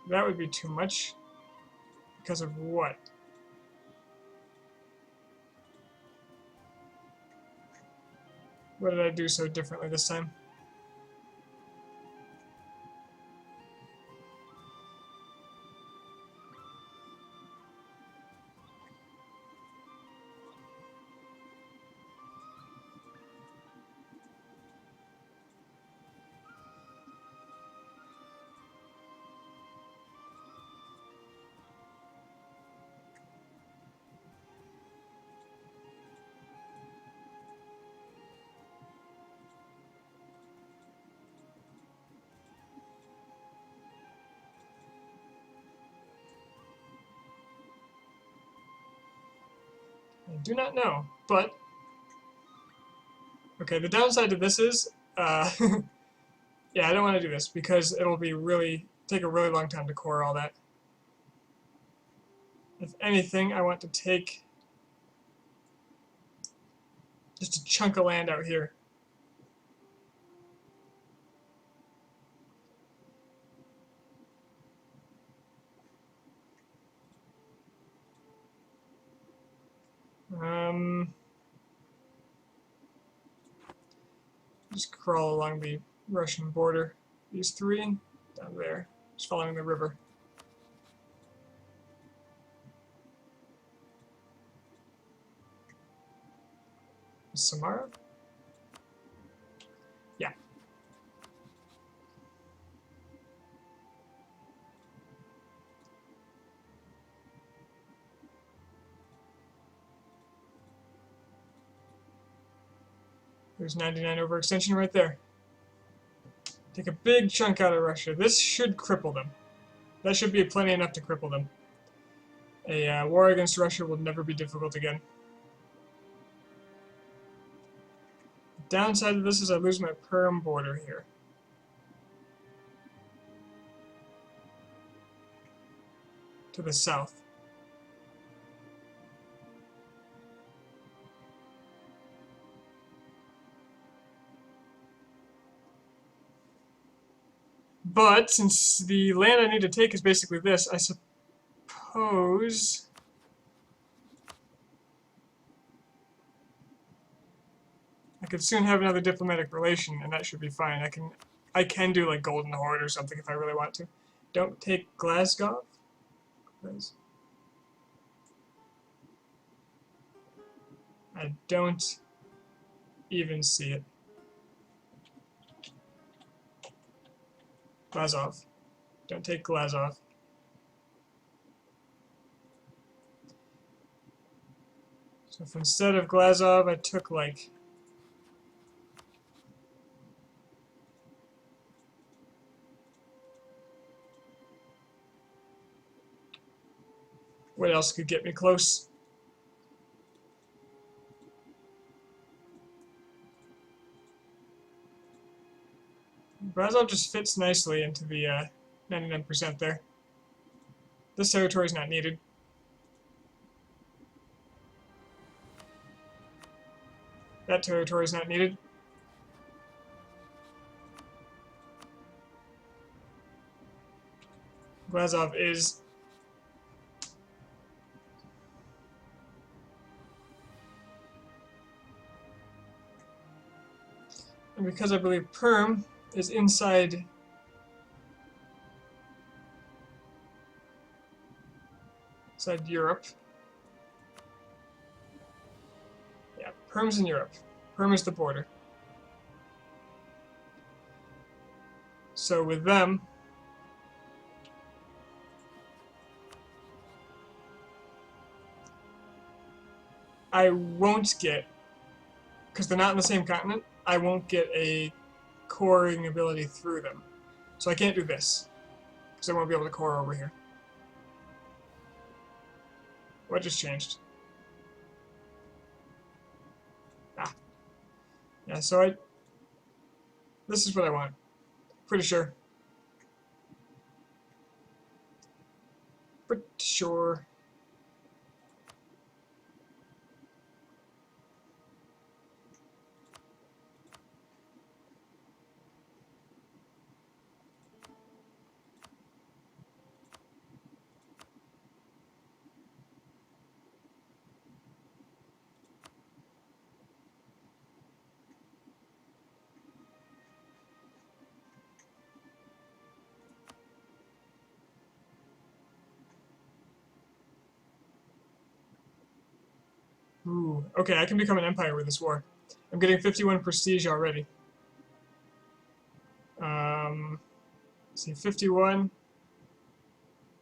That would be too much. Because of what? What did I do so differently this time? I do not know, but... Okay, the downside to this is, yeah, I don't want to do this because it'll be take a really long time to core all that. If anything, I want to take just a chunk of land out here. Just crawl along the Russian border. These three down there, just following the river. Samara? Yeah. There's 99 overextension right there. Take a big chunk out of Russia. This should cripple them. That should be plenty enough to cripple them. A war against Russia will never be difficult again. The downside of this is I lose my Perm border here. To the south. But since the land I need to take is basically this, I suppose I could soon have another diplomatic relation, and that should be fine. I can do like Golden Horde or something if I really want to. Don't take Glasgow. I don't even see it. Glazov. Don't take Glazov. So if instead of Glazov I took like what else could get me close? Glazov just fits nicely into the 99% there. This territory is not needed. That territory is not needed. Glazov is. And because I believe Perm is inside Europe. Yeah, Perm's in Europe. Perm is the border. So with them, I won't get, because they're not in the same continent, I won't get a coring ability through them. So I can't do this, because I won't be able to core over here. What just changed? Ah. Yeah, so this is what I want. Pretty sure. Pretty sure. Ooh, okay, I can become an empire with this war. I'm getting 51 prestige already. Let's see, 51.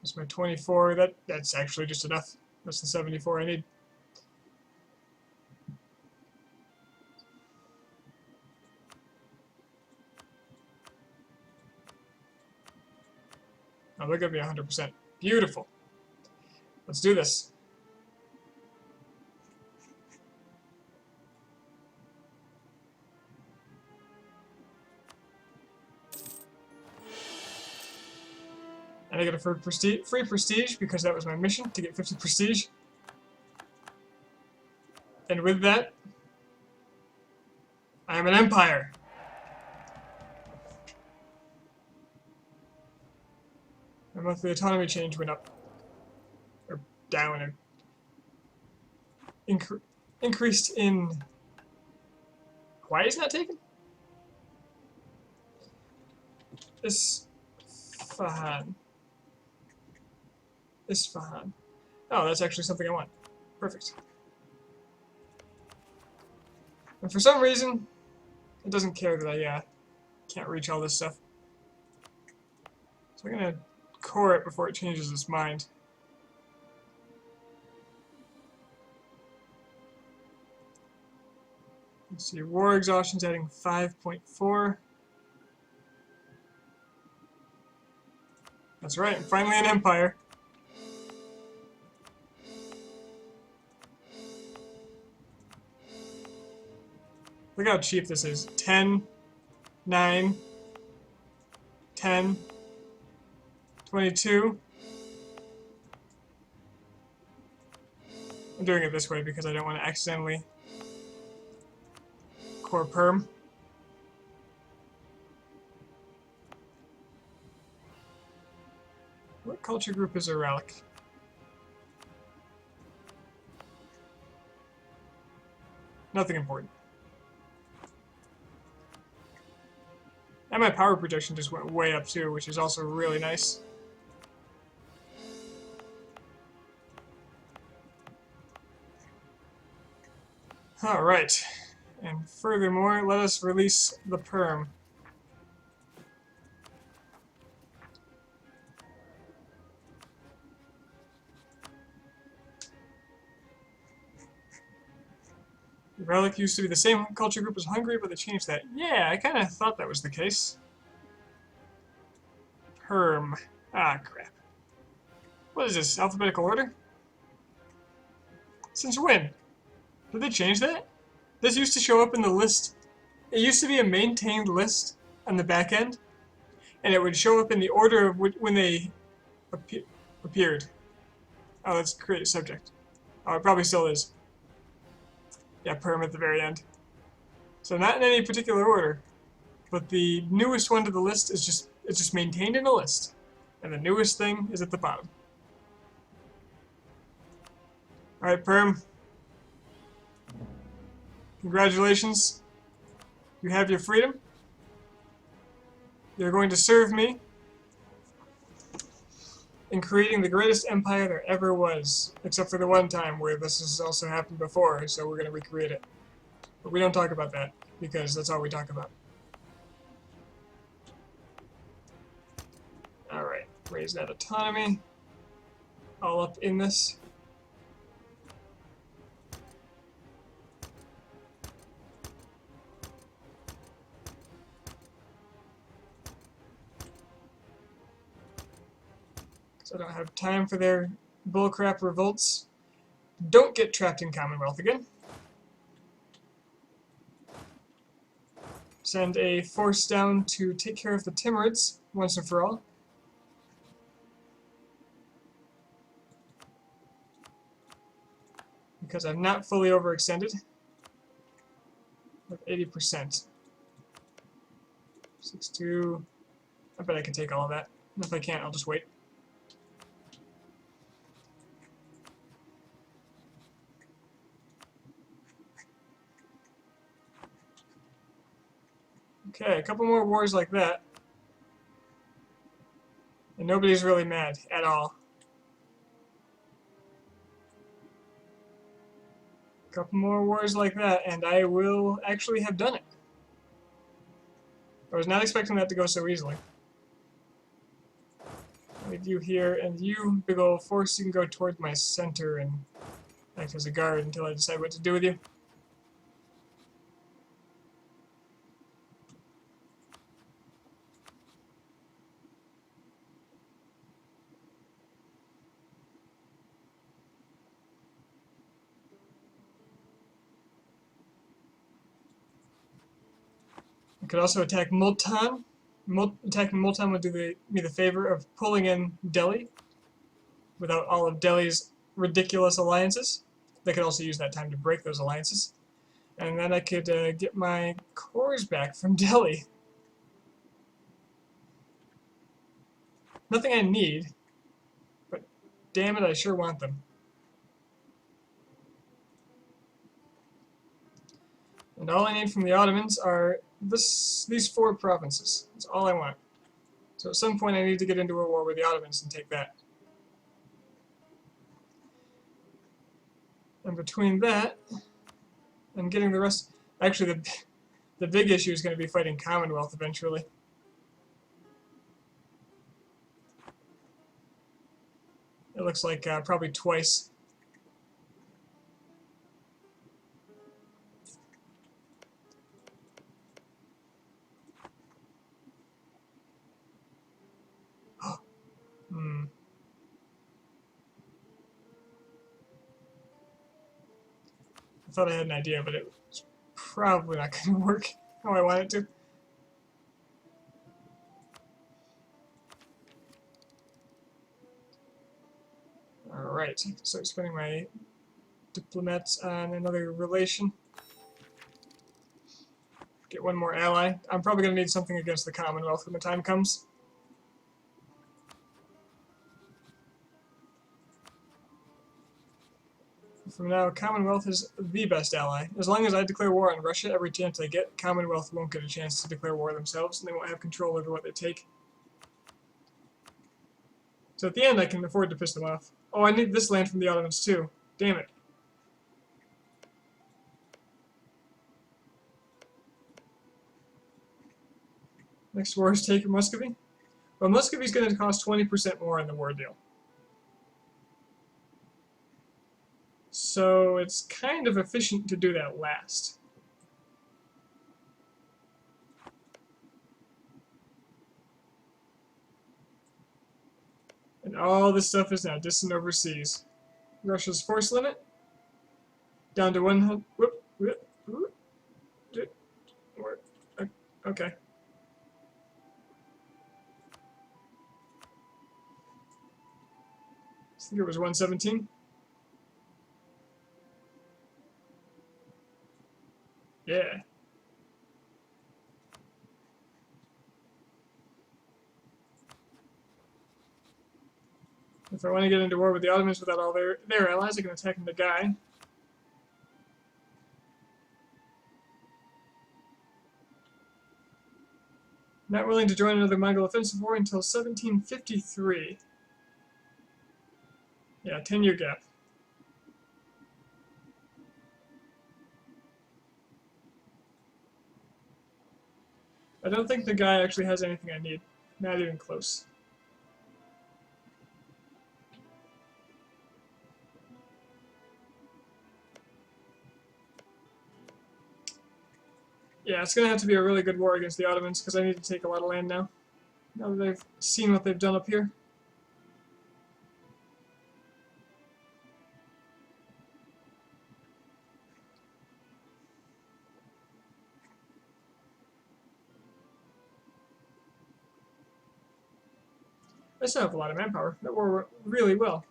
That's my 24. That's actually just enough. That's the 74 I need. Oh, they're gonna be 100%. Beautiful. Let's do this. And I get a free prestige because that was my mission, to get 50 prestige. And with that, I am an empire. My monthly autonomy change went up. Or down. increased in... Why is not taken? Isfahan. Isfahan. Oh, that's actually something I want. Perfect. And for some reason, it doesn't care that I can't reach all this stuff. So I'm going to core it before it changes its mind. Let's see, war exhaustion's adding 5.4. That's right, I'm finally an empire. Look how cheap this is. 10, 9, 10, 22. I'm doing it this way because I don't want to accidentally core perm. What culture group is a relic? Nothing important. And my power projection just went way up too, which is also really nice. Alright. And furthermore, let us release the perm. The relic used to be the same culture group as Hungary, but they changed that. Yeah, I kind of thought that was the case. Perm. Ah, crap. What is this, alphabetical order? Since when? Did they change that? This used to show up in the list. It used to be a maintained list on the back end, and it would show up in the order of when they appeared. Oh, let's create a subject. Oh, it probably still is. Yeah, perm at the very end. So not in any particular order, but the newest one to the list is just maintained in a list, and the newest thing is at the bottom. All right, perm. Congratulations. You have your freedom. You're going to serve me in creating the greatest empire there ever was, except for the one time where this has also happened before, so we're going to recreate it. But we don't talk about that, because that's all we talk about. Alright, raise that autonomy. All up in this. So I don't have time for their bullcrap revolts. Don't get trapped in Commonwealth again. Send a force down to take care of the Timurids once and for all. Because I'm not fully overextended. With 80%. 6-2. I bet I can take all of that. And if I can't, I'll just wait. Okay, a couple more wars like that. And nobody's really mad at all. A couple more wars like that, and I will actually have done it. I was not expecting that to go so easily. Leave you here, and you, big old force, you can go towards my center and act as a guard until I decide what to do with you. I could also attack Multan. Attacking Multan would do me the favor of pulling in Delhi without all of Delhi's ridiculous alliances. They could also use that time to break those alliances. And then I could get my cores back from Delhi. Nothing I need, but damn it, I sure want them. And all I need from the Ottomans are these 4 provinces. That's all I want. So at some point I need to get into a war with the Ottomans and take that. And between that and getting the rest... Actually, the big issue is going to be fighting Commonwealth eventually. It looks like probably twice. Hmm. I thought I had an idea, but it's probably not going to work how I want it to. Alright, I can start spending my diplomats on another relation. Get one more ally. I'm probably going to need something against the Commonwealth when the time comes. From now, Commonwealth is the best ally. As long as I declare war on Russia every chance I get, Commonwealth won't get a chance to declare war themselves, and they won't have control over what they take. So at the end, I can afford to piss them off. Oh, I need this land from the Ottomans too. Damn it. Next war is take Muscovy. Well, Muscovy's going to cost 20% more in the war deal. So it's kind of efficient to do that last. And all this stuff is now distant overseas. Russia's force limit down to 100. Okay. I think it was 117. Yeah. If I want to get into war with the Ottomans without all their allies, I can attack the guy. Not willing to join another Mongol offensive war until 1753. Yeah, 10-year gap. I don't think the guy actually has anything I need. Not even close. Yeah, it's going to have to be a really good war against the Ottomans, because I need to take a lot of land now. Now that they've seen what they've done up here. I still have a lot of manpower. That war really well.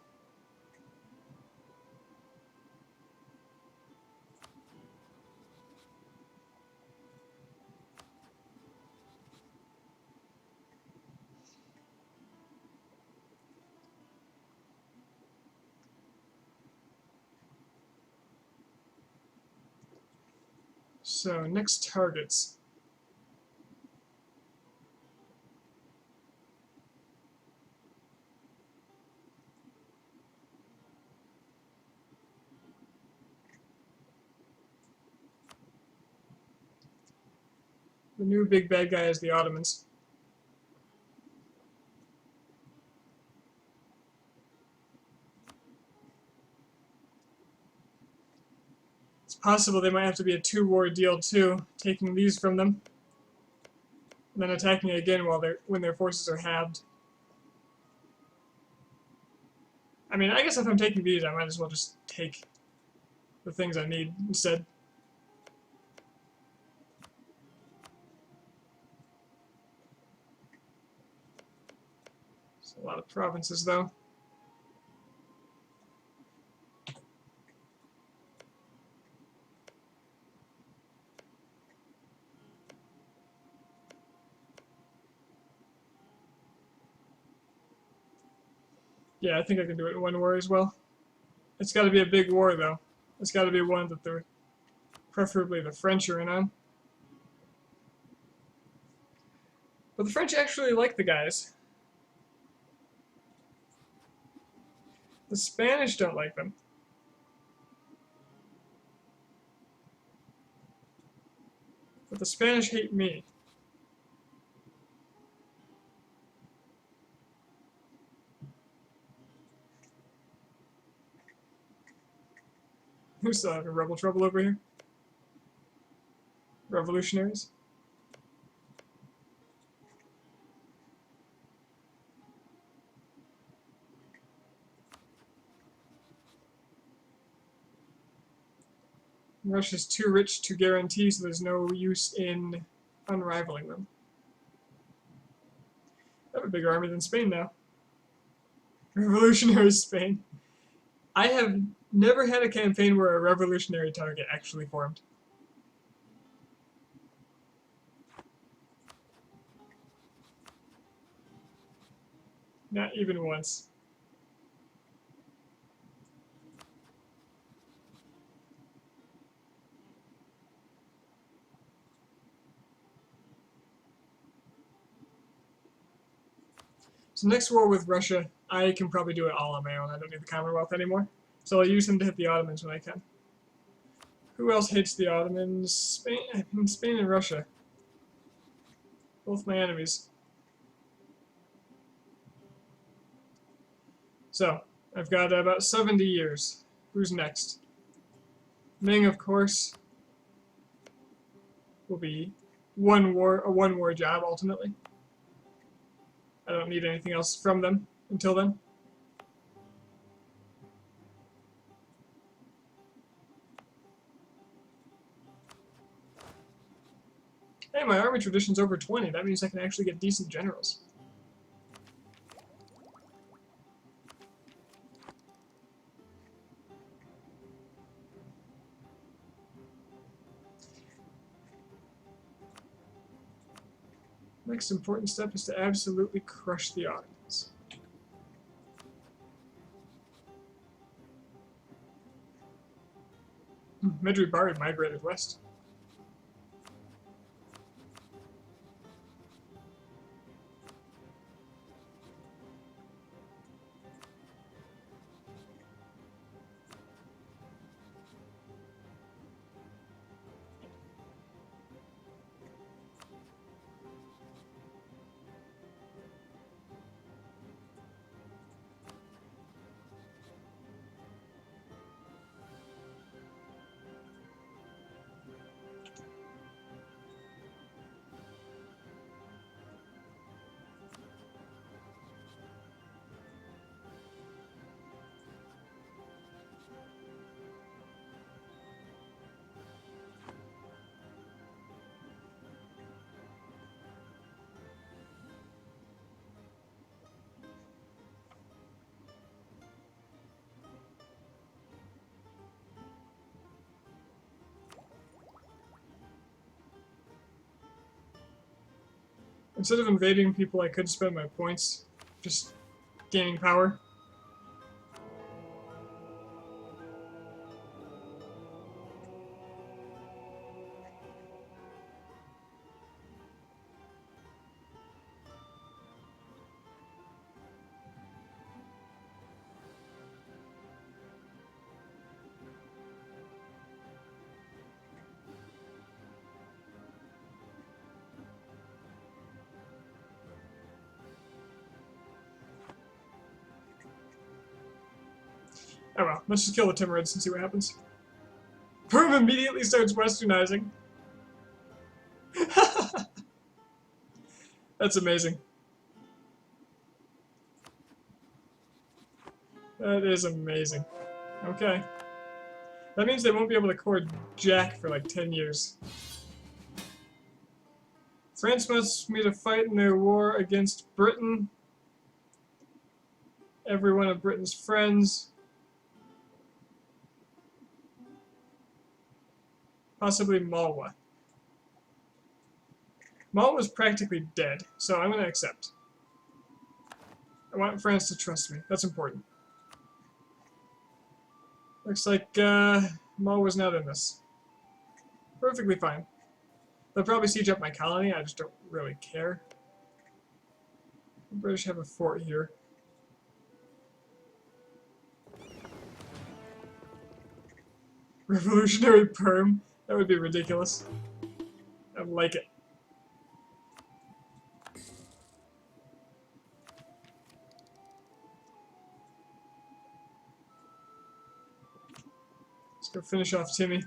So, next targets. The new big bad guy is the Ottomans. It's possible they might have to be a 2-war deal too, taking these from them, and then attacking again when their forces are halved. I mean, I guess if I'm taking these, I might as well just take the things I need instead. It's a lot of provinces, though. Yeah, I think I can do it in one war as well. It's got to be a big war, though. It's got to be one that they're Preferably the French are in on. But the French actually like the guys. The Spanish don't like them. But the Spanish hate me. Who's still having rebel trouble over here? Revolutionaries? Russia's too rich to guarantee, so there's no use in unrivaling them. I have a bigger army than Spain now. Revolutionary Spain. I have never had a campaign where a revolutionary target actually formed. Not even once. So next war with Russia, I can probably do it all on my own. I don't need the Commonwealth anymore. So I'll use them to hit the Ottomans when I can. Who else hates the Ottomans? Spain and Russia. Both my enemies. So, I've got about 70 years. Who's next? Ming, of course, will be a one-war job, ultimately. I don't need anything else from them until then. Hey, my army tradition's over 20. That means I can actually get decent generals. Next important step is to absolutely crush the Ottomans. Medri Bari migrated west. Instead of invading people, I could spend my points just gaining power. Oh well, let's just kill the Timurids and see what happens. Perm immediately starts westernizing. That's amazing. That is amazing. Okay. That means they won't be able to court Jack for like 10 years. France wants me to fight in their war against Britain. Every one of Britain's friends. Possibly Malwa. Malwa's practically dead, so I'm going to accept. I want France to trust me. That's important. Looks like Malwa's not in this. Perfectly fine. They'll probably siege up my colony, I just don't really care. The British have a fort here. Revolutionary perm? That would be ridiculous. I like it. Let's go finish off Timmy.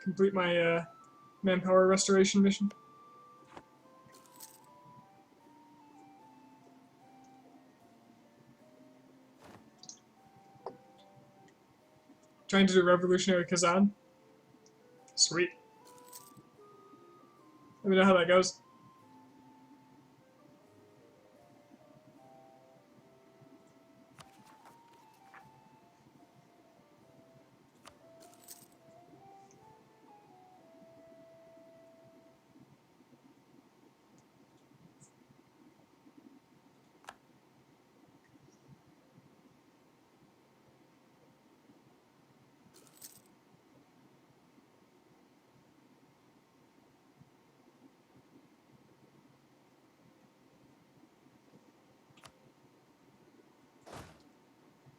Complete my manpower restoration mission. Trying to do Revolutionary Kazan. Sweet. Let me know how that goes.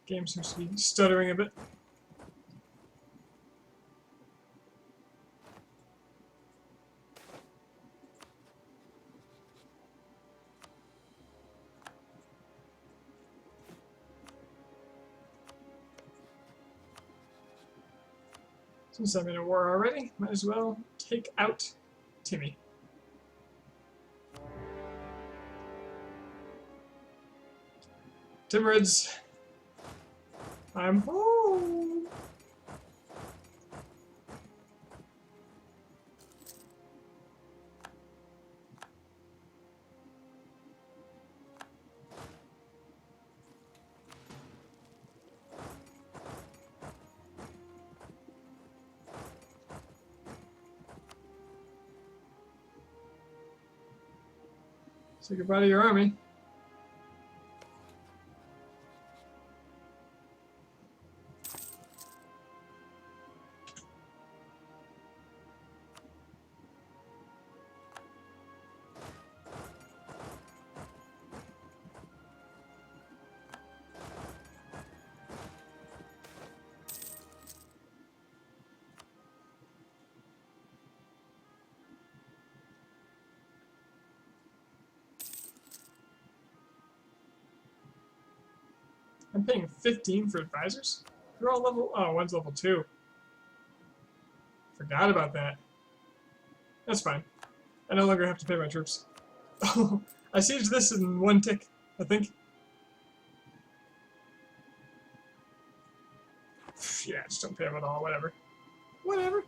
Game seems to be stuttering a bit. Since I'm in a war already, might as well take out Timmy. Timurids, I'm home. Say goodbye to your army. I'm paying 15 for advisors? They're all level... Oh, one's level 2. Forgot about that. That's fine. I no longer have to pay my troops. Oh, I sieged this in one tick, I think. Yeah, just don't pay them at all, whatever. Whatever.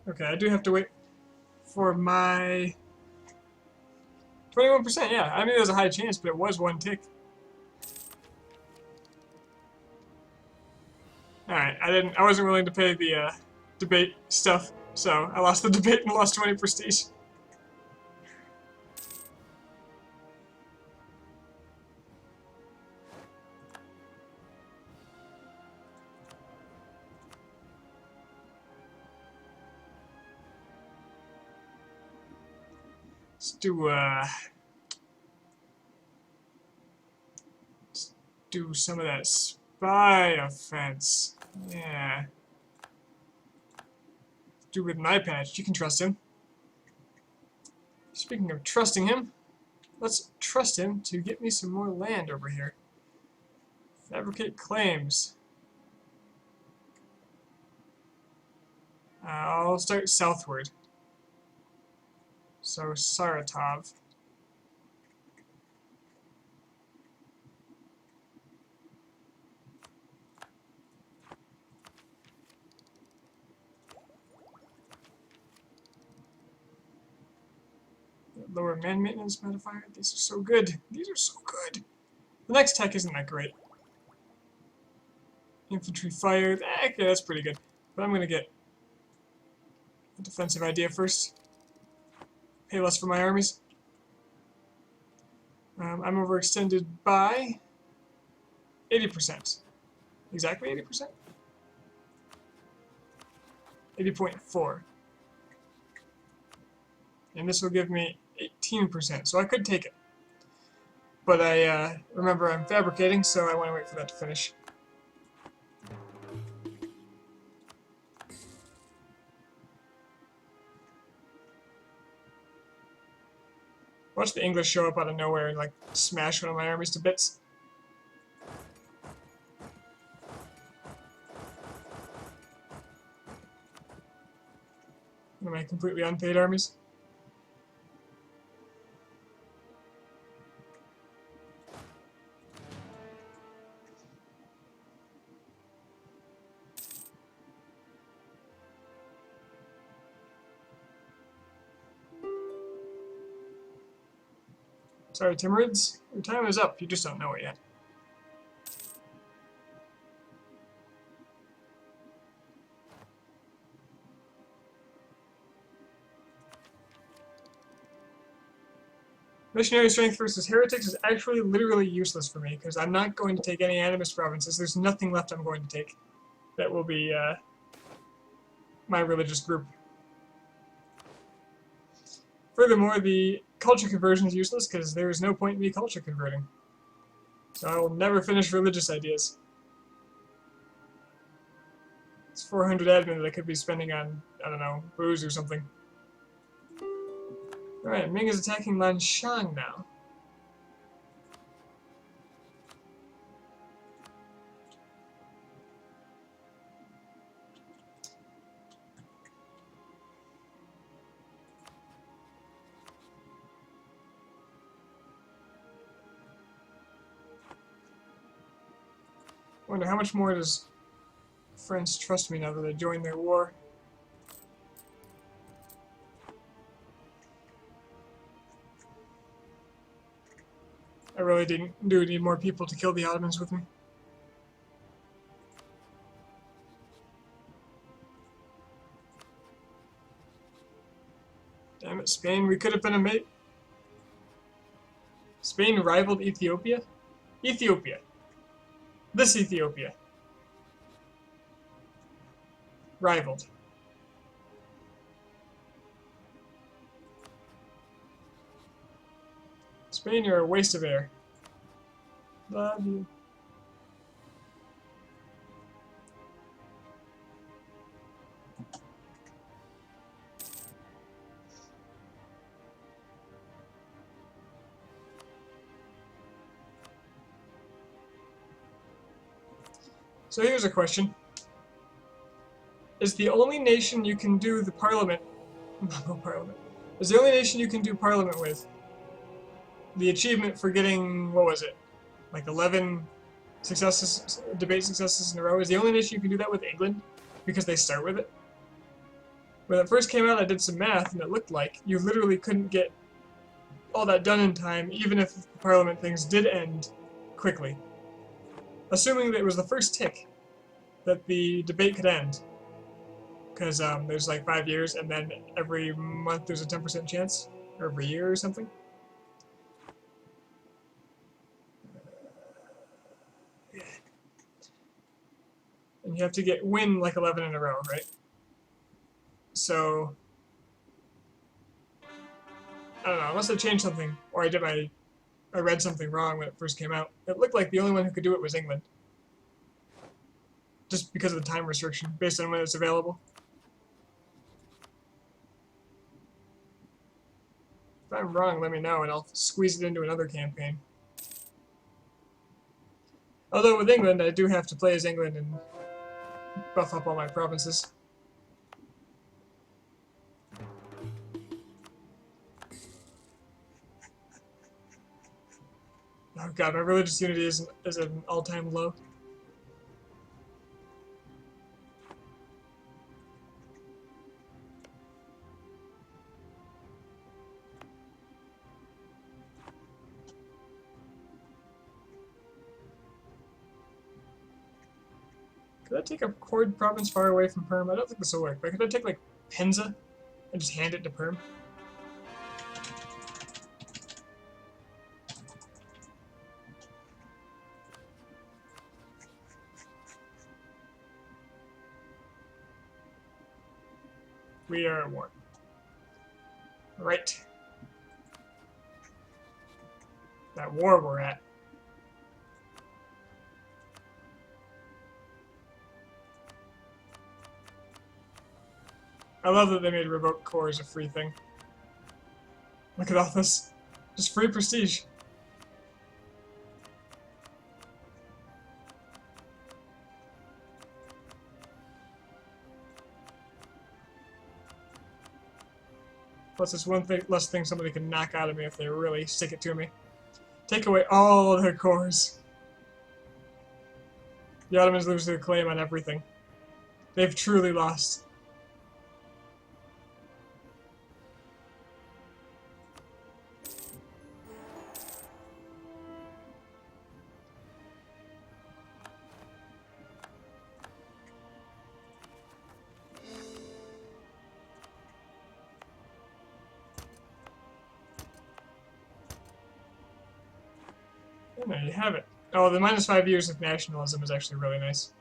Okay, I do have to wait for my 21%. Yeah, I mean there's a high chance, but it was one tick. All right, I wasn't willing to pay the debate stuff, so I lost the debate and lost 20 prestige. Let's do some of that spy offense. Yeah. Do with an eye patch. You can trust him. Speaking of trusting him, let's trust him to get me some more land over here. Fabricate claims. I'll start southward. So Saratov. Lower man maintenance modifier. These are so good. These are so good. The next tech isn't that great. Infantry fire. Okay, that's pretty good. But I'm gonna get a defensive idea first. Pay less for my armies. I'm overextended by 80%. Exactly 80%? 80.4. And this will give me 18%, so I could take it. But I remember I'm fabricating, so I want to wait for that to finish. Watch the English show up out of nowhere and like smash one of my armies to bits. One of my completely unpaid armies. Sorry, Timurids. Your time is up. You just don't know it yet. Missionary strength versus heretics is actually literally useless for me, because I'm not going to take any animist provinces. There's nothing left I'm going to take that will be my religious group. Furthermore, the culture conversion is useless, because there is no point in me culture converting. So I will never finish religious ideas. It's 400 admin that I could be spending on, I don't know, booze or something. Alright, Ming is attacking Lanshan now. I wonder how much more does France trust me now that I joined their war. I really do need more people to kill the Ottomans with me. Damn it, Spain, we could have been a mate. Spain rivaled Ethiopia? Ethiopia. This Ethiopia. Rivaled. Spain, you're a waste of air. Love you. So here's a question. Is the only nation you can do the parliament... No, parliament. Is the only nation you can do parliament with the achievement for getting, what was it? Like 11 successes, debate successes in a row? Is the only nation you can do that with England? Because they start with it? When it first came out, I did some math, and it looked like you literally couldn't get all that done in time, even if the parliament things did end quickly. Assuming that it was the first tick that the debate could end. Because there's like 5 years, and then every month there's a 10% chance, or every year or something. And you have to win like 11 in a row, right? So I don't know, unless I changed something, or I read something wrong when it first came out. It looked like the only one who could do it was England. Just because of the time restriction, based on when it's available. If I'm wrong, let me know, and I'll squeeze it into another campaign. Although with England, I do have to play as England and buff up all my provinces. Oh god, my religious unity is at an all-time low. Could I take a Cord province far away from Perm? I don't think this will work, but could I take like Penza? I just hand it to Perm. We are at war. Right. That war we're at. I love that they made revoke cores a free thing. Look at all this. Just free prestige. Plus, it's one thing, less thing somebody can knock out of me if they really stick it to me. Take away all their cores. The Ottomans lose their claim on everything. They've truly lost. And there you have it. Oh, the -5 years of nationalism is actually really nice.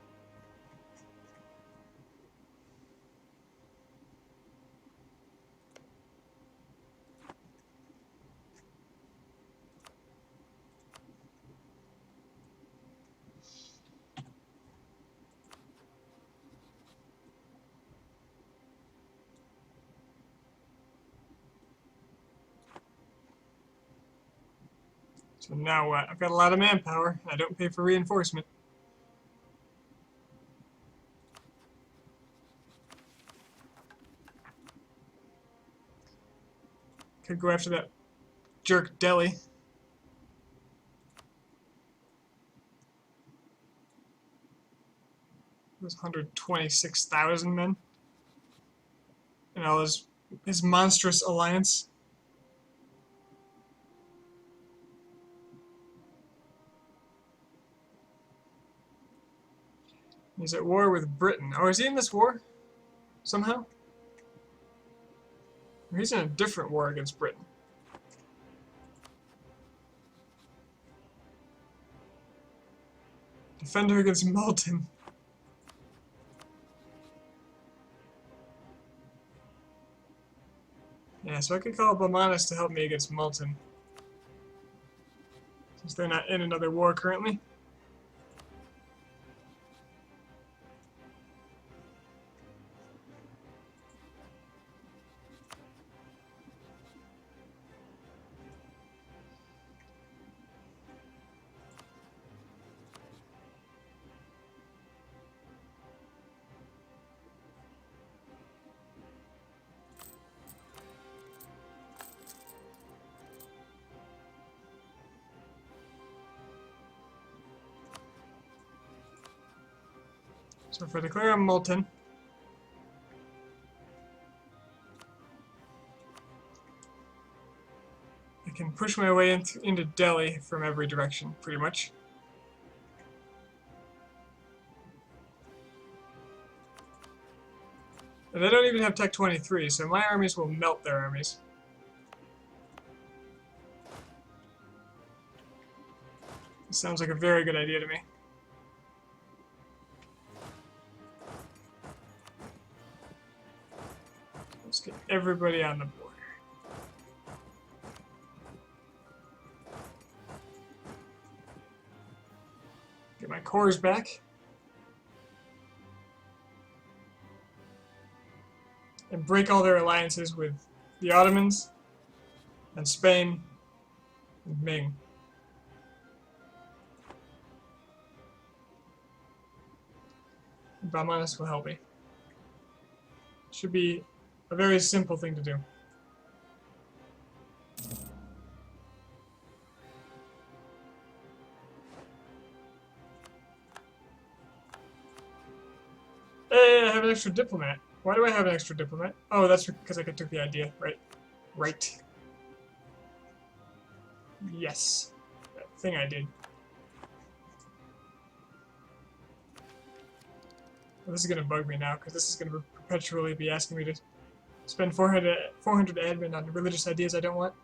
So now what? I've got a lot of manpower. I don't pay for reinforcement. Could go after that jerk Delhi. Those 126,000 men. And all his monstrous alliance. He's at war with Britain. Oh, is he in this war? Somehow? Or he's in a different war against Britain. Defender against Malton. Yeah, so I could call Baumanis to help me against Malton. Since they're not in another war currently. So if I declare on Malton, I can push my way into Delhi from every direction, pretty much. And they don't even have Tech 23, so my armies will melt their armies. This sounds like a very good idea to me. Let's get everybody on the border. Get my cores back. And break all their alliances with the Ottomans and Spain and Ming. Baumanis will help me. Should be a very simple thing to do. Hey, I have an extra diplomat. Why do I have an extra diplomat? Oh, that's because I took the idea, right? Right. Yes. That thing I did. Well, this is going to bug me now, because this is going to perpetually be asking me to Spend 400 admin on religious ideas I don't want.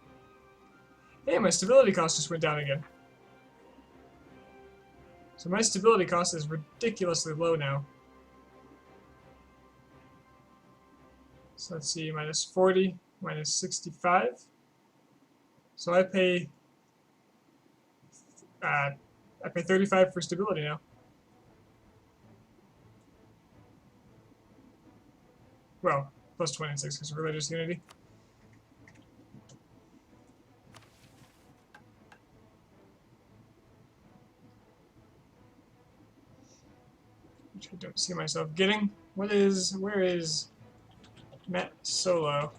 Hey, my stability cost just went down again. So my stability cost is ridiculously low now. So let's see, minus 40, minus 65. So I pay 35 for stability now. Well, plus 26 because of religious unity. Which I don't see myself getting. Where is Matt Solo?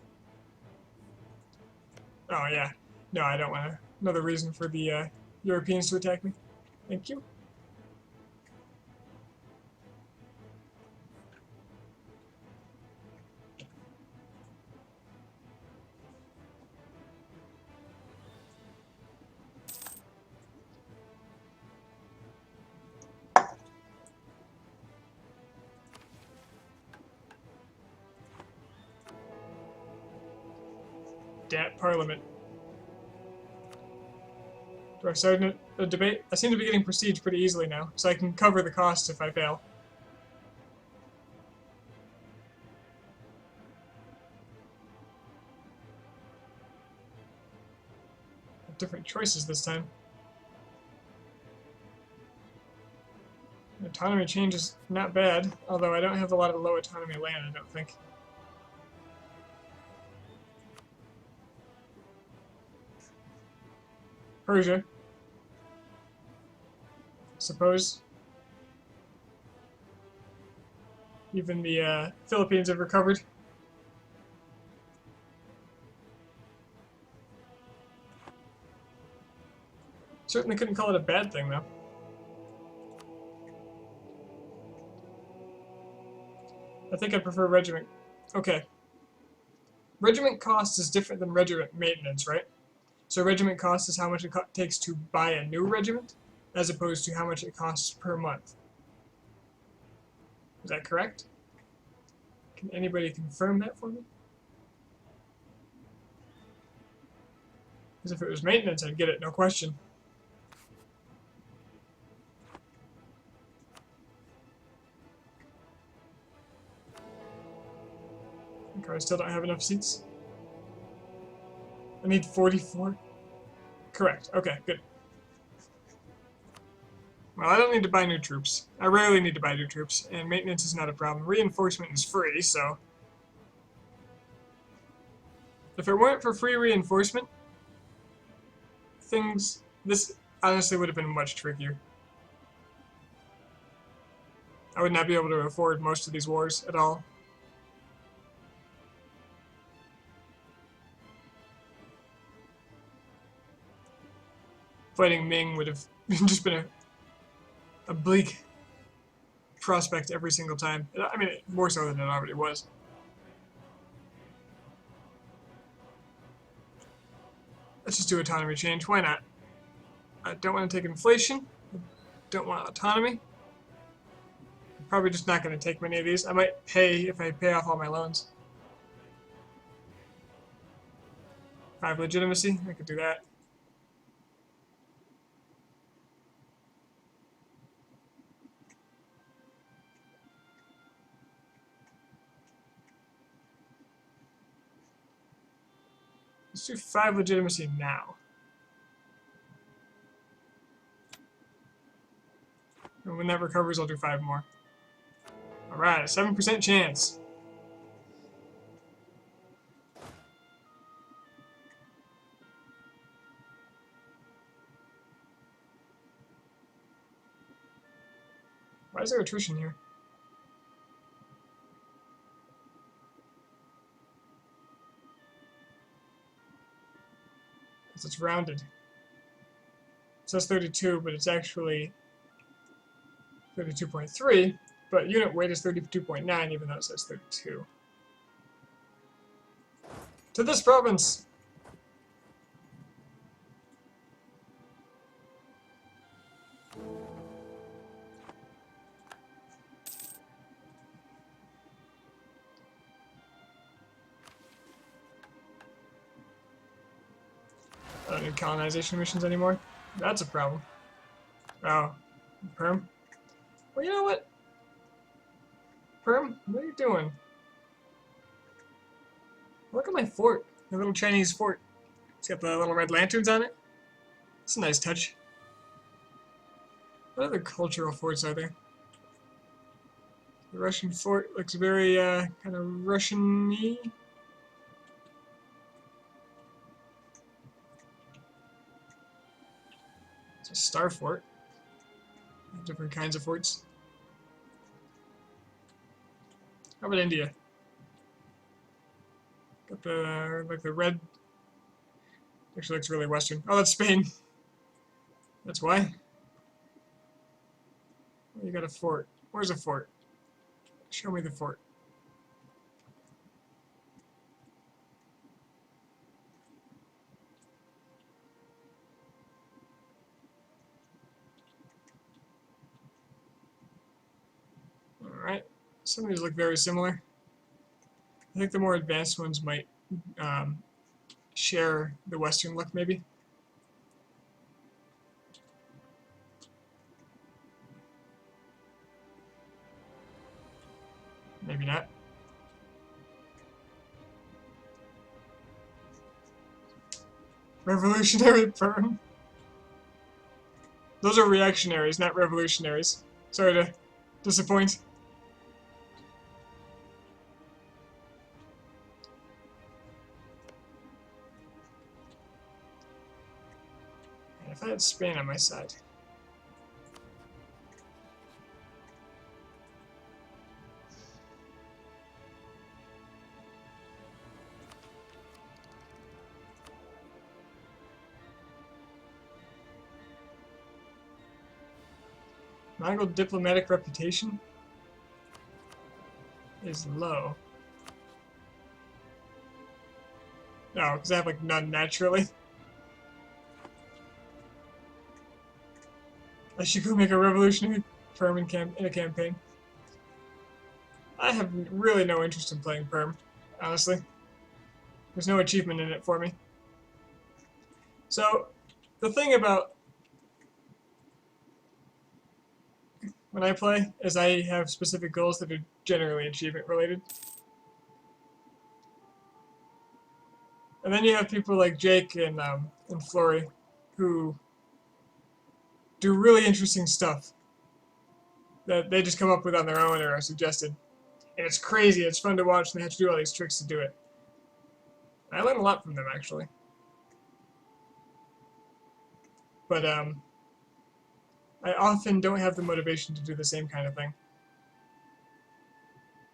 Oh yeah. No, I don't want another reason for the Europeans to attack me. Thank you. Dat Parliament. Do I start a debate? I seem to be getting prestige pretty easily now, so I can cover the costs if I fail. Different choices this time. Autonomy change is not bad, although I don't have a lot of low autonomy land, I don't think. Persia. Suppose. Even the Philippines have recovered. Certainly couldn't call it a bad thing, though. I think I prefer regiment. Okay. Regiment cost is different than regiment maintenance, right? So regiment cost is how much it takes to buy a new regiment, as opposed to how much it costs per month. Is that correct? Can anybody confirm that for me? Because if it was maintenance, I'd get it, no question. Okay, I still don't have enough seats. I need 44. Correct. Okay, good. Well, I don't need to buy new troops. I rarely need to buy new troops, and maintenance is not a problem. Reinforcement is free, so... If it weren't for free reinforcement, this honestly would have been much trickier. I would not be able to afford most of these wars at all. Fighting Ming would have just been a bleak prospect every single time. I mean, more so than it already was. Let's just do autonomy change. Why not? I don't want to take inflation. I don't want autonomy. I'm probably just not going to take many of these. I might pay if I pay off all my loans. 5 legitimacy. I could do that. Let's do 5 legitimacy now. And when that recovers, I'll do 5 more. Alright, 7% chance. Why is there attrition here? Because it's rounded. It says 32, but it's actually 32.3, but unit weight is 32.9, even though it says 32. To this province! any colonization missions anymore. That's a problem. Oh, Perm. Well, you know what? Perm, what are you doing? Look at my fort. My little Chinese fort. It's got the little red lanterns on it. It's a nice touch. What other cultural forts are there? The Russian fort looks very kind of Russian-y. It's a star fort. Different kinds of forts. How about India? Got the like the red. Actually looks really Western. Oh, that's Spain. That's why. Oh, you got a fort. Where's a fort? Show me the fort. Alright. Some of these look very similar. I think the more advanced ones might share the Western look, maybe. Maybe not. Revolutionary Perm. Those are reactionaries, not revolutionaries. Sorry to disappoint. If I had Spain on my side. Mongol diplomatic reputation is low. No, because I have like none naturally. I should go make a revolutionary Perm in a campaign. I have really no interest in playing Perm, honestly. There's no achievement in it for me. So, the thing about when I play is I have specific goals that are generally achievement related. And then you have people like Jake and Flory who do really interesting stuff that they just come up with on their own or are suggested. And it's crazy, it's fun to watch, and they have to do all these tricks to do it. I learn a lot from them, actually. But I often don't have the motivation to do the same kind of thing.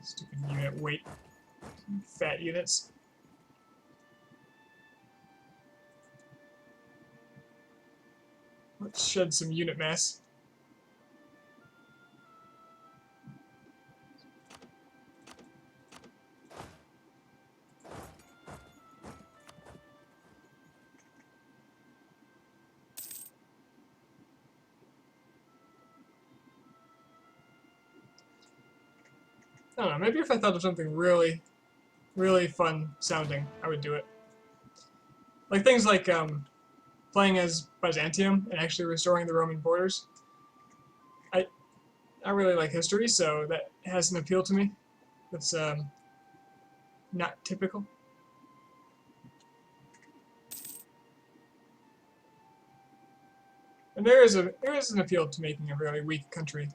Stupid unit weight. Fat units. Let's shed some unit mass. I don't know, maybe if I thought of something really, really fun sounding, I would do it. Like things like playing as Byzantium and actually restoring the Roman borders. I really like history, so that has an appeal to me. That's not typical. And there is an appeal to making a really weak country,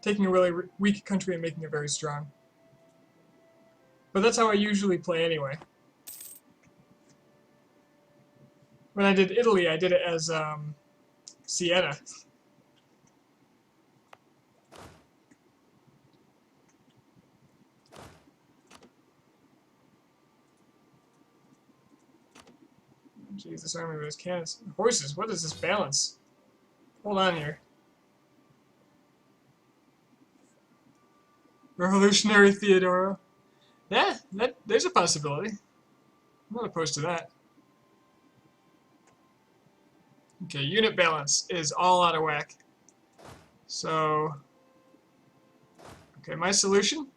taking a really weak country and making it very strong. But that's how I usually play anyway. When I did Italy, I did it as Siena. Jeez, this army with his cannons. Horses, what is this balance? Hold on here. Revolutionary Theodora. Yeah, there's a possibility. I'm not opposed to that. Okay, unit balance is all out of whack. So, okay, my solution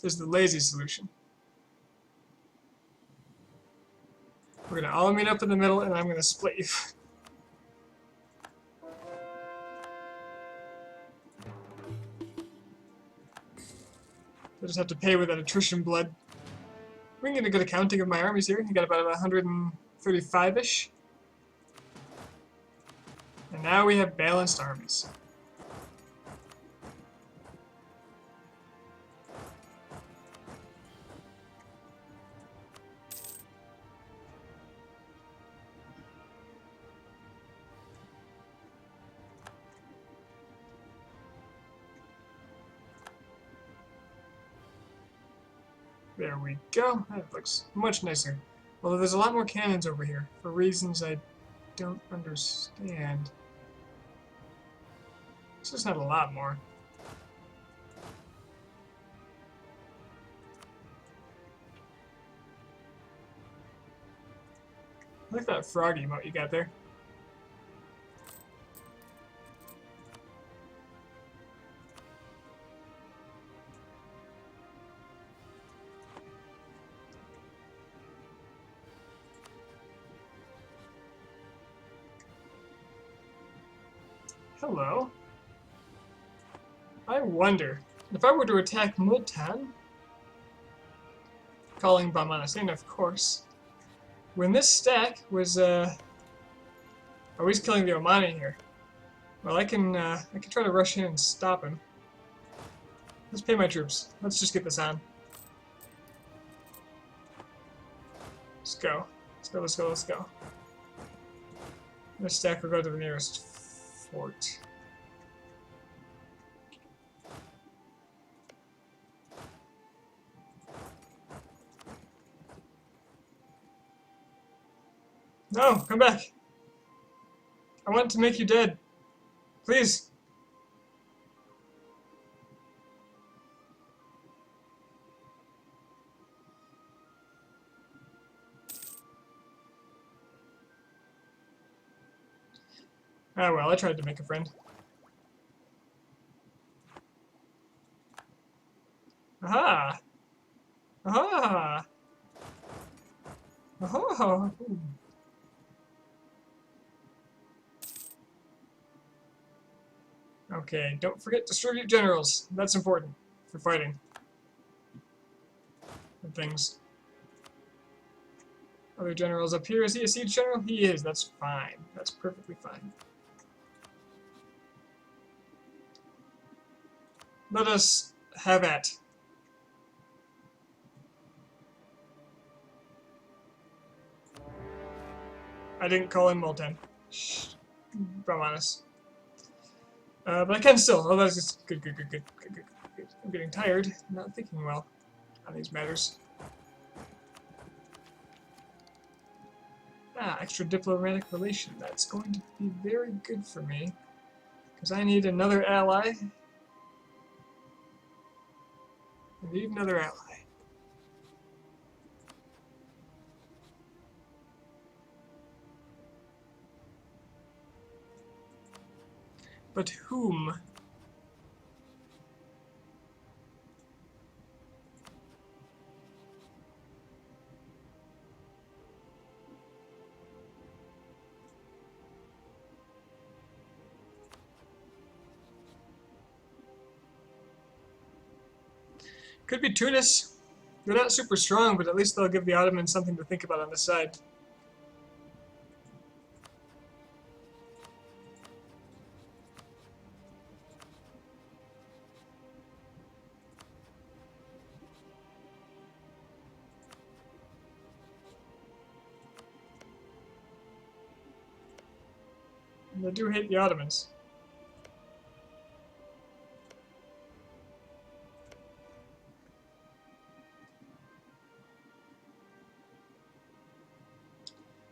is the lazy solution. We're gonna all meet up in the middle, and I'm gonna split you. I just have to pay with that attrition blood. We can get a good accounting of my armies here. I got about 135-ish. And now we have balanced armies. There we go. That looks much nicer. Although there's a lot more cannons over here, for reasons I don't understand. It's just not a lot more. I like that frog emote you got there. Hello. I wonder, if I were to attack Multan, calling Bamanasin, of course, when this stack was always killing the Omani here, well, I can try to rush in and stop him. Let's pay my troops. Let's just get this on. Let's go. Let's go, let's go, let's go. This stack will go to the nearest fort. No, come back. I want to make you dead. Please. Ah, well, I tried to make a friend. Aha! Aha! Oh! Okay, don't forget to distribute generals. That's important for fighting. And things. Other generals up here. Is he a siege general? He is. That's fine. That's perfectly fine. Let us have at. I didn't call him Molten. Shh. Brahmanas. But I can still. Oh, that's just good. I'm getting tired. I'm not thinking well on these matters. Ah, extra diplomatic relation. That's going to be very good for me. Because I need another ally. I need another ally. But whom? Could be Tunis. They're not super strong, but at least they'll give the Ottomans something to think about on this side. And they do hate the Ottomans.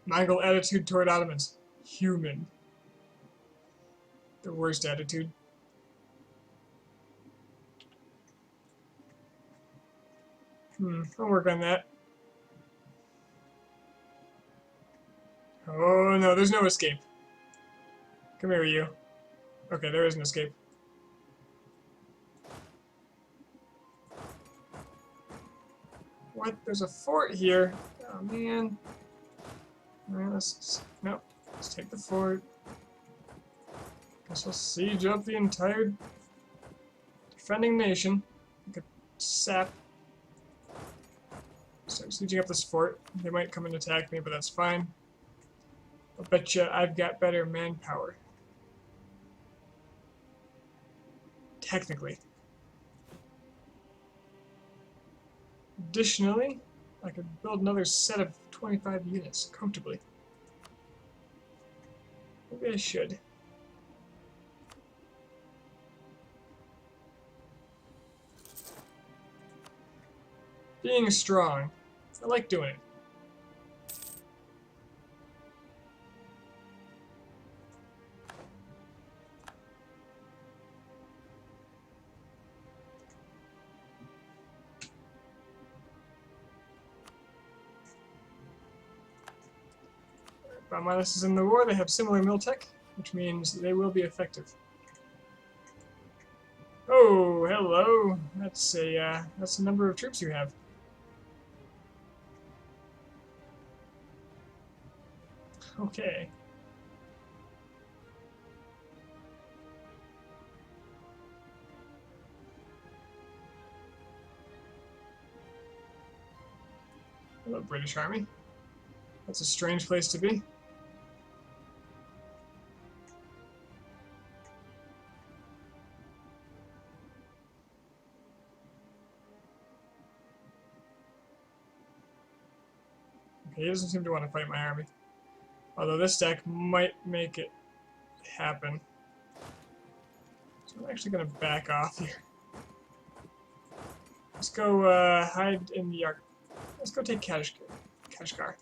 Mongol attitude toward Ottomans. Human. The worst attitude. I'll work on that. Oh no, there's no escape. Come here, you. Okay, there is an escape. What? There's a fort here. Oh man. Alright, let's take the fort. Guess we'll siege up the entire defending nation. Like a sap. Start sieging up this fort. They might come and attack me, but that's fine. I'll bet you I've got better manpower. Technically. Additionally, I could build another set of 25 units comfortably. Maybe I should. Being strong. I like doing it. Baumilas is in the war. They have similar mill tech, which means they will be effective. Oh, hello. That's the number of troops you have. Okay. Hello, British Army. That's a strange place to be. Okay, he doesn't seem to want to fight my army. Although this deck might make it happen. So I'm actually going to back off here. Let's go hide in the Ark. Let's go take Kashgar.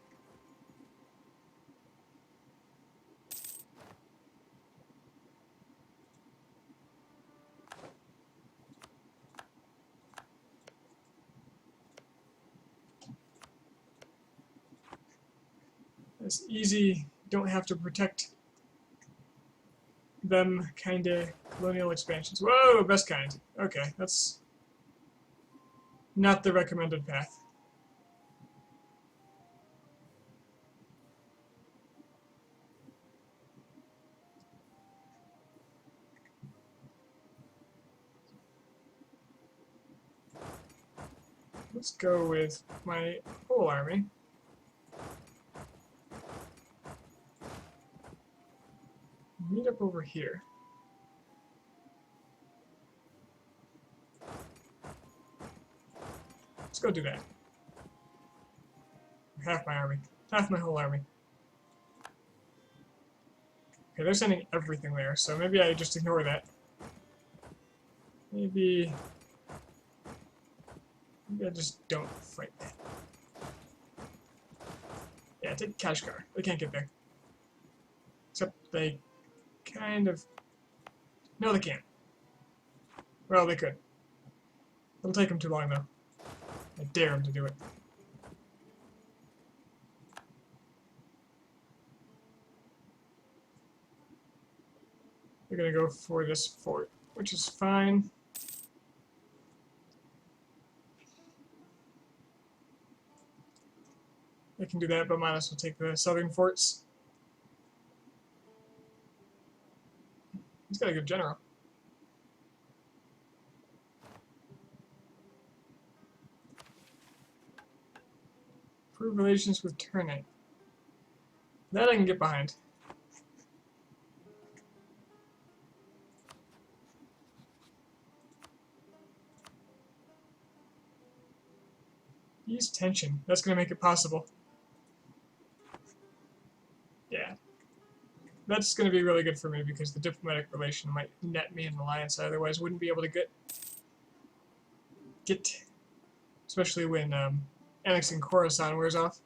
It's easy, don't have to protect them kind of colonial expansions. Whoa, best kind. Okay, that's not the recommended path. Let's go with my whole army. Meet up over here. Let's go do that. Half my army. Half my whole army. Okay, they're sending everything there, so maybe I just ignore that. Maybe I just don't fight that. Yeah, take Kashgar. They can't get there. Except they kind of... No, they can't. Well, they could. It'll take them too long, though. I dare them to do it. They're gonna go for this fort, which is fine. They can do that, but Midas will take the southern forts. He's got a good general. Improve relations with Ternate. That I can get behind. Ease tension. That's going to make it possible. Yeah. That's going to be really good for me because the diplomatic relation might net me an alliance I otherwise wouldn't be able to get. Especially when annexing Khorasan wears off.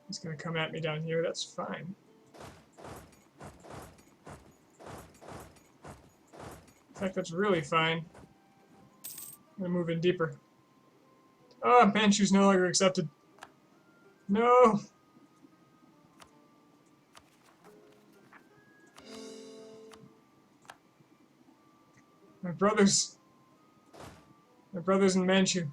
He's going to come at me down here, that's fine. fact, that's really fine. I'm gonna move in deeper. Oh, Manchu's no longer accepted. No! My brothers. My brothers in Manchu.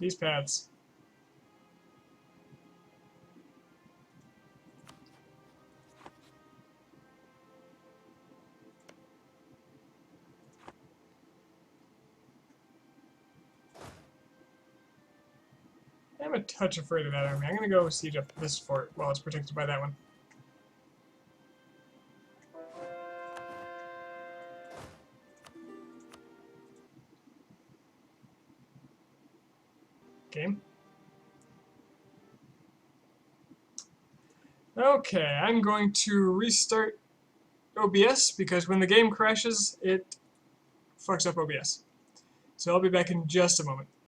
These paths. I'm a touch afraid of that army. I'm gonna go siege up this fort while it's protected by that one. Game. Okay, I'm going to restart OBS because when the game crashes, it fucks up OBS. So I'll be back in just a moment.